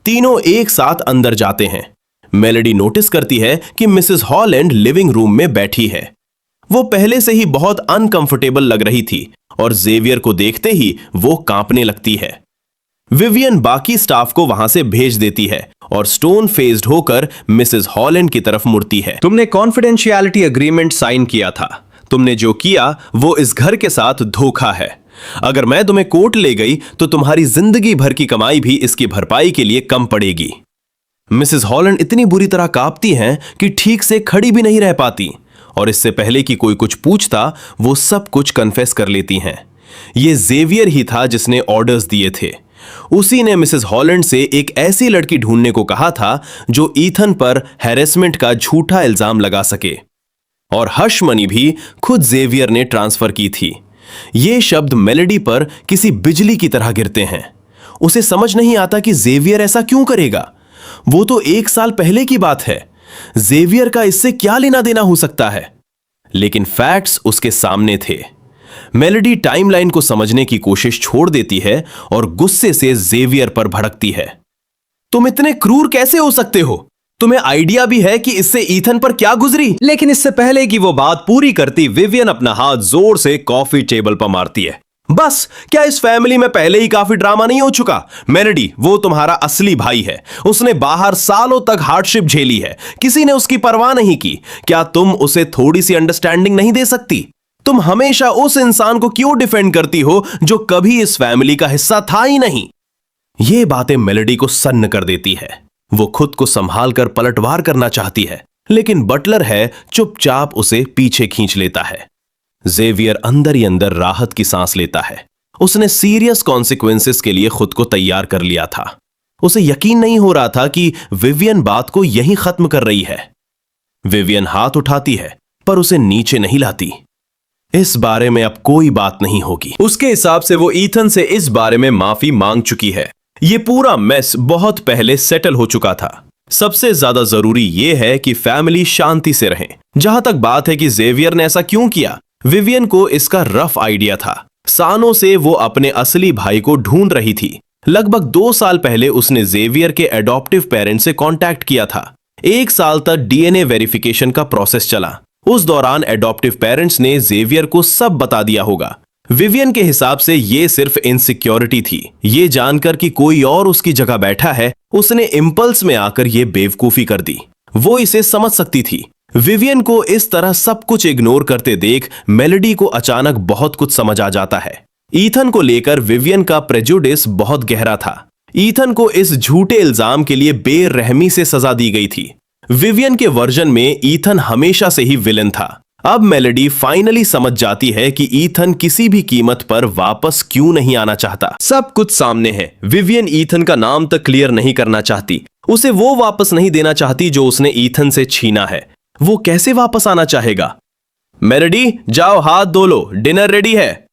तीनों एक साथ अंदर जाते हैं। मेलेडी नोटिस करती है कि मिसेस हॉलैंड लिविंग रूम में बैठी है। वो पहले से ही बहुत अनकंफर्टेबल लग रही थी और जेवियर को देखते ही वो कांपने लगती है। विवियन बाकी स्टाफ को वहां से भेज देती है और स्टोन फेस्ड होकर मिसेस हॉलैंड की तरफ मुड़ती है। तुमने कॉन्फिडेंशियलिटी एग्रीमेंट साइन किया था। तुमने जो किया वो इस घर के साथ धोखा है। अगर मैं तुम्हें कोर्ट ले गई तो तुम्हारी जिंदगी भर की कमाई भी इसकी भरपाई के लिए कम पड़ेगी। मिसेस हॉलैंड इतनी बुरी तरह कांपती हैं कि ठीक से खड़ी भी नहीं रह पाती, और इससे पहले कि कोई कुछ पूछता वो सब कुछ कन्फेस कर लेती हैं। ये जेवियर ही था जिसने ऑर्डर्स दिए थे। उसी ने मिसेस हॉलैंड से एक ऐसी लड़की ढूंढने को कहा था जो ईथन पर हैरेसमेंट का झूठा इल्जाम लगा सके, और हश मनी भी खुद जेवियर ने ट्रांसफर की थी। ये शब्द मेलेडी पर किसी बिजली की तरह गिरते हैं। उसे समझ नहीं आता कि जेवियर ऐसा क्यों करेगा। वो तो 1 साल पहले की बात है। जेवियर का इससे क्या लेना देना हो सकता है? लेकिन फैक्ट्स उसके सामने थे। मेलेडी टाइमलाइन को समझने की कोशिश छोड़ देती है और गुस्से से जेवियर पर भड़कती है। तुम इतने क्रूर कैसे हो सकते हो? तुम्हें आइडिया भी है कि इससे ईथन पर क्या गुजरी? लेकिन इससे पहले कि वो बात पूरी करती, विवियन अपना हाथ जोर से कॉफी टेबल पर मारती है। बस, क्या इस फैमिली में पहले ही काफी ड्रामा नहीं हो चुका? मेलेडी, वो तुम्हारा असली भाई है। उसने बाहर सालों तक हार्डशिप झेली है, किसी ने उसकी परवाह नहीं की। क्या तुम उसे थोड़ी सी अंडरस्टैंडिंग नहीं दे सकती? तुम हमेशा उस इंसान को क्यों डिफेंड करती हो जो कभी इस फैमिली का हिस्सा था ही नहीं? ये बातें मेलेडी को सन्न कर देती है। वो खुद को संभाल कर पलटवार करना चाहती है, लेकिन बटलर है चुपचाप उसे पीछे खींच लेता है। जेवियर अंदर ही अंदर राहत की सांस लेता है। उसने सीरियस कॉन्सिक्वेंसेस के लिए खुद को तैयार कर लिया था। उसे यकीन नहीं हो रहा था कि विवियन बात को यहीं खत्म कर रही है। विवियन हाथ उठाती है पर उसे नीचे नहीं लाती। इस बारे में अब कोई बात नहीं होगी। उसके हिसाब से वो ईथन से इस बारे में माफी मांग चुकी है। ये पूरा मेस बहुत पहले सेटल हो चुका था। सबसे ज्यादा जरूरी यह है कि फैमिली शांति से रहे। जहां तक बात है कि जेवियर ने ऐसा क्यों किया, विवियन को इसका रफ आइडिया था। सालों से वो अपने असली भाई को ढूंढ रही थी। लगभग 2 साल पहले उसने जेवियर के एडॉप्टिव पेरेंट्स से कांटेक्ट किया था। 1 साल तक डीएनए वेरिफिकेशन का प्रोसेस चला। उस दौरान एडॉप्टिव पेरेंट्स ने जेवियर को सब बता दिया होगा। विवियन के हिसाब से ये सिर्फ इनसिक्योरिटी थी। ये जानकर कि कोई और उसकी जगह बैठा है, उसने इंपल्स में आकर ये बेवकूफी कर दी। वो इसे समझ सकती थी। विवियन को इस तरह सब कुछ इग्नोर करते देख मेलेडी को अचानक बहुत कुछ समझ आ जाता है। ईथन को लेकर विवियन का प्रेजुडिस बहुत गहरा था। ईथन को इस झूठे इल्जाम के लिए बेरहमी से सजा दी गई थी। विवियन के वर्जन में ईथन हमेशा से ही विलेन था। अब मेलेडी फाइनली समझ जाती है कि ईथन किसी भी कीमत पर वापस क्यों नहीं आना चाहता। सब कुछ सामने है। विवियन ईथन का नाम तक क्लियर नहीं करना चाहती। उसे वो वापस नहीं देना चाहती जो उसने ईथन से छीना है। वो कैसे वापस आना चाहेगा? मेलेडी, जाओ हाथ धो लो, डिनर रेडी है।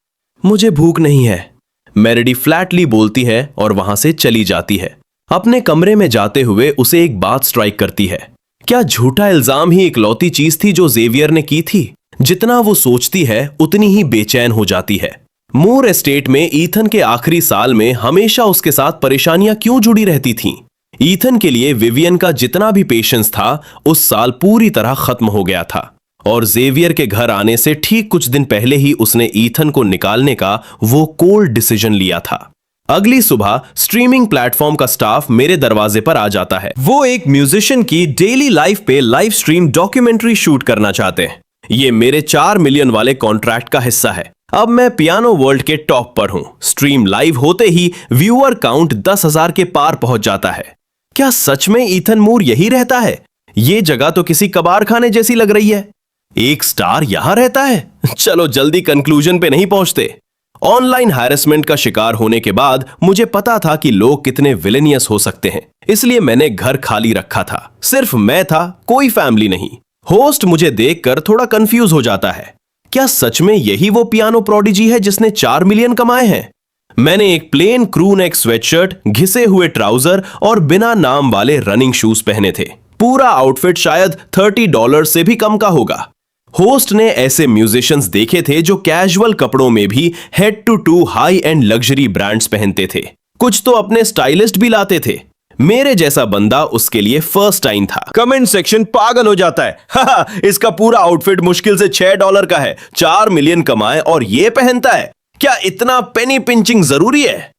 मुझे भूख नहीं है, मेलेडी फ्लैटली बोलती है और वहां से चली जाती है। अपने कमरे में जाते हुए उसे एक बात स्ट्राइक करती है। क्या झूठा इल्जाम ही इकलौती चीज थी जो जेवियर ने की थी? जितना वो सोचती है उतनी ही बेचैन हो जाती है। मूर एस्टेट में ईथन के आखिरी साल में हमेशा उसके साथ परेशानियां क्यों जुड़ी रहती थीं? ईथन के लिए विवियन का जितना भी पेशेंस था उस साल पूरी तरह खत्म हो गया था, और जेवियर के घर आने से ठीक कुछ दिन पहले ही उसने ईथन को निकालने का वो कोल्ड डिसीजन लिया था। अगली सुबह स्ट्रीमिंग प्लेटफॉर्म का स्टाफ मेरे दरवाजे पर आ जाता है। वो एक म्यूजिशियन की डेली लाइफ पे लाइव स्ट्रीम डॉक्यूमेंट्री शूट करना चाहते हैं। ये मेरे 4 मिलियन वाले कॉन्ट्रैक्ट का हिस्सा है। अब मैं पियानो वर्ल्ड के टॉप पर हूं। स्ट्रीम लाइव होते ही व्यूअर काउंट 10,000 के पार पहुंच जाता है। क्या सच में ईथन मूर यही रहता है? ये जगह तो किसी कबाड़ खाने जैसी लग रही है। एक स्टार यहां रहता है? चलो जल्दी कंक्लूजन पे नहीं पहुंचते। ऑनलाइन हैरेसमेंट का शिकार होने के बाद मुझे पता था कि लोग कितने विलेनियस हो सकते हैं, इसलिए मैंने घर खाली रखा था। सिर्फ मैं था, कोई फैमिली नहीं। होस्ट मुझे देखकर थोड़ा कंफ्यूज हो जाता है। क्या सच में यही वो पियानो प्रोडिजी है जिसने 4 मिलियन कमाए हैं? मैंने एक प्लेन क्रू नेक स्वेटशर्ट, घिसे हुए ट्राउजर और बिना नाम वाले रनिंग शूज पहने थे। पूरा आउटफिट शायद $30 से भी कम का होगा। होस्ट ने ऐसे म्यूजिशियंस देखे थे जो कैजुअल कपड़ों में भी head to toe high end luxury brands पहनते थे। कुछ तो अपने स्टाइलिस्ट भी लाते थे। मेरे जैसा बंदा उसके लिए फर्स्ट टाइम था। कमेंट सेक्शन पागल हो जाता है। हा, इसका पूरा आउटफिट मुश्किल से $6 का है, 4 मिलियन कमाए और ये पहनता है। क्या इतना पेनी पिंचिंग जरूरी है?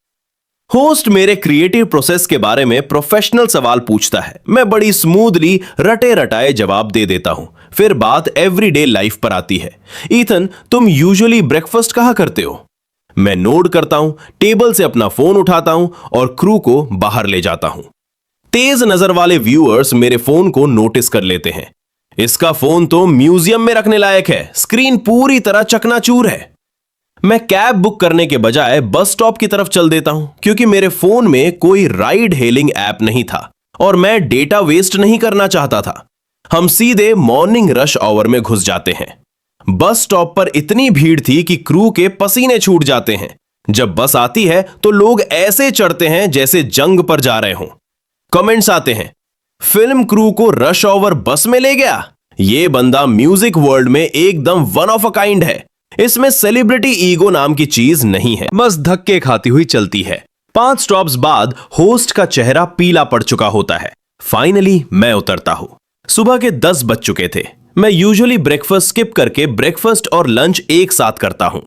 होस्ट मेरे क्रिएटिव प्रोसेस के बारे में प्रोफेशनल सवाल पूछता है। मैं बड़ी स्मूथली रटे रटाए जवाब दे देता हूं। फिर बात एवरीडे लाइफ पर आती है। ईथन, तुम यूजुअली ब्रेकफास्ट कहाँ करते हो? मैं नोट करता हूं, टेबल से अपना फोन उठाता हूं और क्रू को बाहर ले जाता हूं। तेज नजर वाले व्यूअर्स मेरे फोन को नोटिस कर लेते हैं। इसका फोन तो म्यूजियम में रखने लायक है, स्क्रीन पूरी तरह चकनाचूर है। मैं कैब बुक करने के बजाय बस स्टॉप की तरफ चल देता हूं, क्योंकि मेरे फोन में कोई राइड हेलिंग ऐप नहीं था और मैं डेटा वेस्ट नहीं करना चाहता था। हम सीधे मॉर्निंग रश आवर में घुस जाते हैं। बस स्टॉप पर इतनी भीड़ थी कि क्रू के पसीने छूट जाते हैं। जब बस आती है तो लोग ऐसे चढ़ते हैं जैसे जंग पर जा रहे हों। कमेंट्स आते हैं, फिल्म क्रू को रश आवर बस में ले गया। ये बंदा म्यूजिक वर्ल्ड में एकदम वन ऑफ अ काइंड है। इसमें सेलिब्रिटी ईगो नाम की चीज नहीं है, बस धक्के खाती हुई चलती है। 5 स्टॉप्स बाद होस्ट का चेहरा पीला पड़ चुका होता है। फाइनली मैं उतरता हूं। सुबह के 10 बज चुके थे। मैं यूजुअली ब्रेकफास्ट स्किप करके ब्रेकफास्ट और लंच एक साथ करता हूं।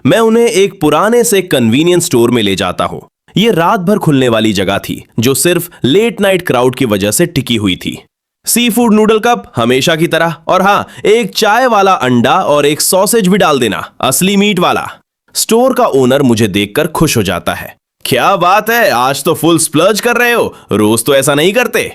मैं उन्हें एक पुराने से कन्वीनियंस स्टोर में ले जाता हूं। यह रात भर खुलने वाली जगह थी जो सिर्फ लेट नाइट क्राउड की वजह से टिकी हुई थी। सी फूड नूडल कप हमेशा की तरह, और हाँ, एक चाय वाला अंडा और एक सॉसेज भी डाल देना, असली मीट वाला। स्टोर का ओनर मुझे देखकर खुश हो जाता है। क्या बात है, आज तो फुल स्प्लर्ज कर रहे हो, रोज तो ऐसा नहीं करते।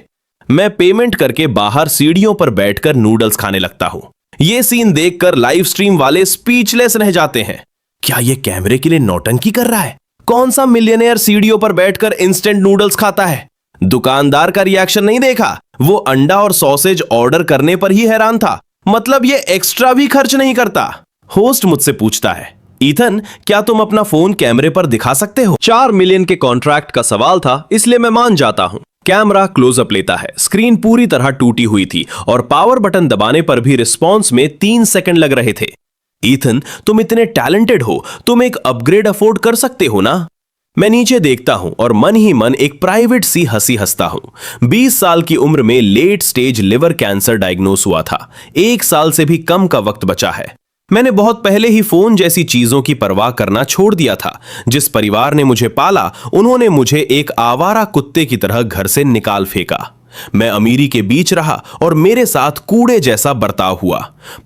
मैं पेमेंट करके बाहर सीढ़ियों पर बैठकर नूडल्स खाने लगता हूं। यह सीन देखकर लाइव स्ट्रीम वाले स्पीचलेस रह जाते हैं। क्या यह कैमरे के लिए नौटंकी कर रहा है? कौन सा मिलियनेयर सीढ़ियों पर बैठकर इंस्टेंट नूडल्स खाता है? दुकानदार का रिएक्शन नहीं देखा, वो अंडा और सॉसेज ऑर्डर करने पर ही हैरान था। मतलब ये एक्स्ट्रा भी खर्च नहीं करता। होस्ट मुझसे पूछता है, ईथन, क्या तुम अपना फोन कैमरे पर दिखा सकते हो? 4 मिलियन के कॉन्ट्रैक्ट का सवाल था, इसलिए मैं मान जाता हूं। कैमरा क्लोजअप लेता है। स्क्रीन पूरी तरह टूटी हुई थी और पावर बटन दबाने पर भी रिस्पॉन्स में 3 सेकंड लग रहे थे। ईथन, तुम इतने टैलेंटेड हो, तुम एक अपग्रेड अफोर्ड कर सकते हो ना? मैं नीचे देखता हूं और मन ही मन एक प्राइवेट सी हंसी हंसता हूं। 20 साल की उम्र में late stage liver cancer diagnose हुआ था। 1 साल से भी कम का वक्त बचा है। मैंने बहुत पहले ही फोन जैसी चीजों की परवाह करना छोड़ दिया था। जिस परिवार ने मुझे पाला, उन्होंने मुझे एक आवारा कुत्ते की तरह घर से निकाल फेंका। मैं अमीरी के बीच रहा और मेरे साथ कूड़े जैसा बर्ताव हुआ।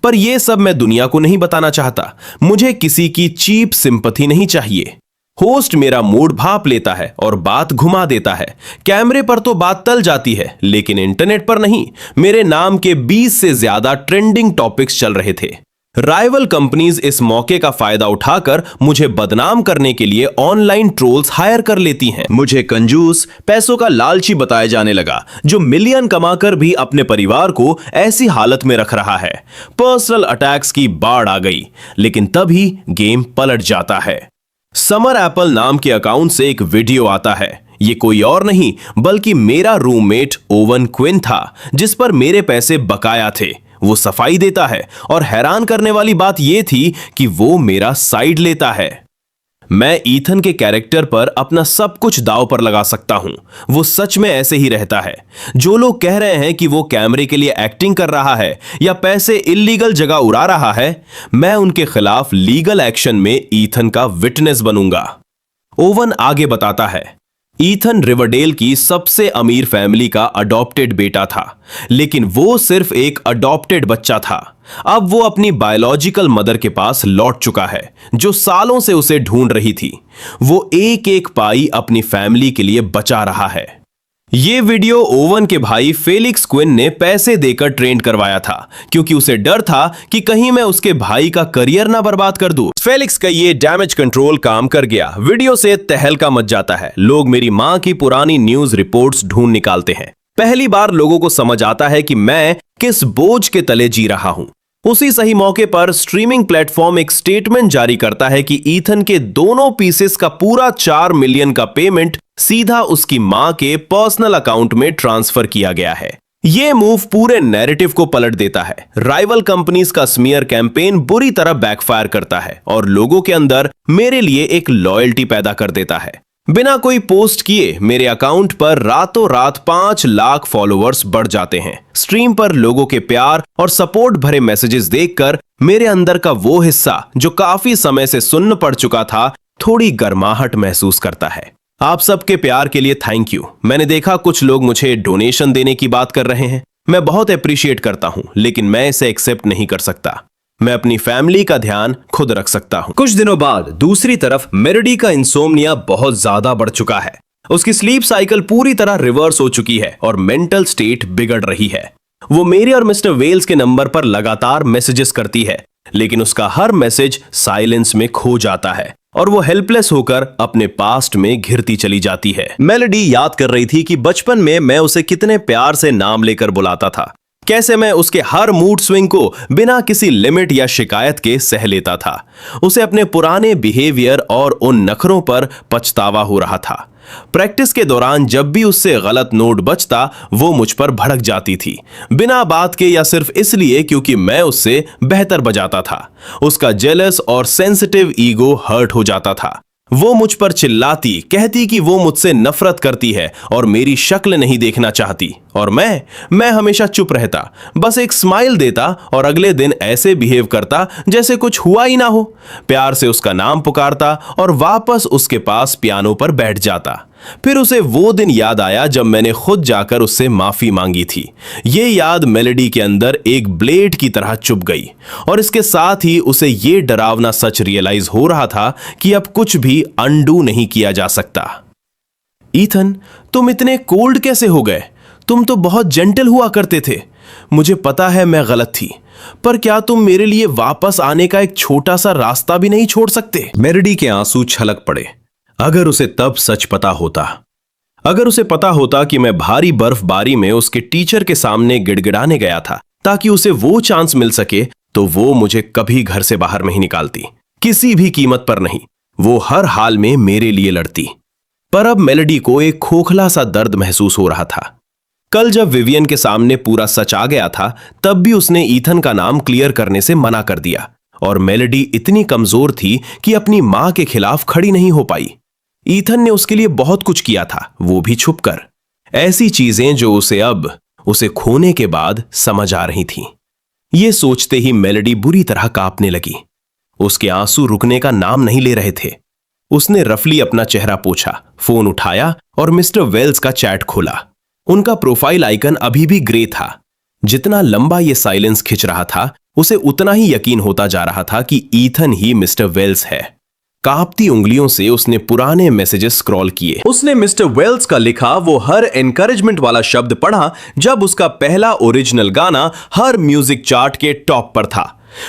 पर यह सब मैं दुनिया को नहीं बताना चाहता। मुझे किसी की चीप सिंपैथी नहीं चाहिए। होस्ट मेरा मूड भाप लेता है और बात घुमा देता है। कैमरे पर तो बात टल जाती है, लेकिन इंटरनेट पर नहीं। मेरे नाम के 20 से ज्यादा ट्रेंडिंग टॉपिक्स चल रहे थे। राइवल कंपनीज इस मौके का फायदा उठाकर मुझे बदनाम करने के लिए ऑनलाइन ट्रोल्स हायर कर लेती हैं। मुझे कंजूस, पैसों का लालची बताया जाने लगा, जो मिलियन कमाकर भी अपने परिवार को ऐसी हालत में रख रहा है। पर्सनल अटैक्स की बाढ़ आ गई, लेकिन तभी गेम पलट जाता है। समर एप्पल नाम के अकाउंट से एक वीडियो आता है। ये कोई और नहीं बल्कि मेरा रूममेट ओवन क्विन था, जिस पर मेरे पैसे बकाया थे। वो सफाई देता है और हैरान करने वाली बात यह थी कि वो मेरा साइड लेता है। मैं ईथन के कैरेक्टर पर अपना सब कुछ दांव पर लगा सकता हूं। वो सच में ऐसे ही रहता है। जो लोग कह रहे हैं कि वो कैमरे के लिए एक्टिंग कर रहा है या पैसे इल्लीगल जगह उड़ा रहा है, मैं उनके खिलाफ लीगल एक्शन में ईथन का विटनेस बनूंगा। ओवन आगे बताता है, ईथन रिवरडेल की सबसे अमीर फैमिली का अडॉप्टेड बेटा था, लेकिन वो सिर्फ एक अडॉप्टेड बच्चा था। अब वो अपनी बायोलॉजिकल मदर के पास लौट चुका है, जो सालों से उसे ढूंढ रही थी। वो एक एक पाई अपनी फैमिली के लिए बचा रहा है। ये वीडियो ओवन के भाई फेलिक्स क्विन ने पैसे देकर ट्रेंड करवाया था, क्योंकि उसे डर था कि कहीं मैं उसके भाई का करियर ना बर्बाद कर दूं। फेलिक्स का ये डैमेज कंट्रोल काम कर गया। वीडियो से तहलका मच जाता है। लोग मेरी मां की पुरानी न्यूज रिपोर्ट्स ढूंढ निकालते हैं। पहली बार लोगों को समझ आता है कि मैं किस बोझ के तले जी रहा हूं। उसी सही मौके पर स्ट्रीमिंग प्लेटफॉर्म एक स्टेटमेंट जारी करता है कि ईथन के दोनों पीसेस का पूरा 4 मिलियन का पेमेंट सीधा उसकी मां के पर्सनल अकाउंट में ट्रांसफर किया गया है। यह मूव पूरे नैरेटिव को पलट देता है। राइवल कंपनीज का स्मीयर कैंपेन बुरी तरह बैकफायर करता है और लोगों के अंदर मेरे लिए एक लॉयल्टी पैदा कर देता है। बिना कोई पोस्ट किए मेरे अकाउंट पर रातों रात 5 लाख फॉलोअर्स बढ़ जाते हैं। स्ट्रीम पर लोगों के प्यार और सपोर्ट भरे मैसेजेस देखकर मेरे अंदर का वो हिस्सा जो काफी समय से सुन्न पड़ चुका था, थोड़ी गर्माहट महसूस करता है। आप सबके प्यार के लिए थैंक यू। मैंने देखा कुछ लोग मुझे डोनेशन देने की बात कर रहे हैं। मैं बहुत अप्रिशिएट करता हूं, लेकिन मैं इसे एक्सेप्ट नहीं कर सकता। मैं अपनी फैमिली का ध्यान खुद रख सकता हूं। कुछ दिनों बाद दूसरी तरफ मेलोडी का इंसोम्निया बहुत ज्यादा बढ़ चुका है। उसकी स्लीप साइकिल पूरी तरह रिवर्स हो चुकी है और मेंटल स्टेट बिगड़ रही है। वो मेरे और मिस्टर वेल्स के नंबर पर लगातार मैसेजेस करती है, लेकिन उसका हर मैसेज साइलेंस में खो जाता है और वो हेल्पलेस होकर अपने पास्ट में घिरती चली जाती है। मेलोडी याद कर रही थी कि बचपन में मैं उसे कितने प्यार से नाम लेकर बुलाता था, कैसे मैं उसके हर मूड स्विंग को बिना किसी लिमिट या शिकायत के सह लेता था। उसे अपने पुराने बिहेवियर और उन नखरों पर पछतावा हो रहा था। प्रैक्टिस के दौरान जब भी उससे गलत नोट बजता, वो मुझ पर भड़क जाती थी, बिना बात के या सिर्फ इसलिए क्योंकि मैं उससे बेहतर बजाता था। उसका जेलस और सेंसिटिव ईगो हर्ट हो जाता था। वो मुझ पर चिल्लाती, कहती कि वो मुझसे नफरत करती है और मेरी शक्ल नहीं देखना चाहती, और मैं हमेशा चुप रहता, बस एक स्माइल देता और अगले दिन ऐसे बिहेव करता जैसे कुछ हुआ ही ना हो। प्यार से उसका नाम पुकारता और वापस उसके पास पियानो पर बैठ जाता। फिर उसे वो दिन याद आया जब मैंने खुद जाकर उससे माफी मांगी थी। ये याद मेलोडी के अंदर एक ब्लेड की तरह चुभ गई और इसके साथ ही उसे ये डरावना सच रियलाइज हो रहा था कि अब कुछ भी अनडू नहीं किया जा सकता। ईथन, तुम इतने कोल्ड कैसे हो गए? तुम तो बहुत जेंटल हुआ करते थे। मुझे पता है मैं गलत थी, पर क्या तुम मेरे लिए वापस आने का एक छोटा सा रास्ता भी नहीं छोड़ सकते? मेलोडी के आंसू छलक पड़े। अगर उसे तब सच पता होता, अगर उसे पता होता कि मैं भारी बर्फबारी में उसके टीचर के सामने गिड़गिड़ाने गया था ताकि उसे वो चांस मिल सके, तो वो मुझे कभी घर से बाहर नहीं निकालती, किसी भी कीमत पर नहीं। वो हर हाल में मेरे लिए लड़ती। पर अब मेलोडी को एक खोखला सा दर्द महसूस हो रहा था। कल जब विवियन के सामने पूरा सच आ गया था, तब भी उसने ईथन का नाम क्लियर करने से मना कर दिया, और मेलोडी इतनी कमजोर थी कि अपनी मां के खिलाफ खड़ी नहीं हो पाई। ईथन ने उसके लिए बहुत कुछ किया था, वो भी छुपकर। ऐसी चीजें जो उसे खोने के बाद समझ आ रही थीं। ये सोचते ही मेलोडी बुरी तरह कांपने लगी। उसके आंसू रुकने का नाम नहीं ले रहे थे। उसने रफली अपना चेहरा पोंछा, फोन उठाया और मिस्टर वेल्स का चैट खोला। उनका प्रोफाइल आइकन अभी भी ग्रे था। जितना लंबा ये साइलेंस खिंच रहा था, उसे उतना ही यकीन होता जा रहा था कि ईथन ही मिस्टर वेल्स है। कांपती उंगलियों से उसने पुराने मैसेजेस स्क्रॉल किए। उसने मिस्टर वेल्स का लिखा वो हर एनकरेजमेंट वाला शब्द पढ़ा जब उसका पहला ओरिजिनल गाना हर म्यूजिक चार्ट के टॉप पर था।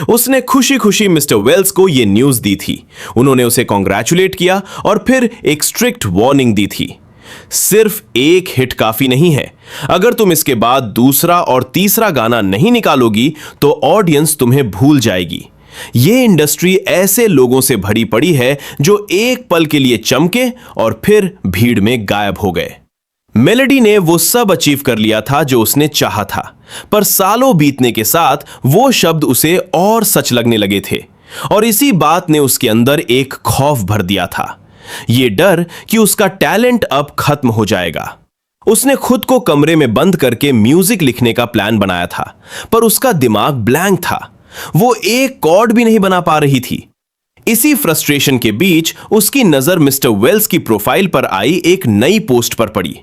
उसने खुशी खुशी मिस्टर वेल्स को यह न्यूज दी थी। उन्होंने उसे कॉन्ग्रेचुलेट किया और फिर एक स्ट्रिक्ट वार्निंग दी थी। सिर्फ एक हिट काफी नहीं है। अगर तुम इसके बाद दूसरा और तीसरा गाना नहीं निकालोगी तो ऑडियंस तुम्हें भूल जाएगी। ये इंडस्ट्री ऐसे लोगों से भरी पड़ी है जो एक पल के लिए चमके और फिर भीड़ में गायब हो गए। मेलोडी ने वो सब अचीव कर लिया था जो उसने चाहा था, पर सालों बीतने के साथ वो शब्द उसे और सच लगने लगे थे, और इसी बात ने उसके अंदर एक खौफ भर दिया था। ये डर कि उसका टैलेंट अब खत्म हो जाएगा। उसने खुद को कमरे में बंद करके म्यूजिक लिखने का प्लान बनाया था, पर उसका दिमाग ब्लैंक था। वो एक कॉर्ड भी नहीं बना पा रही थी। इसी फ्रस्ट्रेशन के बीच उसकी नजर मिस्टर वेल्स की प्रोफाइल पर आई एक नई पोस्ट पर पड़ी।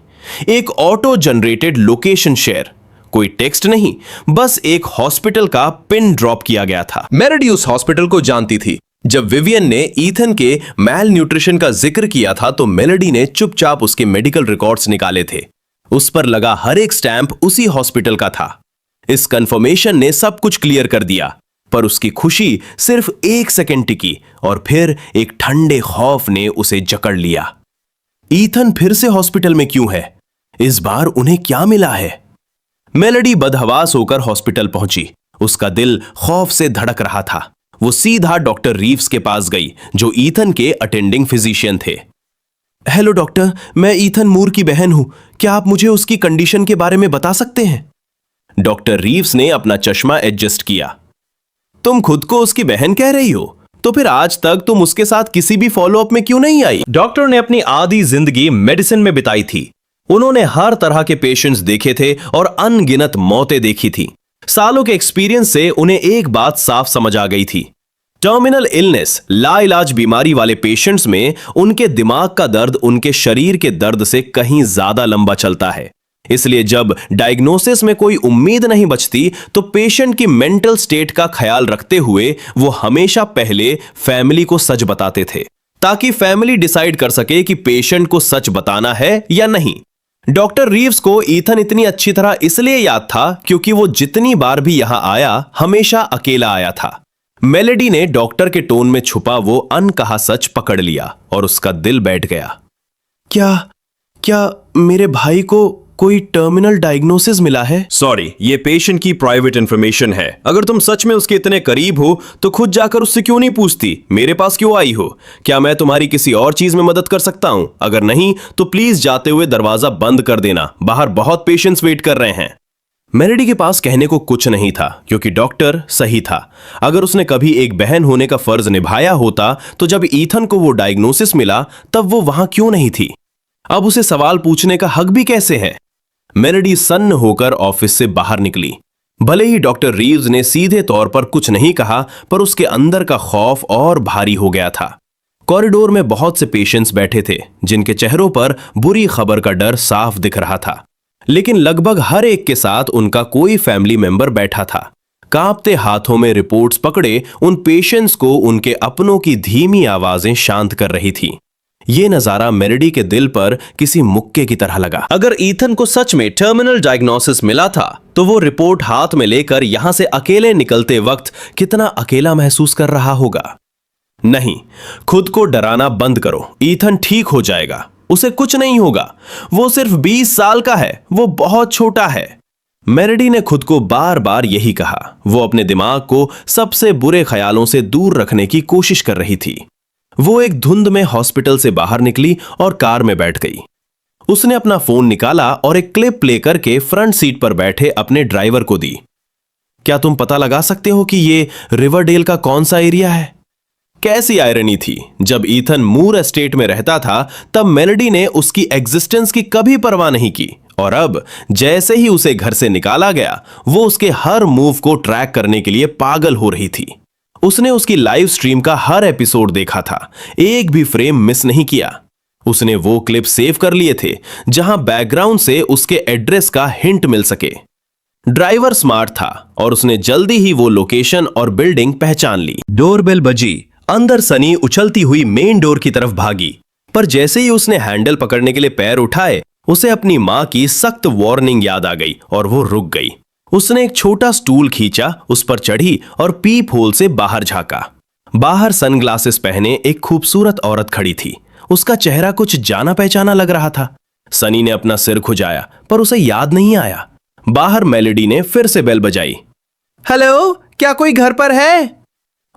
एक ऑटो जनरेटेड लोकेशन शेयर, कोई टेक्स्ट नहीं, बस एक हॉस्पिटल का पिन ड्रॉप किया गया था। मेलोडी उस हॉस्पिटल को जानती थी। जब विवियन ने ईथन के मैल न्यूट्रिशन का जिक्र किया था तो मेलोडी ने चुपचाप उसके मेडिकल रिकॉर्ड्स निकाले थे। उस पर लगा हर एक स्टैंप उसी हॉस्पिटल का था। इस कंफर्मेशन ने सब कुछ क्लियर कर दिया, पर उसकी खुशी सिर्फ 1 सेकंड टिकी और फिर एक ठंडे खौफ ने उसे जकड़ लिया। ईथन फिर से हॉस्पिटल में क्यों है? इस बार उन्हें क्या मिला है? मेलोडी बदहवास होकर हॉस्पिटल पहुंची। उसका दिल खौफ से धड़क रहा था। वो सीधा डॉक्टर रीव्स के पास गई, जो ईथन के अटेंडिंग फिजिशियन थे। हेलो डॉक्टर, मैं ईथन मूर की बहन हूं। क्या आप मुझे उसकी कंडीशन के बारे में बता सकते हैं? डॉक्टर रीव्स ने अपना चश्मा एडजस्ट किया। तुम खुद को उसकी बहन कह रही हो, तो फिर आज तक तुम उसके साथ किसी भी फॉलोअप में क्यों नहीं आई? डॉक्टर ने अपनी आधी जिंदगी मेडिसिन में बिताई थी। उन्होंने हर तरह के पेशेंट्स देखे थे और अनगिनत मौतें देखी थी। सालों के एक्सपीरियंस से उन्हें एक बात साफ समझ आ गई थी। टर्मिनल इलनेस, लाइलाज बीमारी वाले पेशेंट्स में उनके दिमाग का दर्द उनके शरीर के दर्द से कहीं ज्यादा लंबा चलता है। इसलिए जब डायग्नोसिस में कोई उम्मीद नहीं बचती, तो पेशेंट की मेंटल स्टेट का ख्याल रखते हुए वो हमेशा पहले फैमिली को सच बताते थे, ताकि फैमिली डिसाइड कर सके कि पेशेंट को सच बताना है या नहीं। डॉक्टर रीव्स को ईथन इतनी अच्छी तरह इसलिए याद था क्योंकि वो जितनी बार भी यहां आया हमेशा अकेला आया था। मेलोडी ने डॉक्टर के टोन में छुपा वो अनकहा सच पकड़ लिया और उसका दिल बैठ गया। क्या मेरे भाई को कोई टर्मिनल डायग्नोसिस मिला है? सॉरी, ये पेशेंट की प्राइवेट इंफॉर्मेशन है। अगर तुम सच में उसके इतने करीब हो तो खुद जाकर उससे क्यों नहीं पूछती? मेरे पास क्यों आई हो? क्या मैं तुम्हारी किसी और चीज में मदद कर सकता हूं? अगर नहीं तो प्लीज जाते हुए दरवाजा बंद कर देना, बाहर बहुत पेशेंट्स वेट कर रहे हैं। मेलोडी के पास कहने को कुछ नहीं था, क्योंकि डॉक्टर सही था। अगर उसने कभी एक बहन होने का फर्ज निभाया होता तो जब ईथन को वो डायग्नोसिस मिला तब वो वहां क्यों नहीं थी? अब उसे सवाल पूछने का हक भी कैसे है? मेलोडी सन्न होकर ऑफिस से बाहर निकली। भले ही डॉक्टर रीव्स ने सीधे तौर पर कुछ नहीं कहा, पर उसके अंदर का खौफ और भारी हो गया था। कॉरिडोर में बहुत से पेशेंट्स बैठे थे, जिनके चेहरों पर बुरी खबर का डर साफ दिख रहा था। लेकिन लगभग हर एक के साथ उनका कोई फैमिली मेंबर बैठा था। कांपते हाथों में रिपोर्ट्स पकड़े उन पेशेंट्स को उनके अपनों की धीमी आवाजें शांत कर रही थी। ये नजारा मेलोडी के दिल पर किसी मुक्के की तरह लगा। अगर ईथन को सच में टर्मिनल डायग्नोसिस मिला था, तो वो रिपोर्ट हाथ में लेकर यहां से अकेले निकलते वक्त कितना अकेला महसूस कर रहा होगा। नहीं, खुद को डराना बंद करो। ईथन ठीक हो जाएगा, उसे कुछ नहीं होगा। वो सिर्फ 20 साल का है, वो बहुत छोटा है। मेलोडी ने खुद को बार बार यही कहा। वो अपने दिमाग को सबसे बुरे ख्यालों से दूर रखने की कोशिश कर रही थी। वो एक धुंध में हॉस्पिटल से बाहर निकली और कार में बैठ गई। उसने अपना फोन निकाला और एक क्लिप प्ले करके फ्रंट सीट पर बैठे अपने ड्राइवर को दी। क्या तुम पता लगा सकते हो कि ये रिवरडेल का कौन सा एरिया है? कैसी आयरनी थी, जब ईथन मूर एस्टेट में रहता था तब मेलोडी ने उसकी एग्जिस्टेंस की कभी परवाह नहीं की, और अब जैसे ही उसे घर से निकाला गया वो उसके हर मूव को ट्रैक करने के लिए पागल हो रही थी। उसने उसकी लाइव स्ट्रीम का हर एपिसोड देखा था, एक भी फ्रेम मिस नहीं किया। उसने वो क्लिप सेव कर लिए थे जहां बैकग्राउंड से उसके एड्रेस का हिंट मिल सके। ड्राइवर स्मार्ट था और उसने जल्दी ही वो लोकेशन और बिल्डिंग पहचान ली। डोरबेल बजी। अंदर सनी उछलती हुई मेन डोर की तरफ भागी, पर जैसे ही उसने हैंडल पकड़ने के लिए पैर उठाए, उसे अपनी मां की सख्त वार्निंग याद आ गई और वो रुक गई। उसने एक छोटा स्टूल खींचा, उस पर चढ़ी और पीप होल से बाहर झांका। बाहर सनग्लासेस पहने एक खूबसूरत औरत खड़ी थी। उसका चेहरा कुछ जाना पहचाना लग रहा था। सनी ने अपना सिर खुजाया, पर उसे याद नहीं आया। बाहर मेलोडी ने फिर से बेल बजाई। हेलो, क्या कोई घर पर है?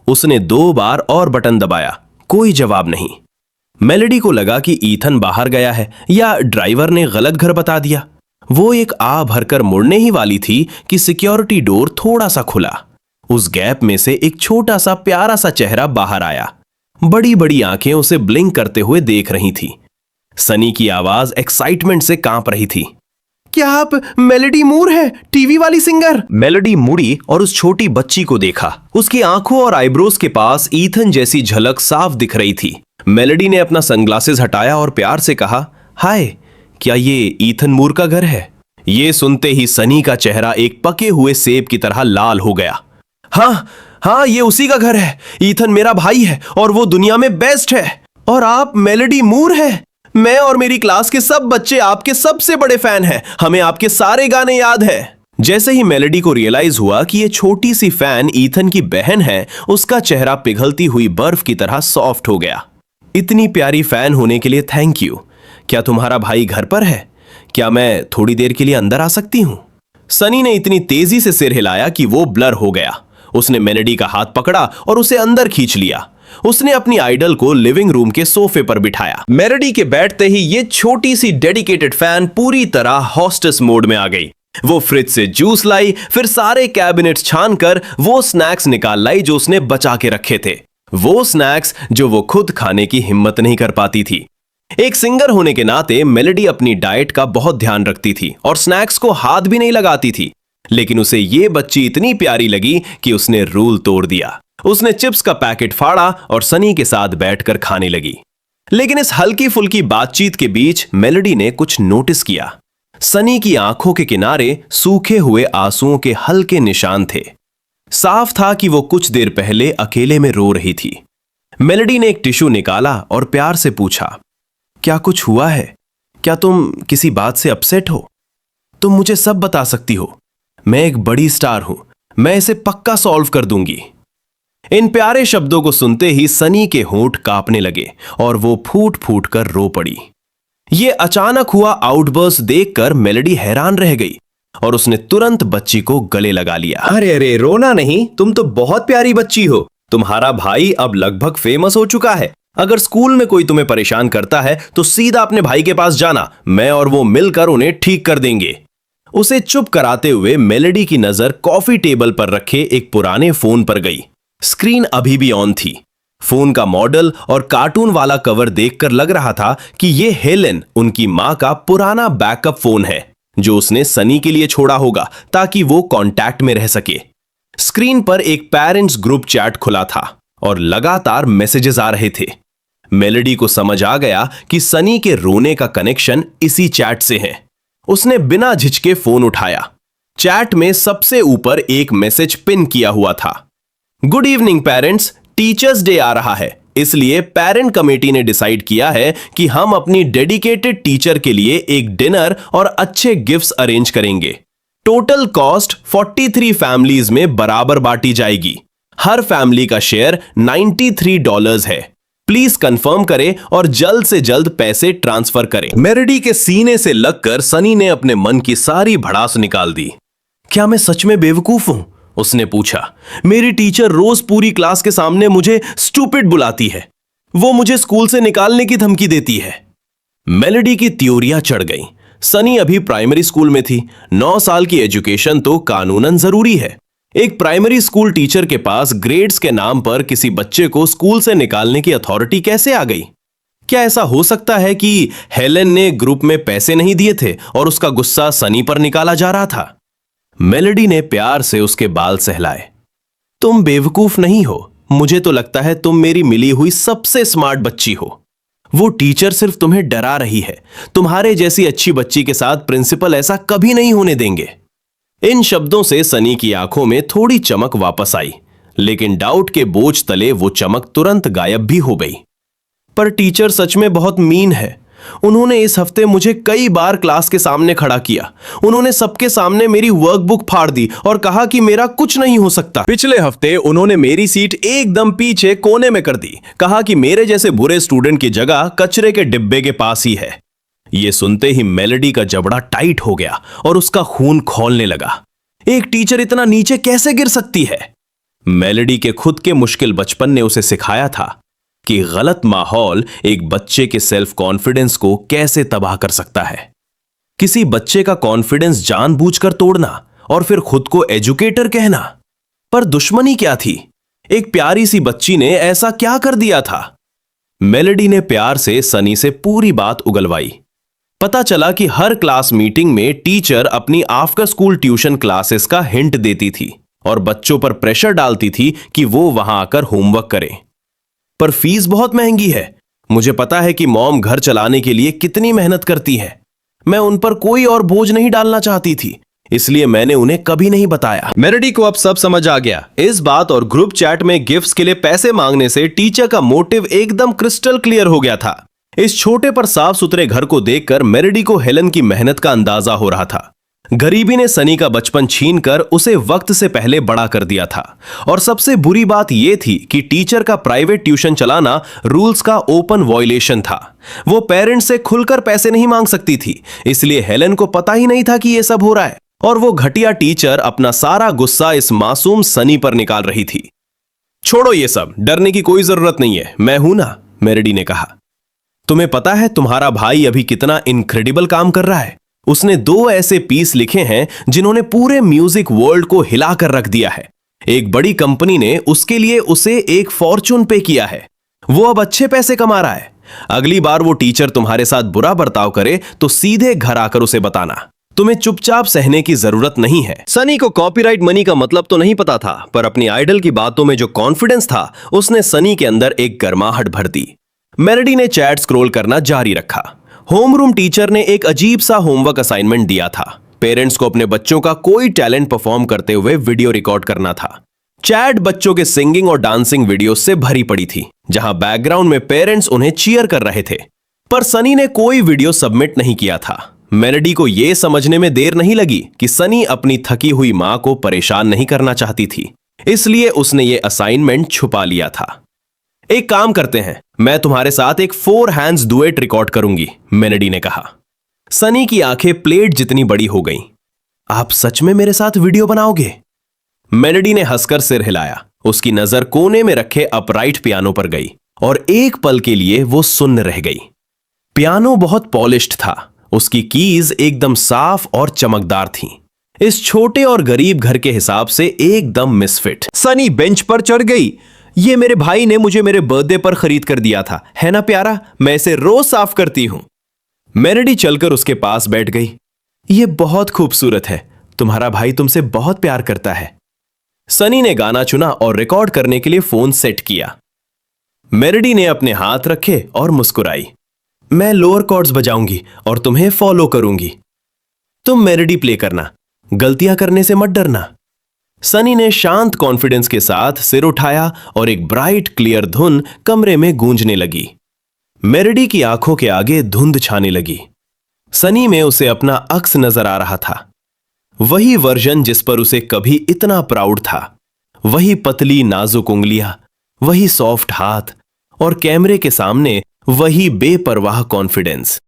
उसने 2 बार और बटन दबाया, कोई जवाब नहीं। मेलोडी को लगा कि ईथन बाहर गया है या ड्राइवर ने गलत घर बता दिया। वो एक आ भरकर मुड़ने ही वाली थी कि सिक्योरिटी डोर थोड़ा सा खुला। उस गैप में से एक छोटा सा प्यारा सा चेहरा बाहर आया। बड़ी बड़ी आंखें उसे ब्लिंक करते हुए देख रही थी। सनी की आवाज एक्साइटमेंट से कांप रही थी। क्या आप मेलोडी मूर है, टीवी वाली सिंगर? मेलोडी मुड़ी और उस छोटी बच्ची को देखा। उसकी आंखों और आईब्रोज के पास ईथन जैसी झलक साफ दिख रही थी। मेलोडी ने अपना सनग्लासेस हटाया और प्यार से कहा, हाय, क्या ये ईथन मूर का घर है? ये सुनते ही सनी का चेहरा एक पके हुए सेब की तरह लाल हो गया। हाँ, ये उसी का घर है। ईथन मेरा भाई है और वो दुनिया में बेस्ट है। और आप मेलोडी मूर है? मैं और मेरी क्लास के सब बच्चे आपके सबसे बड़े फैन हैं। हमें आपके सारे गाने याद है। जैसे ही मेलोडी को रियलाइज हुआ कि ये छोटी सी फैन ईथन की बहन है, उसका चेहरा पिघलती हुई बर्फ की तरह सॉफ्ट हो गया। इतनी प्यारी फैन होने के लिए थैंक यू। क्या तुम्हारा भाई घर पर है? क्या मैं थोड़ी देर के लिए अंदर आ सकती हूं? सनी ने इतनी तेजी से सिर हिलाया कि वो ब्लर हो गया। उसने मेलोडी का हाथ पकड़ा और उसे अंदर खींच लिया। उसने अपनी आइडल को लिविंग रूम के सोफे पर बिठाया। मेलोडी के बैठते ही ये छोटी सी डेडिकेटेड फैन पूरी तरह हॉस्टेस मोड में आ गई। वो फ्रिज से जूस लाई, फिर सारे कैबिनेट्स छानकर वो स्नैक्स निकाल लाई जो उसने बचा के रखे थे। वो स्नैक्स जो वो खुद खाने की हिम्मत नहीं कर पाती थी। एक सिंगर होने के नाते मेलोडी अपनी डाइट का बहुत ध्यान रखती थी और स्नैक्स को हाथ भी नहीं लगाती थी। लेकिन उसे ये बच्ची इतनी प्यारी लगी कि उसने रूल तोड़ दिया। उसने चिप्स का पैकेट फाड़ा और सनी के साथ बैठकर खाने लगी। लेकिन इस हल्की फुल्की बातचीत के बीच मेलोडी ने कुछ नोटिस किया। सनी की आंखों के किनारे सूखे हुए आंसुओं के हल्के निशान थे। साफ था कि वो कुछ देर पहले अकेले में रो रही थी। मेलोडी ने एक टिश्यू निकाला और प्यार से पूछा, क्या कुछ हुआ है? क्या तुम किसी बात से अपसेट हो? तुम मुझे सब बता सकती हो। मैं एक बड़ी स्टार हूं। मैं इसे पक्का सॉल्व कर दूंगी। इन प्यारे शब्दों को सुनते ही सनी के होंठ कांपने लगे और वो फूट फूट कर रो पड़ी। ये अचानक हुआ आउटबर्स्ट देखकर मेलोडी हैरान रह गई और उसने तुरंत बच्ची को गले लगा लिया। अरे अरे, रोना नहीं, तुम तो बहुत प्यारी बच्ची हो। तुम्हारा भाई अब लगभग फेमस हो चुका है। अगर स्कूल में कोई तुम्हें परेशान करता है तो सीधा अपने भाई के पास जाना। मैं और वो मिलकर उन्हें ठीक कर देंगे। उसे चुप कराते हुए मेलोडी की नजर कॉफी टेबल पर रखे एक पुराने फोन पर गई। स्क्रीन अभी भी ऑन थी। फोन का मॉडल और कार्टून वाला कवर देखकर लग रहा था कि यह हेलेन, उनकी मां का पुराना बैकअप फोन है जो उसने सनी के लिए छोड़ा होगा ताकि वो कांटेक्ट में रह सके। स्क्रीन पर एक पेरेंट्स ग्रुप चैट खुला था और लगातार मैसेजेस आ रहे थे। मेलोडी को समझ आ गया कि सनी के रोने का कनेक्शन इसी चैट से है। उसने बिना झिझके फोन उठाया। चैट में सबसे ऊपर एक मैसेज पिन किया हुआ था। Good evening parents, teachers day आ रहा है, इसलिए पेरेंट कमेटी ने डिसाइड किया है कि हम अपनी डेडिकेटेड टीचर के लिए एक डिनर और अच्छे गिफ्ट्स अरेंज करेंगे। टोटल कॉस्ट 43 फैमिलीज में बराबर बांटी जाएगी। हर फैमिली का शेयर $93 है। प्लीज कंफर्म करें और जल्द से जल्द पैसे ट्रांसफर करें। मेलोडी के सीने से लगकर सनी ने अपने मन की सारी भड़ास निकाल दी। क्या मैं सच में बेवकूफ हूं? उसने पूछा। मेरी टीचर रोज पूरी क्लास के सामने मुझे स्टूपिड बुलाती है। वो मुझे स्कूल से निकालने की धमकी देती है। मेलोडी की त्योरियां चढ़ गई। सनी अभी प्राइमरी स्कूल में थी। 9 साल की एजुकेशन तो कानूनन जरूरी है। एक प्राइमरी स्कूल टीचर के पास ग्रेड्स के नाम पर किसी बच्चे को स्कूल से निकालने की अथॉरिटी कैसे आ गई? क्या ऐसा हो सकता है कि हेलेन ने ग्रुप में पैसे नहीं दिए थे और उसका गुस्सा सनी पर निकाला जा रहा था? मेलोडी ने प्यार से उसके बाल सहलाए। तुम बेवकूफ नहीं हो। मुझे तो लगता है तुम मेरी मिली हुई सबसे स्मार्ट बच्ची हो। वो टीचर सिर्फ तुम्हें डरा रही है। तुम्हारे जैसी अच्छी बच्ची के साथ प्रिंसिपल ऐसा कभी नहीं होने देंगे। इन शब्दों से सनी की आंखों में थोड़ी चमक वापस आई, लेकिन डाउट के बोझ तले वो चमक तुरंत गायब भी हो गई। पर टीचर सच में बहुत मीन है। उन्होंने इस हफ्ते मुझे कई बार क्लास के सामने खड़ा किया। उन्होंने सबके सामने मेरी वर्कबुक फाड़ दी और कहा कि मेरा कुछ नहीं हो सकता। पिछले हफ्ते उन्होंने मेरी सीट एकदम पीछे कोने में कर दी। कहा कि मेरे जैसे बुरे स्टूडेंट की जगह कचरे के डिब्बे के पास ही है। ये सुनते ही मेलोडी का जबड़ा टाइट हो गया और उसका खून खौलने लगा। एक टीचर इतना नीचे कैसे गिर सकती है? मेलोडी के खुद के मुश्किल बचपन ने उसे सिखाया था कि गलत माहौल एक बच्चे के सेल्फ कॉन्फिडेंस को कैसे तबाह कर सकता है। किसी बच्चे का कॉन्फिडेंस जानबूझकर तोड़ना और फिर खुद को एजुकेटर कहना। पर दुश्मनी क्या थी? एक प्यारी सी बच्ची ने ऐसा क्या कर दिया था? मेलोडी ने प्यार से सनी से पूरी बात उगलवाई। पता चला कि हर क्लास मीटिंग में टीचर अपनी आफ्टर स्कूल ट्यूशन क्लासेस का हिंट देती थी और बच्चों पर प्रेशर डालती थी कि वो वहां आकर होमवर्क करें। पर फीस बहुत महंगी है। मुझे पता है कि मॉम घर चलाने के लिए कितनी मेहनत करती है। मैं उन पर कोई और बोझ नहीं डालना चाहती थी, इसलिए मैंने उन्हें कभी नहीं बताया। मेलोडी को अब सब समझ आ गया। इस बात और ग्रुप चैट में गिफ्ट्स के लिए पैसे मांगने से टीचर का मोटिव एकदम क्रिस्टल क्लियर हो गया था। इस छोटे पर साफ सुथरे घर को देखकर मेरेडी को हेलन की मेहनत का अंदाजा हो रहा था। गरीबी ने सनी का बचपन छीनकर उसे वक्त से पहले बड़ा कर दिया था, और सबसे बुरी बात यह थी कि टीचर का प्राइवेट ट्यूशन चलाना रूल्स का ओपन वॉयलेशन था। वो पेरेंट्स से खुलकर पैसे नहीं मांग सकती थी, इसलिए हेलन को पता ही नहीं था कि यह सब हो रहा है, और वो घटिया टीचर अपना सारा गुस्सा इस मासूम सनी पर निकाल रही थी। छोड़ो ये सब, डरने की कोई जरूरत नहीं है, मैं हूं ना, मेरेडी ने कहा। तुम्हें पता है तुम्हारा भाई अभी कितना इनक्रेडिबल काम कर रहा है? उसने 2 ऐसे पीस लिखे हैं जिन्होंने पूरे म्यूजिक वर्ल्ड को हिलाकर रख दिया है। एक बड़ी कंपनी ने उसके लिए उसे एक फॉर्चून पे किया है। वो अब अच्छे पैसे कमा रहा है। अगली बार वो टीचर तुम्हारे साथ बुरा बर्ताव करे तो सीधे घर आकर उसे बताना। तुम्हें चुपचाप सहने की जरूरत नहीं है। सनी को कॉपीराइट मनी का मतलब तो नहीं पता था, पर अपनी आइडल की बातों में जो कॉन्फिडेंस था उसने सनी के अंदर एक गर्माहट भर दी। मेरेडी ने चैट स्क्रॉल करना जारी रखा। होमरूम टीचर ने एक अजीब सा होमवर्क असाइनमेंट दिया था। पेरेंट्स को अपने बच्चों का कोई टैलेंट परफॉर्म करते हुए वीडियो रिकॉर्ड करना था। चैट बच्चों के सिंगिंग और डांसिंग वीडियो से भरी पड़ी थी, जहां बैकग्राउंड में पेरेंट्स उन्हें चीयर कर रहे थे। पर सनी ने कोई वीडियो सबमिट नहीं किया था। मेरेडी को यह समझने में देर नहीं लगी कि सनी अपनी थकी हुई मां को परेशान नहीं करना चाहती थी, इसलिए उसने ये असाइनमेंट छुपा लिया था। एक काम करते हैं, मैं तुम्हारे साथ एक 4 हैंड्स डुएट रिकॉर्ड करूंगी, मेरेडी ने कहा। सनी की आंखें प्लेट जितनी बड़ी हो गईं। आप सच में मेरे साथ वीडियो बनाओगे? मेरेडी ने हंसकर सिर हिलाया। उसकी नजर कोने में रखे अपराइट पियानो पर गई और एक पल के लिए वो सुन्न रह गई। पियानो बहुत पॉलिश्ड था, उसकी कीज एकदम साफ और चमकदार थीं। इस छोटे और गरीब घर के हिसाब से एकदम मिसफिट। सनी बेंच पर चढ़ गई। ये मेरे भाई ने मुझे मेरे बर्थडे पर खरीद कर दिया था, है ना प्यारा? मैं इसे रोज साफ करती हूं। मेरेडी चलकर उसके पास बैठ गई। ये बहुत खूबसूरत है, तुम्हारा भाई तुमसे बहुत प्यार करता है। सनी ने गाना चुना और रिकॉर्ड करने के लिए फोन सेट किया। मेरेडी ने अपने हाथ रखे और मुस्कुराई। मैं लोअर कॉर्ड्स बजाऊंगी और तुम्हें फॉलो करूंगी। तुम मेरेडी प्ले करना, गलतियां करने से मत डरना। सनी ने शांत कॉन्फिडेंस के साथ सिर उठाया और एक ब्राइट क्लियर धुन कमरे में गूंजने लगी। मेरेडी की आंखों के आगे धुंध छाने लगी। सनी में उसे अपना अक्स नजर आ रहा था, वही वर्जन जिस पर उसे कभी इतना प्राउड था। वही पतली नाजुक उंगलियां, वही सॉफ्ट हाथ और कैमरे के सामने वही बेपरवाह कॉन्फिडेंस।